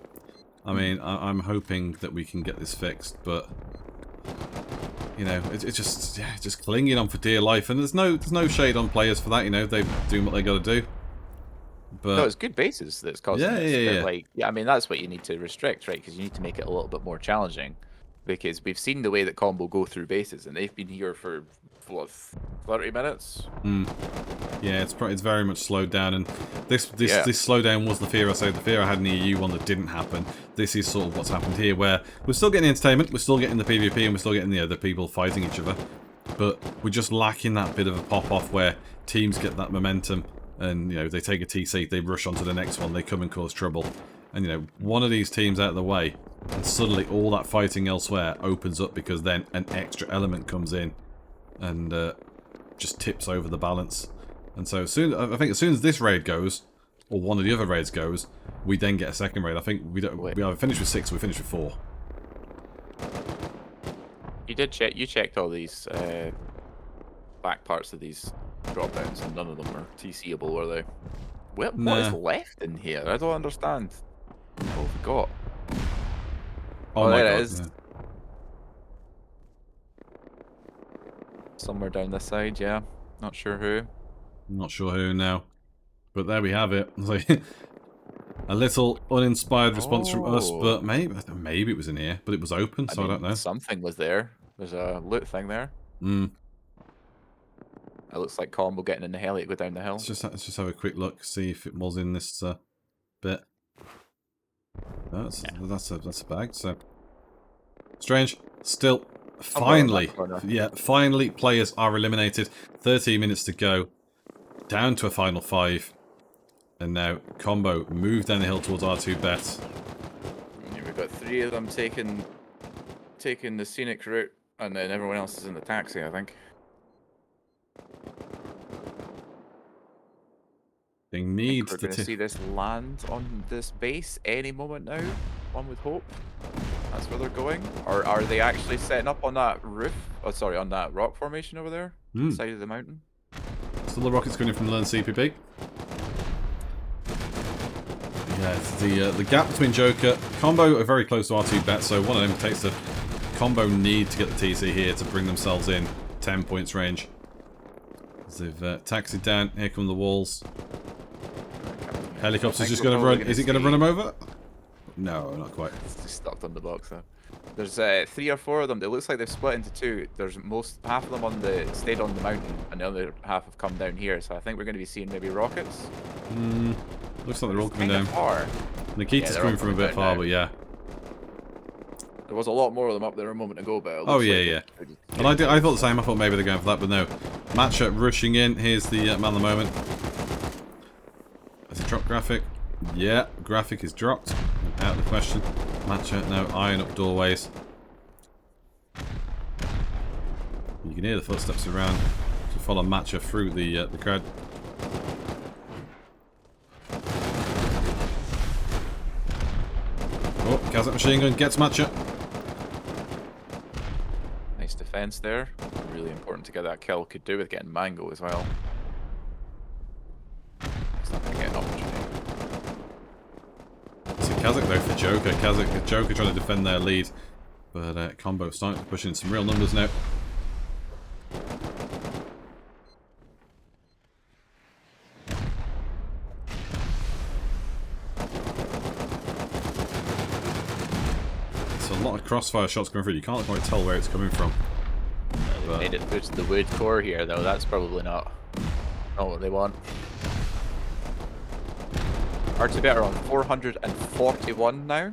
I mean, I'm hoping that we can get this fixed, but you know, it's just clinging on for dear life, and there's no shade on players for that. You know, they're doing what they got to do. But no, it's good bases that's causing this. Yeah. But like, I mean, that's what you need to restrict, right? Because you need to make it a little bit more challenging. Because we've seen the way that Combo go through bases, and they've been here for what, 30 minutes. Yeah, it's very much slowed down, and this slowdown was the fear. The fear I had in the EU one that didn't happen. This is sort of what's happened here, where we're still getting entertainment, we're still getting the PvP, and we're still getting the other people fighting each other, but we're just lacking that bit of a pop off where teams get that momentum, and you know, they take a TC, they rush onto the next one, they come and cause trouble, and you know, one of these teams out of the way, and suddenly all that fighting elsewhere opens up, because then an extra element comes in and just tips over the balance. And so I think as soon as this raid goes, or one of the other raids goes, we then get a second raid. I think we either finish with 6 or we finish with 4. You checked all these back parts of these drop downs, and none of them are TCable, were they? What is left in here? I don't understand. What have we got? Oh my there God, it is. yeah. Somewhere down this side, yeah. Not sure who. I'm not sure who now. But there we have it. A little uninspired response from us, but maybe it was in here, but it was open, so I don't know. Something was there. There's a loot thing there. It looks like Combo getting in the heli to go down the hill. Let's just have a quick look, see if it was in this bit. No, that's a bag. So strange. Still, finally, finally, players are eliminated. 13 minutes to go. Down to a final 5. And now Combo move down the hill towards R2 bet. We've got 3 of them taking the scenic route, and then everyone else is in the taxi, I think. They need we're going to see this land on this base any moment now. One would hope. That's where they're going. Or are they actually setting up on that roof? Oh, sorry, on that rock formation over there, side of the mountain. Still the rockets coming from Learn CPP. Yeah, it's the gap between Joker. Combo are very close to R2 bet, so one of them takes the Combo need to get the TC here to bring themselves in 10 points range. As they've taxied down, here come the walls. Helicopter's just going to run. Is it going to run them over? No, not quite. It's just stuck on the box though. There's 3 or 4 of them. It looks like they've split into 2. There's half of them stayed on the mountain, and the other half have come down here. So I think we're going to be seeing maybe rockets. Looks like they're all coming down. Far. Nikita's coming from a bit far, but yeah. There was a lot more of them up there a moment ago, but oh yeah. Well, I thought the same. I thought maybe they're going for that, but no. Matcha rushing in. Here's the man of the moment. Has it dropped graphic? Yeah, graphic is dropped. Out of the question. Matcha now eyeing up doorways. You can hear the footsteps around. To follow Matcha through the crowd. Oh, Kazakh machine gun gets Matcha. Nice defense there. Really important to get that kill. Could do with getting Mango as well. He's not going to get an opportunity. See Kazakh though for Joker. Joker trying to defend their lead. But Combo starting to push in some real numbers now. A lot of crossfire shots coming through. You can't quite tell where it's coming from. They made it through to the wood core here, though. That's probably not what they want. RTB are on 441 now.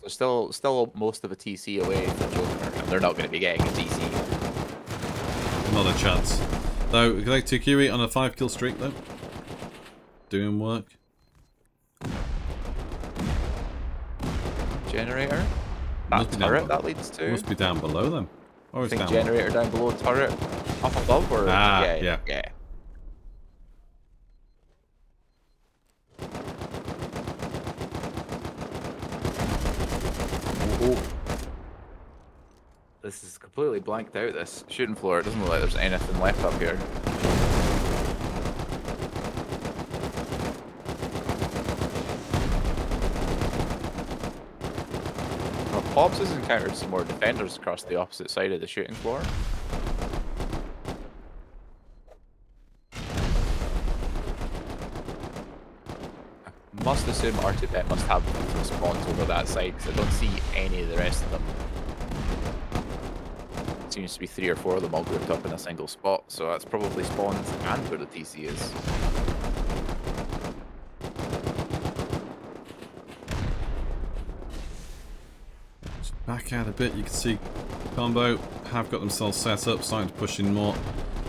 So still most of a TC away from Joker, and they're not going to be getting a TC. Not a chance. Though, like Tukiri on a 5-kill streak, though. Doing work. Generator? That turret that leads to? Must be down below them. Or it's I think down generator down below turret. Up above or yeah. Oh. This is completely blanked out, this shooting floor. It doesn't look like there's anything left up here. Well, Pops has encountered some more defenders across the opposite side of the shooting floor. I must assume R2Bet must have some spawns over that side because I don't see any of the rest of them. Seems to be 3 or 4 of them all grouped up in a single spot, so that's probably spawns and where the TC is. Just back out a bit, you can see Combo have got themselves set up, starting to push in more.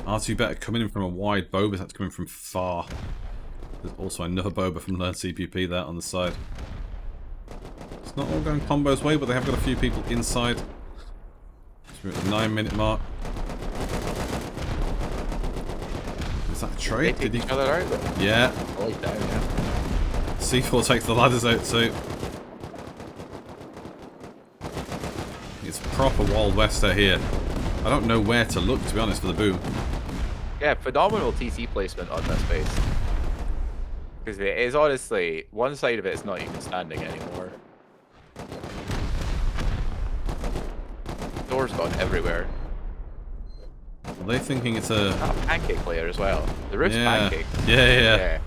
R2Bet coming in from a wide boba, that's coming from far. There's also another boba from Learn CPP there on the side. It's not all going Combo's way, but they have got a few people inside. We're at the 9-minute mark. Is that a trade? They take each other out though. Yeah. All down, yeah. C4 takes the ladders out too. It's proper Wild West out here. I don't know where to look, to be honest, for the boom. Yeah, phenomenal TC placement on this base. Because it is honestly, one side of it is not even standing anymore. Doors gone everywhere. Are they thinking it's a... Not a pancake layer as well. The roof's pancake. Yeah.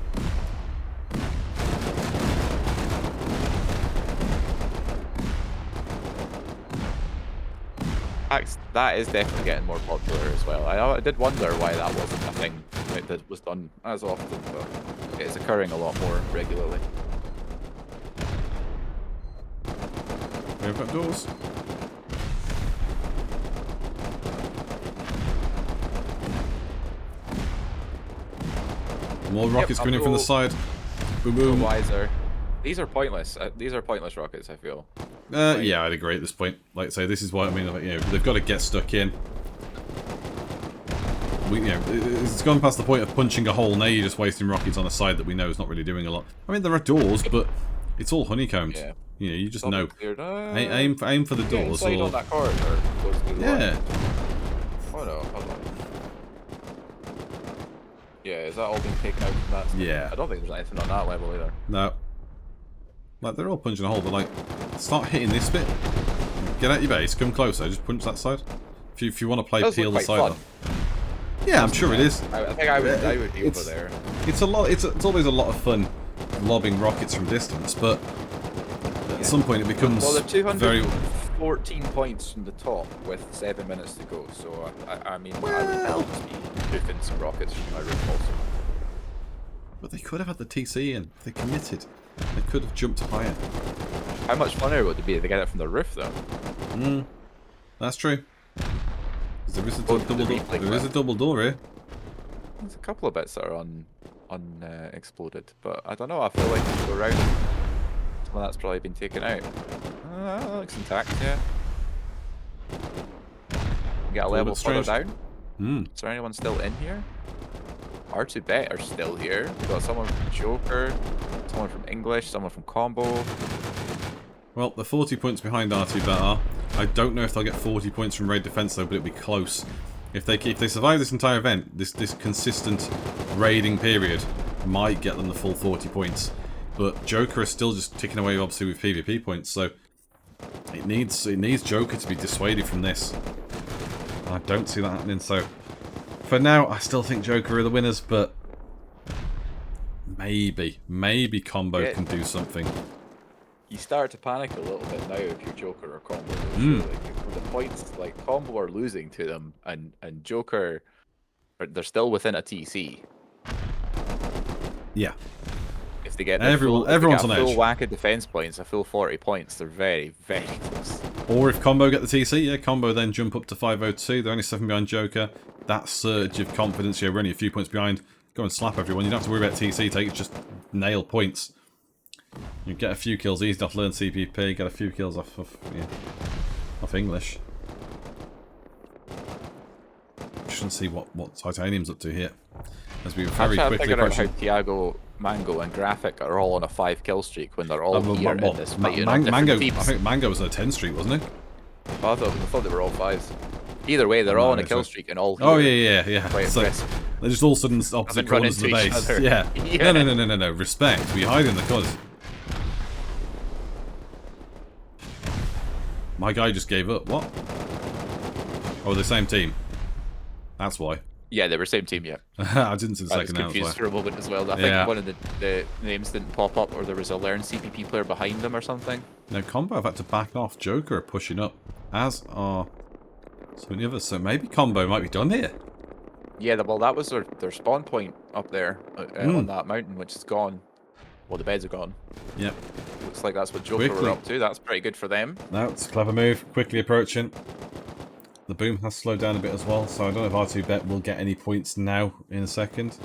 That is definitely getting more popular as well. I did wonder why that wasn't a thing that was done as often, but it's occurring a lot more regularly. We've got doors. More rockets coming in from the side. Boom, boom. Wiser. These are pointless. These are pointless rockets, I feel. Yeah, I'd agree at this point. Like I say, this is what I mean. Like, you know, they've got to get stuck in. It's gone past the point of punching a hole. Now you're just wasting rockets on a side that we know is not really doing a lot. I mean, there are doors, but it's all honeycombed. Yeah. You know, you just know. Aim for the doors. Or... on that corridor. Yeah. Oh no, hold on. Yeah, is that all being taken out from that? Yeah. I don't think there's anything on that level either. No. Like, they're all punching a hole, but like, start hitting this bit. Get out your base, come closer, just punch that side. If you want to play peel the side off. Yeah, I'm sure it is. I think I would be over there. It's a lot. It's always a lot of fun lobbing rockets from distance, but at some point it becomes well, they're very 14 points from the top with 7 minutes to go. So I mean, I would just be roofing some rockets from my roof also. But they could have had the TC in. They committed. They could have jumped higher. How much funner would it be if they get it from the roof, though? That's true. There is a double door. There is a double door here. There's a couple of bits that are exploded, but I don't know. I feel like if you go around, some of that's probably been taken out. That looks intact, yeah. Get a level further down. Is there anyone still in here? R2Bet are still here. We've got someone from Joker, someone from English, someone from Combo. Well, the 40 points behind R2Bet are. I don't know if they'll get 40 points from raid defense though, but it'll be close. If they survive this entire event, this consistent raiding period might get them the full 40 points. But Joker is still just ticking away, obviously, with PvP points, so it needs Joker to be dissuaded from this. I don't see that happening, so for now, I still think Joker are the winners, but maybe Combo can do something. You start to panic a little bit now if you're Joker or Combo. Like, the points, like, Combo are losing to them, and Joker, they're still within a TC. Yeah. If they get everyone's on edge. A full whack of defense points, a full 40 points, they're very, very close. Or if Combo get the TC, yeah, Combo then jump up to 502. They're only 7 behind Joker. That surge of confidence, yeah, we're only a few points behind. Go and slap everyone. You don't have to worry about TC. Take it, just nail points. You get a few kills easy off Learn CPP. Get a few kills off English. refresh and see what Titanium's up to here. As we very Actually, I quickly figured out how approaching. Tiago, Mango, and Graphic are all on a 5 kill streak when they're all here in this fight. Mango, teams. I think Mango was on a 10 streak, wasn't he? Oh, I thought they were all 5s. Either way, they're all on a kill streak and all here. Oh yeah. Quite So impressive. they're just all of a sudden opposite run corners of the into each base. other. Yeah. Yeah. No. Respect. We hide in the corners. My guy just gave up. What? Oh, the same team. That's why. Yeah, they were same team, yeah. I didn't see the I was second confused for a moment as well. I Yeah. think one of the names didn't pop up, or there was a Learn CPP player behind them or something. No, Combo have had to back off. Joker are pushing up, as are so many others. So maybe Combo might be done here. Yeah, well, that was their spawn point up there on that mountain, which is gone. Well, the beds are gone. Yep. Looks like that's what Joker were up to. That's pretty good for them. No, it's a clever move. Quickly approaching. The boom has slowed down a bit as well, so I don't know if R2Bet will get any points now in a second.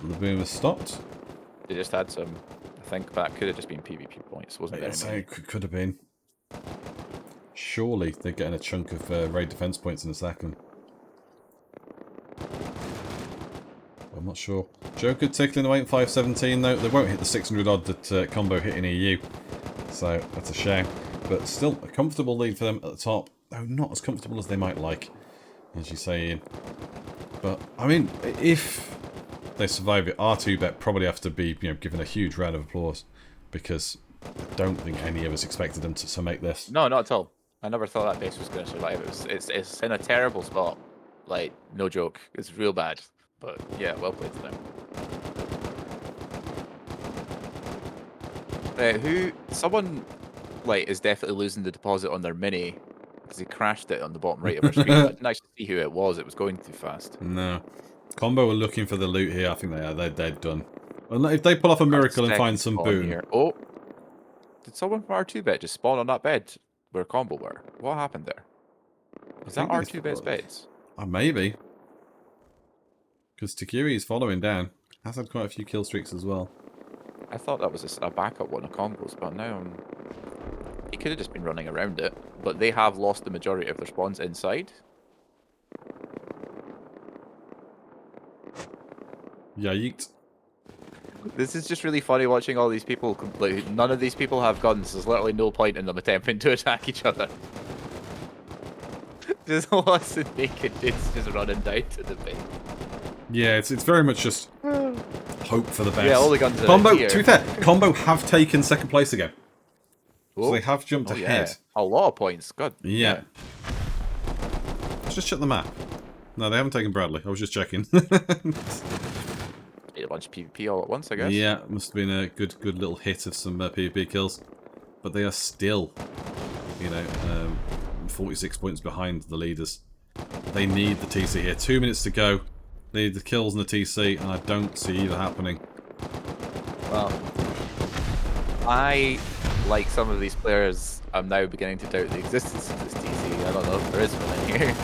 The boom has stopped. They just had some, I think that could have just been PvP points, wasn't Yes, it? it could have been. Surely they're getting a chunk of raid defense points in a second. I'm not sure. Joker tickling away at 517 though. They won't hit the 600 odd that Combo hit in EU. So that's a shame. But still a comfortable lead for them at the top. Though not as comfortable as they might like, as you say, Ian. But, I mean, if they survive it, R2Bet probably have to be given a huge round of applause. Because I don't think any of us expected them to make this. No, not at all. I never thought that base was going to survive. It's in a terrible spot. Like, no joke. It's real bad. But, yeah, well played to them. Someone, like, is definitely losing the deposit on their mini. Because he crashed it on the bottom right of our screen. I didn't actually see who it was. It was going too fast. No. Combo are looking for the loot here. I think they are. They're done. If they pull off a miracle and find some boom. Here. Oh. Did someone from R2Bet just spawn on that bed where Combo were? What happened there? Is that R2Bet's beds? Maybe. Because Takiri is following down. Has had quite a few kill streaks as well. I thought that was a backup one of Combo's, but now he could have just been running around it. But they have lost the majority of their spawns inside. Yeah, yeet. This is just really funny watching all these people complete. None of these people have guns. There's literally no point in them attempting to attack each other. Just lots of naked dudes just running down to the base. Yeah, it's very much just hope for the best. Yeah, all the guns are Combo, here. to be fair, Combo have taken second place again. Oh. So they have jumped ahead. Yeah. A lot of points. Good. Yeah. Let's just check the map. No, they haven't taken Bradley. I was just checking. A bunch of PvP all at once, I guess. Yeah, must have been a good little hit of some PvP kills. But they are still, 46 points behind the leaders. They need the TC here. 2 minutes to go. They need the kills and the TC, and I don't see either happening. Well, I, like some of these players, I'm now beginning to doubt the existence of this TC. I don't know if there is one in here.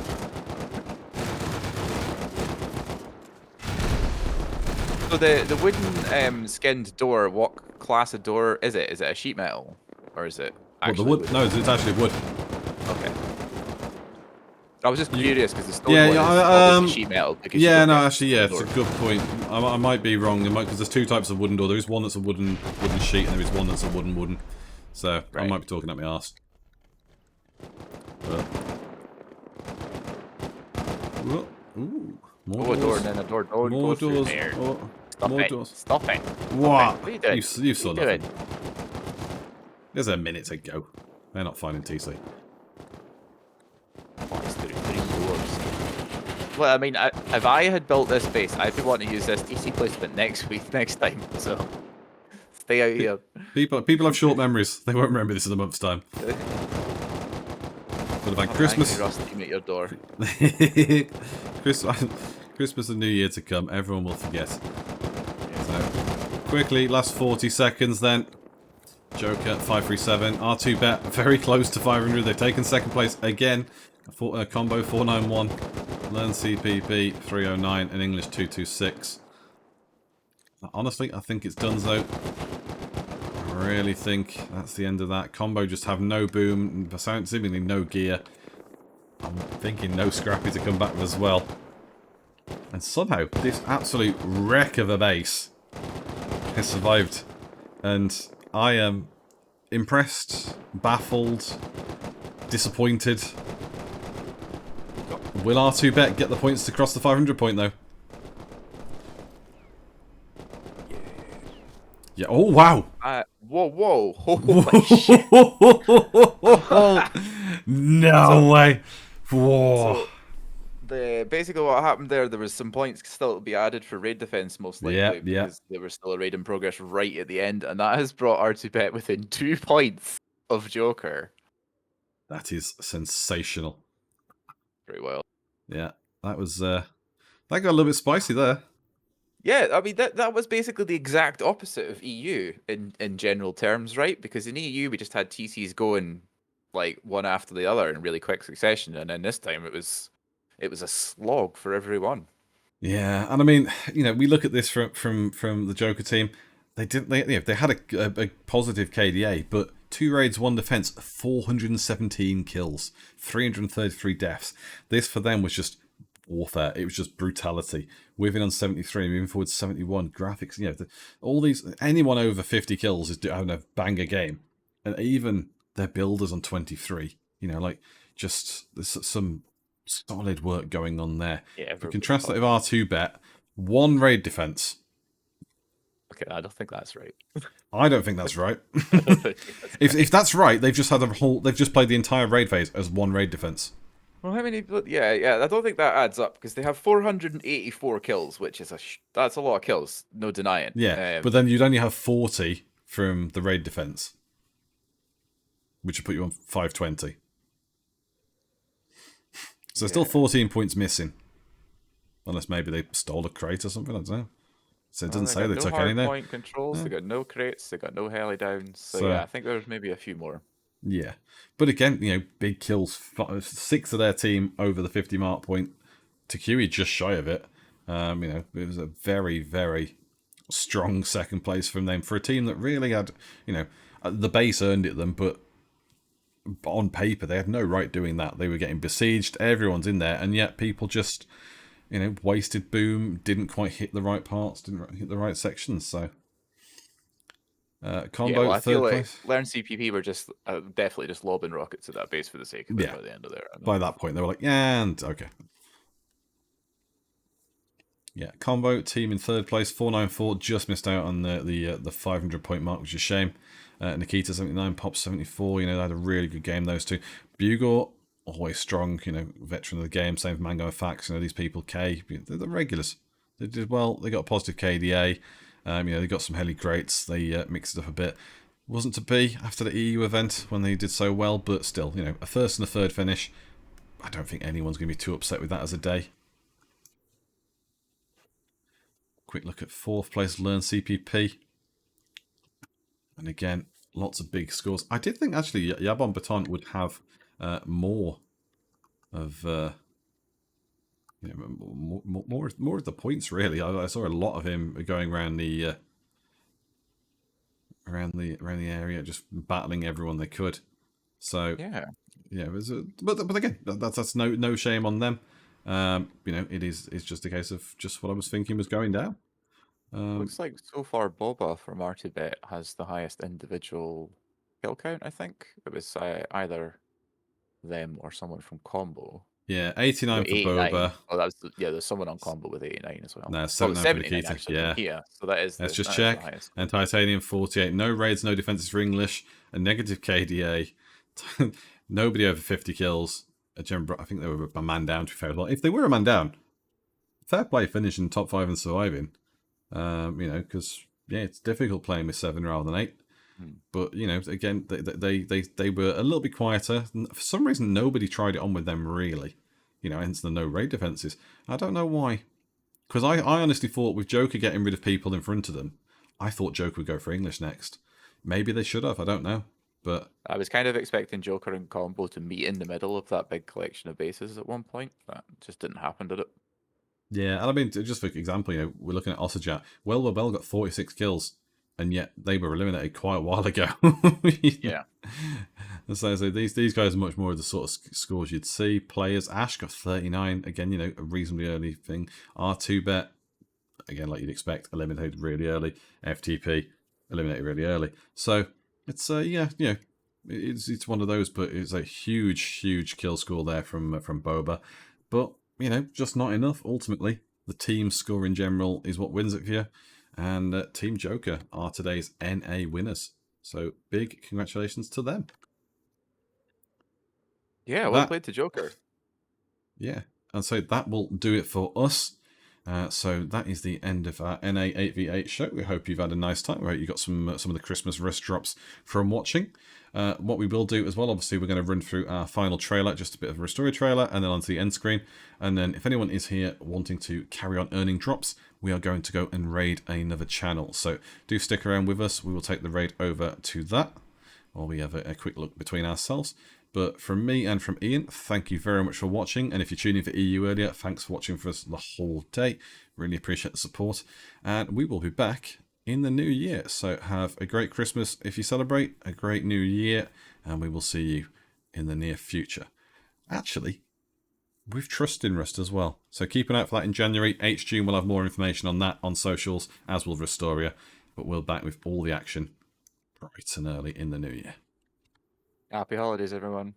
So the wooden skinned door, what class of door is it? Is it a sheet metal? Or is it actually wood? No, it's actually wood. Okay. I was just curious because the stone Yeah, one is obviously sheet metal. Yeah, no, actually, yeah, it's a good point. I might be wrong, because there's two types of wooden door. There is one that's a wooden sheet, and there is one that's a wooden. So, I might be talking at my arse. But... Ooh, more door doors. and then a door. Don't More go through doors. there. Oh, Stop more it. doors. Stop it. What? What are you doing? You saw What are you nothing. There's a minute to go. They're not finding TC. Oh, it's through 3 doors. Well, I mean, if I had built this base, I'd be wanting to use this TC placement next time. So stay out here. People have short memories. They won't remember this in a month's time. But about Christmas, Rust team at your door. Christmas and New Year to come, everyone will forget. So, quickly, last 40 seconds then. Joker 537, R2Bet very close to 500. They've taken second place again. Combo 491, Learn CPP 309, and English 226. Honestly, I think it's done though. I really think that's the end of that. Combo just have no boom, seemingly no gear. I'm thinking no Scrappy to come back as well. And somehow, this absolute wreck of a base has survived. And I am impressed, baffled, disappointed. Will R2Bet get the points to cross the 500 point, though? Yeah. Oh, wow. Whoa. Holy shit. No way. Whoa. So, basically what happened there was some points still to be added for raid defense, most likely, because there was still a raid in progress right at the end, and that has brought R2Bet within 2 points of Joker. That is sensational. Very well. Yeah, that was that got a little bit spicy there. Yeah, I mean that was basically the exact opposite of EU in general terms, right? Because in EU we just had TCs going like one after the other in really quick succession, and then this time it was a slog for everyone. Yeah, and I mean, you know, we look at this from the Joker team. They had a positive KDA, but 2 raids, 1 defense, 417 kills, 333 deaths. This for them was just warfare. It was just brutality. We've been on 73, moving forward 71. Graphics, you know, all these, anyone over 50 kills is having a banger game, and even their builders on 23. You know, like just there's some solid work going on there. Yeah, if we contrast that with R2Bet, 1 raid defense. Okay, I don't think that's right. I don't think that's right. If that's right, they've just played the entire raid phase as 1 raid defense. Well, how many? Yeah. I don't think that adds up because they have 484 kills, which is that's a lot of kills. No denying. Yeah, but then you'd only have 40 from the raid defense, which would put you on 520. So there's still 14 points missing, unless maybe they stole a crate or something. I don't know. So it doesn't say they took any there. Point controls. They got no crates. They got no heli downs. So yeah, I think there's maybe a few more. Yeah, but again, you know, big kills. 6 of their team over the 50 mark point. Takui just shy of it. You know, it was a very, very strong second place from them for a team that really had, you know, the base earned it them, but on paper they had no right doing that. They were getting besieged. Everyone's in there, and yet people just, you know, wasted boom, didn't quite hit the right parts, didn't hit the right sections. So. Combo I third feel place. Like Learn CPP were just definitely just lobbing rockets at that base for the sake of it by the end of there. By that point, they were like, yeah, and okay. Yeah, Combo team in third place, 494, just missed out on the 500 point mark, which is a shame. Nikita 79, Pop 74. You know, they had a really good game, those two. Bugor, always strong. You know, veteran of the game. Same with Mango and Fax. You know, these people, K, they're the regulars. They did well. They got a positive KDA. You know, they got some heli crates. They mixed it up a bit. Wasn't to be after the EU event when they did so well, but still, you know, a first and a third finish. I don't think anyone's going to be too upset with that as a day. Quick look at fourth place, Learn CPP. And again, lots of big scores. I did think actually Yabon Baton would have more of you know, more of the points really. I saw a lot of him going around the area, just battling everyone they could. So yeah, it was but again, that's no shame on them. You know, it's just a case of just what I was thinking was going down. Looks like so far Boba from R2Bet has the highest individual kill count. I think it was either them or someone from Combo. Yeah, 89 for Boba. Oh, that's there's someone on Combo with 89 as well. No, 79 for Nikita. Actually. Yeah. So that is. Let's just check. And Titanium 48. No raids, no defenses for English. A negative KDA. Nobody over 50 kills. I think they were a man down. To be fair, well, if they were a man down, fair play finishing top 5 and surviving. You know, because yeah, it's difficult playing with 7 rather than 8. But you know, again, they were a little bit quieter. For some reason, nobody tried it on with them really. You know, hence the no raid defenses. I don't know why. Because I honestly thought with Joker getting rid of people in front of them, I thought Joker would go for English next. Maybe they should have. I don't know. But I was kind of expecting Joker and Combo to meet in the middle of that big collection of bases at one point. That just didn't happen, did it? Yeah, and I mean, just for example, you know, we're looking at Ossajat. Well got 46 kills, and yet they were eliminated quite a while ago. Yeah. So these guys are much more of the sort of scores you'd see. Players, Ash got 39. Again, you know, a reasonably early thing. R2bet, again, like you'd expect, eliminated really early. FTP, eliminated really early. So it's yeah, you know, it's one of those, but it's a huge kill score there from Boba. But you know, just not enough. Ultimately, the team score in general is what wins it for you. And Team Joker are today's NA winners. So big congratulations to them. Yeah, well played to Joker. Yeah, and so that will do it for us. So that is the end of our NA 8v8 show. We hope you've had a nice time. We hope you got some of the Christmas wrist drops from watching. What we will do as well, obviously, we're going to run through our final trailer, just a bit of a Rustoria trailer, and then onto the end screen. And then if anyone is here wanting to carry on earning drops, we are going to go and raid another channel. So do stick around with us. We will take the raid over to that while we have a quick look between ourselves. But from me and from Ian, thank you very much for watching. And if you're tuning for EU earlier, thanks for watching for us the whole day. Really appreciate the support. And we will be back in the new year. So have a great Christmas if you celebrate, a great new year, and we will see you in the near future. Actually, we've Trust in Rust as well. So keep an eye out for that in January. HG will have more information on that on socials, as will Rustoria. But we'll back with all the action bright and early in the new year. Happy holidays, everyone.